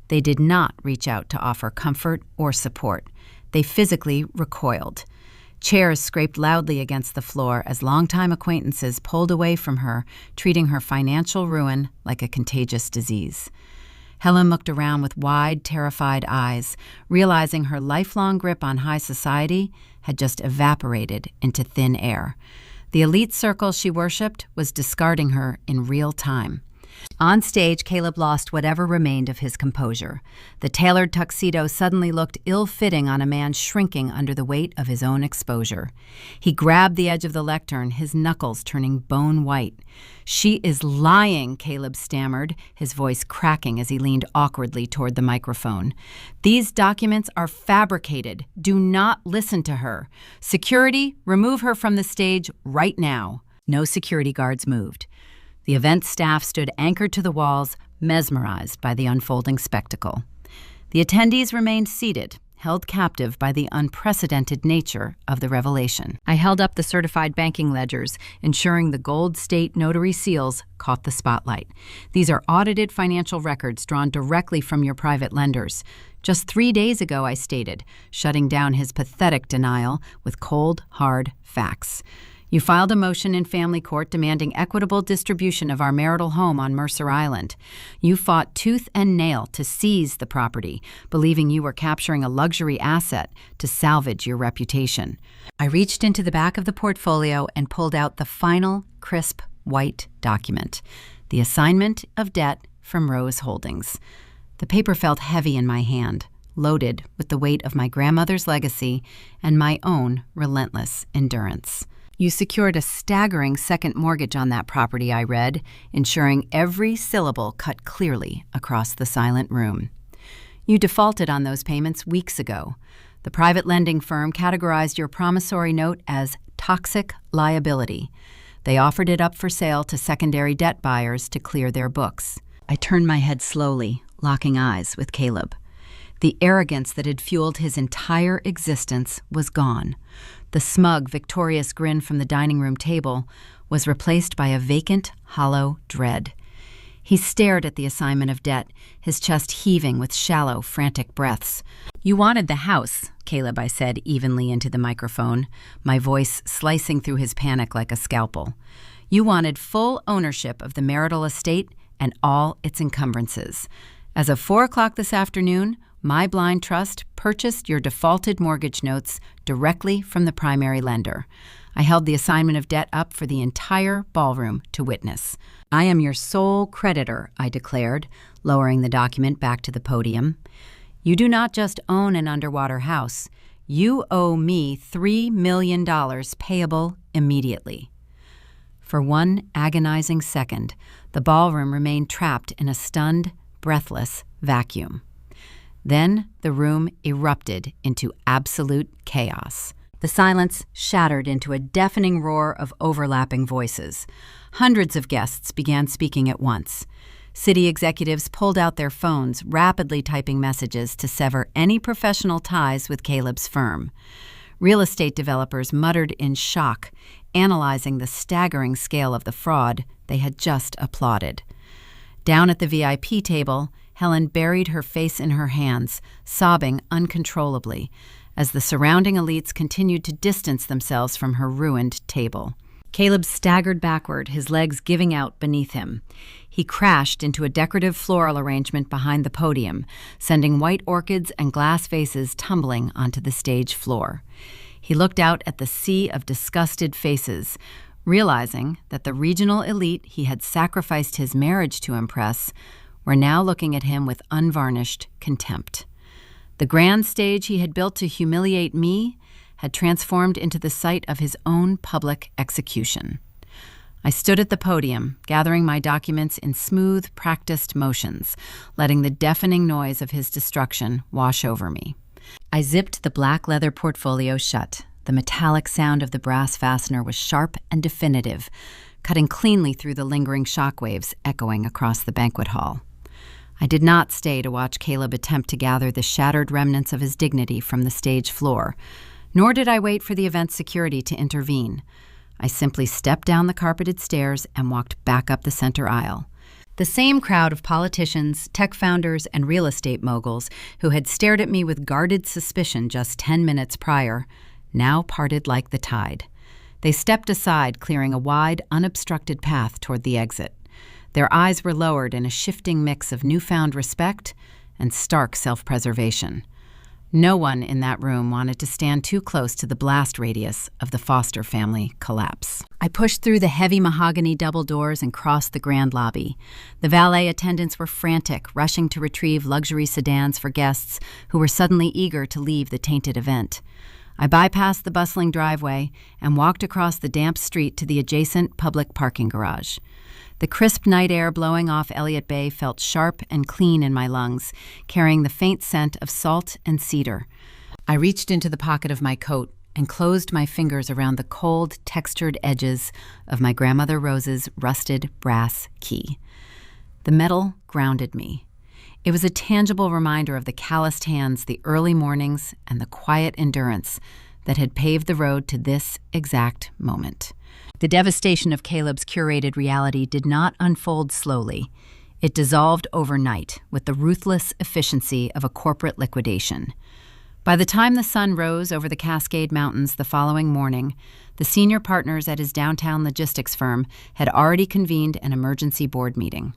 They did not reach out to offer comfort or support. They physically recoiled. Chairs scraped loudly against the floor as longtime acquaintances pulled away from her, treating her financial ruin like a contagious disease. Helen looked around with wide, terrified eyes, realizing her lifelong grip on high society had just evaporated into thin air. The elite circle she worshipped was discarding her in real time. On stage, Caleb lost whatever remained of his composure. The tailored tuxedo suddenly looked ill-fitting on a man shrinking under the weight of his own exposure. He grabbed the edge of the lectern, his knuckles turning bone white. "She is lying," Caleb stammered, his voice cracking as he leaned awkwardly toward the microphone. "These documents are fabricated. Do not listen to her. Security, remove her from the stage right now." No security guards moved. The event staff stood anchored to the walls, mesmerized by the unfolding spectacle. The attendees remained seated, held captive by the unprecedented nature of the revelation. I held up the certified banking ledgers, ensuring the gold state notary seals caught the spotlight. "These are audited financial records drawn directly from your private lenders. Just 3 days ago," I stated, shutting down his pathetic denial with cold, hard facts. "You filed a motion in family court demanding equitable distribution of our marital home on Mercer Island. You fought tooth and nail to seize the property, believing you were capturing a luxury asset to salvage your reputation." I reached into the back of the portfolio and pulled out the final, crisp, white document, the assignment of debt from Rose Holdings. The paper felt heavy in my hand, loaded with the weight of my grandmother's legacy and my own relentless endurance. "You secured a staggering second mortgage on that property," I read, ensuring every syllable cut clearly across the silent room. "You defaulted on those payments weeks ago. The private lending firm categorized your promissory note as toxic liability. They offered it up for sale to secondary debt buyers to clear their books." I turned my head slowly, locking eyes with Caleb. The arrogance that had fueled his entire existence was gone. The smug, victorious grin from the dining room table was replaced by a vacant, hollow dread. He stared at the assignment of debt, his chest heaving with shallow, frantic breaths. "You wanted the house," Caleb, I said evenly into the microphone, my voice slicing through his panic like a scalpel. "You wanted full ownership of the marital estate and all its encumbrances. As of 4 o'clock this afternoon, my blind trust purchased your defaulted mortgage notes directly from the primary lender. I held the assignment of debt up for the entire ballroom to witness. I am your sole creditor," I declared, lowering the document back to the podium. You do not just own an underwater house. You owe me $3 million payable immediately. For one agonizing second, the ballroom remained trapped in a stunned, breathless vacuum. Then the room erupted into absolute chaos. The silence shattered into a deafening roar of overlapping voices. Hundreds of guests began speaking at once. City executives pulled out their phones, rapidly typing messages to sever any professional ties with Caleb's firm. Real estate developers muttered in shock, analyzing the staggering scale of the fraud they had just applauded. Down at the VIP table, Helen buried her face in her hands, sobbing uncontrollably, as the surrounding elites continued to distance themselves from her ruined table. Caleb staggered backward, his legs giving out beneath him. He crashed into a decorative floral arrangement behind the podium, sending white orchids and glass vases tumbling onto the stage floor. He looked out at the sea of disgusted faces, realizing that the regional elite he had sacrificed his marriage to impress were now looking at him with unvarnished contempt. The grand stage he had built to humiliate me had transformed into the site of his own public execution. I stood at the podium, gathering my documents in smooth, practiced motions, letting the deafening noise of his destruction wash over me. I zipped the black leather portfolio shut. The metallic sound of the brass fastener was sharp and definitive, cutting cleanly through the lingering shockwaves echoing across the banquet hall. I did not stay to watch Caleb attempt to gather the shattered remnants of his dignity from the stage floor, nor did I wait for the event's security to intervene. I simply stepped down the carpeted stairs and walked back up the center aisle. The same crowd of politicians, tech founders, and real estate moguls who had stared at me with guarded suspicion just 10 minutes prior now parted like the tide. They stepped aside, clearing a wide, unobstructed path toward the exit. Their eyes were lowered in a shifting mix of newfound respect and stark self-preservation. No one in that room wanted to stand too close to the blast radius of the Foster family collapse. I pushed through the heavy mahogany double doors and crossed the grand lobby. The valet attendants were frantic, rushing to retrieve luxury sedans for guests who were suddenly eager to leave the tainted event. I bypassed the bustling driveway and walked across the damp street to the adjacent public parking garage. The crisp night air blowing off Elliott Bay felt sharp and clean in my lungs, carrying the faint scent of salt and cedar. I reached into the pocket of my coat and closed my fingers around the cold, textured edges of my grandmother Rose's rusted brass key. The metal grounded me. It was a tangible reminder of the calloused hands, the early mornings, and the quiet endurance that had paved the road to this exact moment. The devastation of Caleb's curated reality did not unfold slowly. It dissolved overnight with the ruthless efficiency of a corporate liquidation. By the time the sun rose over the Cascade Mountains the following morning, the senior partners at his downtown logistics firm had already convened an emergency board meeting.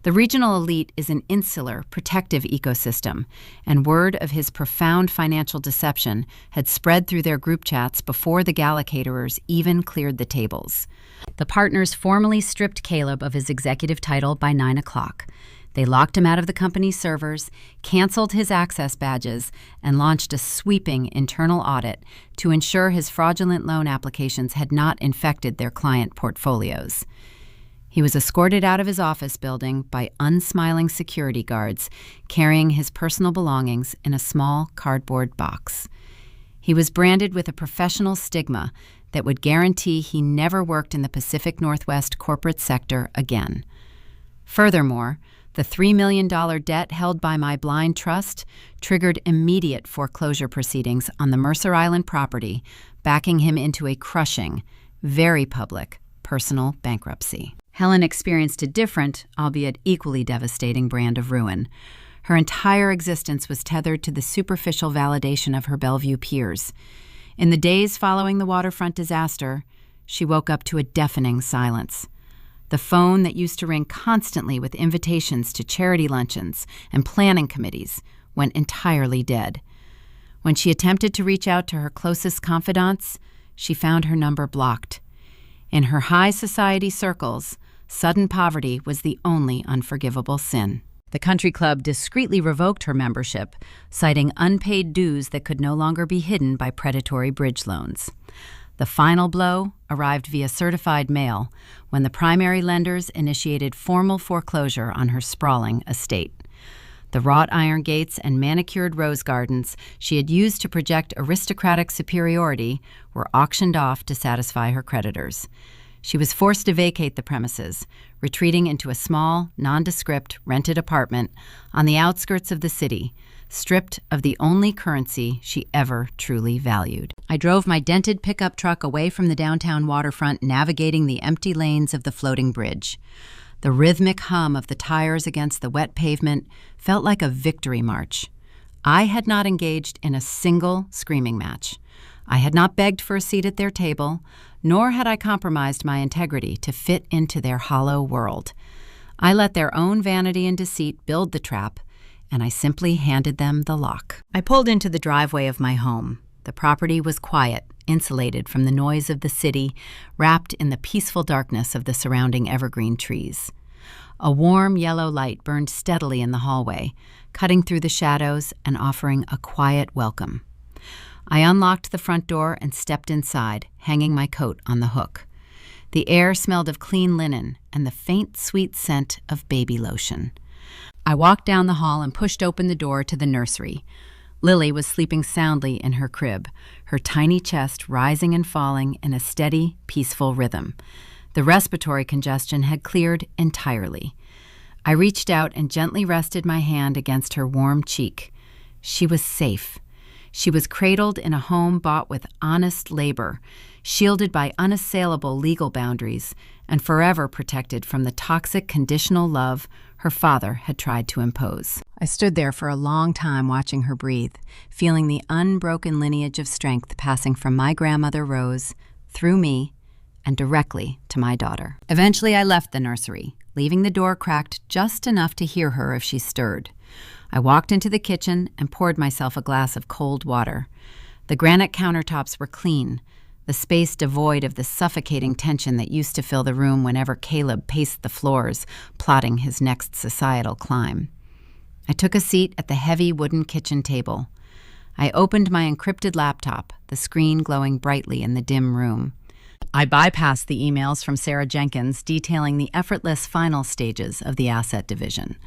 The regional elite is an insular, protective ecosystem, and word of his profound financial deception had spread through their group chats before the gala caterers even cleared the tables. The partners formally stripped Caleb of his executive title by 9 o'clock. They locked him out of the company's servers, canceled his access badges, and launched a sweeping internal audit to ensure his fraudulent loan applications had not infected their client portfolios. He was escorted out of his office building by unsmiling security guards carrying his personal belongings in a small cardboard box. He was branded with a professional stigma that would guarantee he never worked in the Pacific Northwest corporate sector again. Furthermore, the $3 million debt held by my blind trust triggered immediate foreclosure proceedings on the Mercer Island property, backing him into a crushing, very public, personal bankruptcy. Helen experienced a different, albeit equally devastating brand of ruin. Her entire existence was tethered to the superficial validation of her Bellevue peers. In the days following the waterfront disaster, she woke up to a deafening silence. The phone that used to ring constantly with invitations to charity luncheons and planning committees went entirely dead. When she attempted to reach out to her closest confidants, she found her number blocked. In her high society circles, sudden poverty was the only unforgivable sin. The country club discreetly revoked her membership, citing unpaid dues that could no longer be hidden by predatory bridge loans. The final blow arrived via certified mail when the primary lenders initiated formal foreclosure on her sprawling estate. The wrought iron gates and manicured rose gardens she had used to project aristocratic superiority were auctioned off to satisfy her creditors. She was forced to vacate the premises, retreating into a small, nondescript, rented apartment on the outskirts of the city, stripped of the only currency she ever truly valued. I drove my dented pickup truck away from the downtown waterfront, navigating the empty lanes of the floating bridge. The rhythmic hum of the tires against the wet pavement felt like a victory march. I had not engaged in a single screaming match. I had not begged for a seat at their table, nor had I compromised my integrity to fit into their hollow world. I let their own vanity and deceit build the trap, and I simply handed them the lock. I pulled into the driveway of my home. The property was quiet, insulated from the noise of the city, wrapped in the peaceful darkness of the surrounding evergreen trees. A warm yellow light burned steadily in the hallway, cutting through the shadows and offering a quiet welcome. I unlocked the front door and stepped inside, hanging my coat on the hook. The air smelled of clean linen and the faint, sweet scent of baby lotion. I walked down the hall and pushed open the door to the nursery. Lily was sleeping soundly in her crib, her tiny chest rising and falling in a steady, peaceful rhythm. The respiratory congestion had cleared entirely. I reached out and gently rested my hand against her warm cheek. She was safe. She was cradled in a home bought with honest labor, shielded by unassailable legal boundaries, and forever protected from the toxic conditional love her father had tried to impose. I stood there for a long time watching her breathe, feeling the unbroken lineage of strength passing from my grandmother Rose, through me, and directly to my daughter. Eventually I left the nursery, leaving the door cracked just enough to hear her if she stirred. I walked into the kitchen and poured myself a glass of cold water. The granite countertops were clean, the space devoid of the suffocating tension that used to fill the room whenever Caleb paced the floors, plotting his next societal climb. I took a seat at the heavy wooden kitchen table. I opened my encrypted laptop, the screen glowing brightly in the dim room. I bypassed the emails from Sarah Jenkins detailing the effortless final stages of the asset division.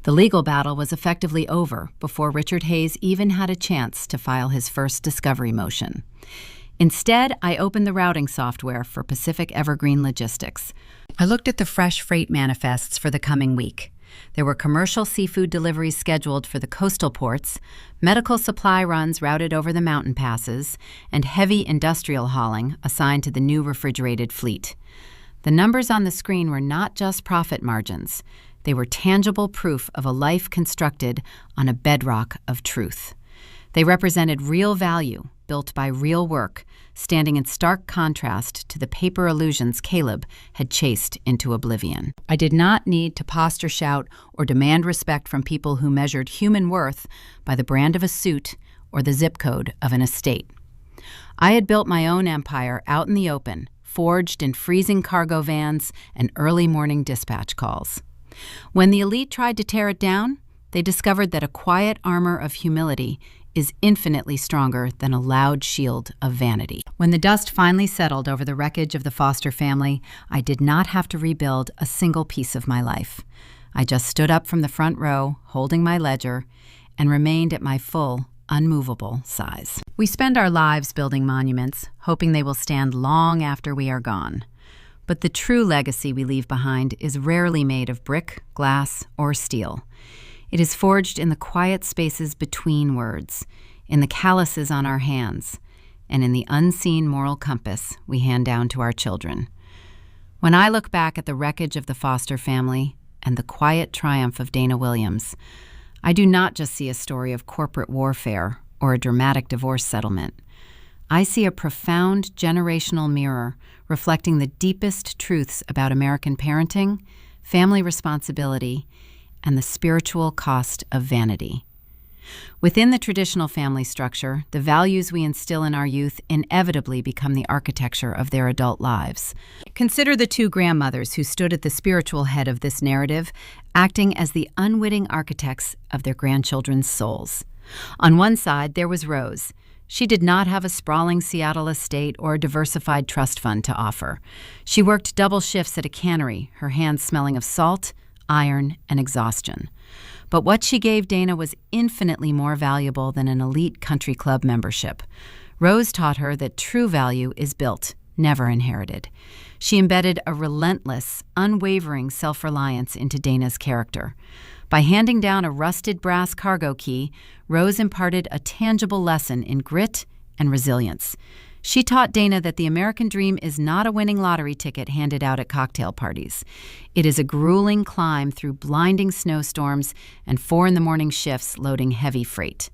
The legal battle was effectively over before Richard Hayes even had a chance to file his first discovery motion. Instead, I opened the routing software for Pacific Evergreen Logistics. I looked at the fresh freight manifests for the coming week. There were commercial seafood deliveries scheduled for the coastal ports, medical supply runs routed over the mountain passes, and heavy industrial hauling assigned to the new refrigerated fleet. The numbers on the screen were not just profit margins. They were tangible proof of a life constructed on a bedrock of truth. They represented real value, built by real work, standing in stark contrast to the paper illusions Caleb had chased into oblivion. I did not need to posture shout or demand respect from people who measured human worth by the brand of a suit or the zip code of an estate. I had built my own empire out in the open, forged in freezing cargo vans and early morning dispatch calls. When the elite tried to tear it down, they discovered that a quiet armor of humility is infinitely stronger than a loud shield of vanity. When the dust finally settled over the wreckage of the Foster family, I did not have to rebuild a single piece of my life. I just stood up from the front row, holding my ledger, and remained at my full, unmovable size. We spend our lives building monuments, hoping they will stand long after we are gone. But the true legacy we leave behind is rarely made of brick, glass, or steel. It is forged in the quiet spaces between words, in the calluses on our hands, and in the unseen moral compass we hand down to our children. When I look back at the wreckage of the Foster family and the quiet triumph of Dana Williams, I do not just see a story of corporate warfare or a dramatic divorce settlement. I see a profound generational mirror reflecting the deepest truths about American parenting, family responsibility, and the spiritual cost of vanity. Within the traditional family structure, the values we instill in our youth inevitably become the architecture of their adult lives. Consider the two grandmothers who stood at the spiritual head of this narrative, acting as the unwitting architects of their grandchildren's souls. On one side, there was Rose. She did not have a sprawling Seattle estate or a diversified trust fund to offer. She worked double shifts at a cannery, her hands smelling of salt, iron, and exhaustion. But what she gave Dana was infinitely more valuable than an elite country club membership. Rose taught her that true value is built, never inherited. She embedded a relentless, unwavering self-reliance into Dana's character. By handing down a rusted brass cargo key, Rose imparted a tangible lesson in grit and resilience. She taught Dana that the American dream is not a winning lottery ticket handed out at cocktail parties. It is a grueling climb through blinding snowstorms and 4 a.m. shifts loading heavy freight.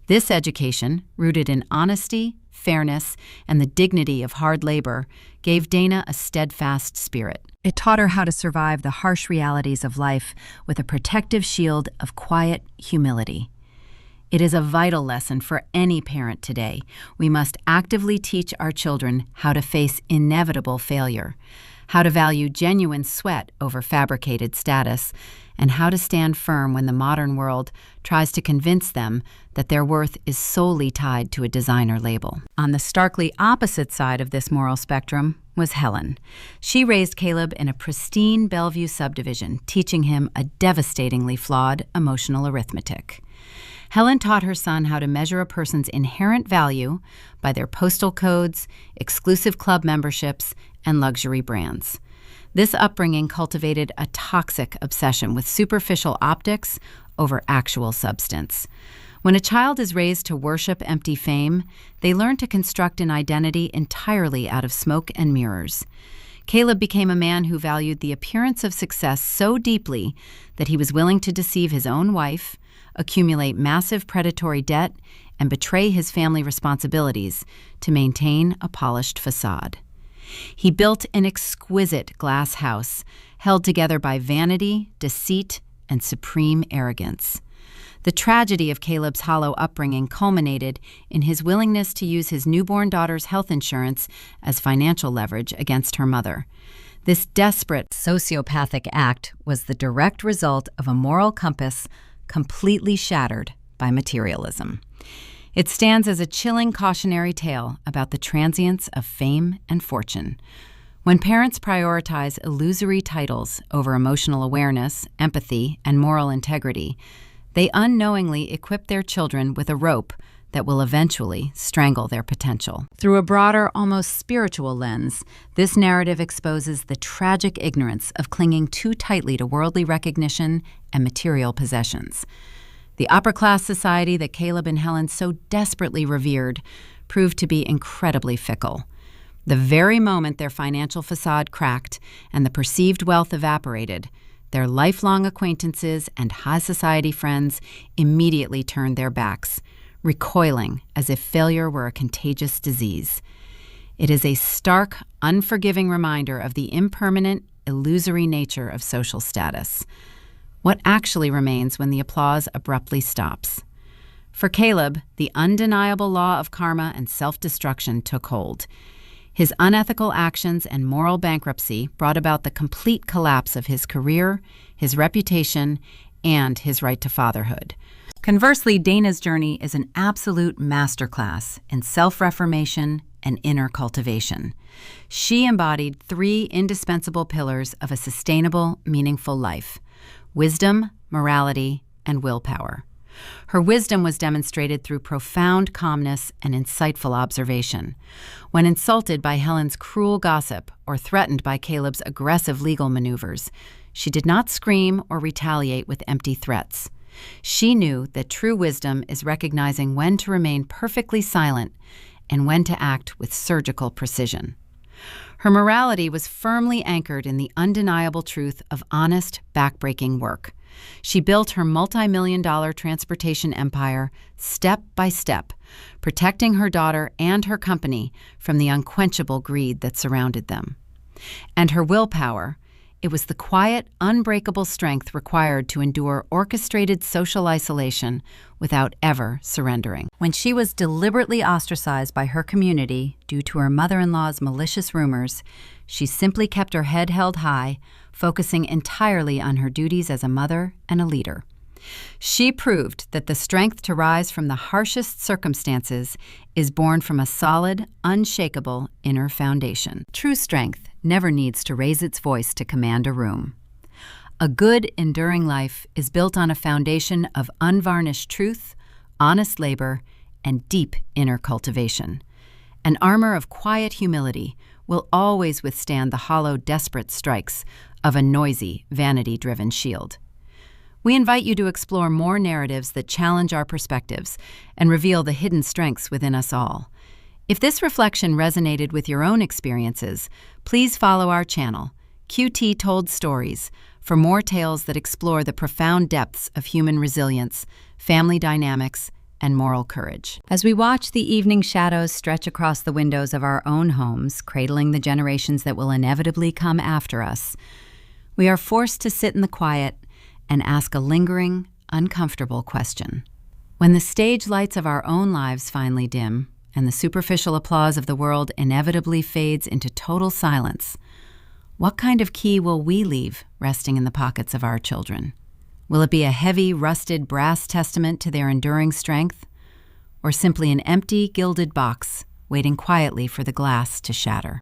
This education, rooted in honesty, fairness, and the dignity of hard labor, gave Dana a steadfast spirit. It taught her how to survive the harsh realities of life with a protective shield of quiet humility. It is a vital lesson for any parent today. We must actively teach our children how to face inevitable failure, how to value genuine sweat over fabricated status, and how to stand firm when the modern world tries to convince them that their worth is solely tied to a designer label. On the starkly opposite side of this moral spectrum was Helen. She raised Caleb in a pristine Bellevue subdivision, teaching him a devastatingly flawed emotional arithmetic. Helen taught her son how to measure a person's inherent value by their postal codes, exclusive club memberships, and luxury brands. This upbringing cultivated a toxic obsession with superficial optics over actual substance. When a child is raised to worship empty fame, they learn to construct an identity entirely out of smoke and mirrors. Caleb became a man who valued the appearance of success so deeply that he was willing to deceive his own wife, accumulate massive predatory debt, and betray his family responsibilities to maintain a polished facade. He built an exquisite glass house, held together by vanity, deceit, and supreme arrogance. The tragedy of Caleb's hollow upbringing culminated in his willingness to use his newborn daughter's health insurance as financial leverage against her mother. This desperate sociopathic act was the direct result of a moral compass completely shattered by materialism. It stands as a chilling cautionary tale about the transience of fame and fortune. When parents prioritize illusory titles over emotional awareness, empathy, and moral integrity, they unknowingly equip their children with a rope that will eventually strangle their potential. Through a broader, almost spiritual lens, this narrative exposes the tragic ignorance of clinging too tightly to worldly recognition and material possessions. The upper-class society that Caleb and Helen so desperately revered proved to be incredibly fickle. The very moment their financial facade cracked and the perceived wealth evaporated, their lifelong acquaintances and high society friends immediately turned their backs, recoiling as if failure were a contagious disease. It is a stark, unforgiving reminder of the impermanent, illusory nature of social status. What actually remains when the applause abruptly stops? For Caleb, the undeniable law of karma and self-destruction took hold. His unethical actions and moral bankruptcy brought about the complete collapse of his career, his reputation, and his right to fatherhood. Conversely, Dana's journey is an absolute masterclass in self-reformation and inner cultivation. She embodied 3 indispensable pillars of a sustainable, meaningful life: wisdom, morality, and willpower. Her wisdom was demonstrated through profound calmness and insightful observation. When insulted by Helen's cruel gossip or threatened by Caleb's aggressive legal maneuvers, she did not scream or retaliate with empty threats. She knew that true wisdom is recognizing when to remain perfectly silent and when to act with surgical precision. Her morality was firmly anchored in the undeniable truth of honest, backbreaking work. She built her multi-million-dollar transportation empire step by step, protecting her daughter and her company from the unquenchable greed that surrounded them. And her willpower, It was the quiet, unbreakable strength required to endure orchestrated social isolation without ever surrendering. When she was deliberately ostracized by her community due to her mother-in-law's malicious rumors, she simply kept her head held high, focusing entirely on her duties as a mother and a leader. She proved that the strength to rise from the harshest circumstances is born from a solid, unshakable inner foundation. True strength never needs to raise its voice to command a room. A good, enduring life is built on a foundation of unvarnished truth, honest labor, and deep inner cultivation. An armor of quiet humility will always withstand the hollow, desperate strikes of a noisy, vanity-driven shield. We invite you to explore more narratives that challenge our perspectives and reveal the hidden strengths within us all. If this reflection resonated with your own experiences, please follow our channel, QT Told Stories, for more tales that explore the profound depths of human resilience, family dynamics, and moral courage. As we watch the evening shadows stretch across the windows of our own homes, cradling the generations that will inevitably come after us, we are forced to sit in the quiet and ask a lingering, uncomfortable question. When the stage lights of our own lives finally dim, and the superficial applause of the world inevitably fades into total silence, what kind of key will we leave resting in the pockets of our children? Will it be a heavy, rusted brass testament to their enduring strength, or simply an empty, gilded box waiting quietly for the glass to shatter?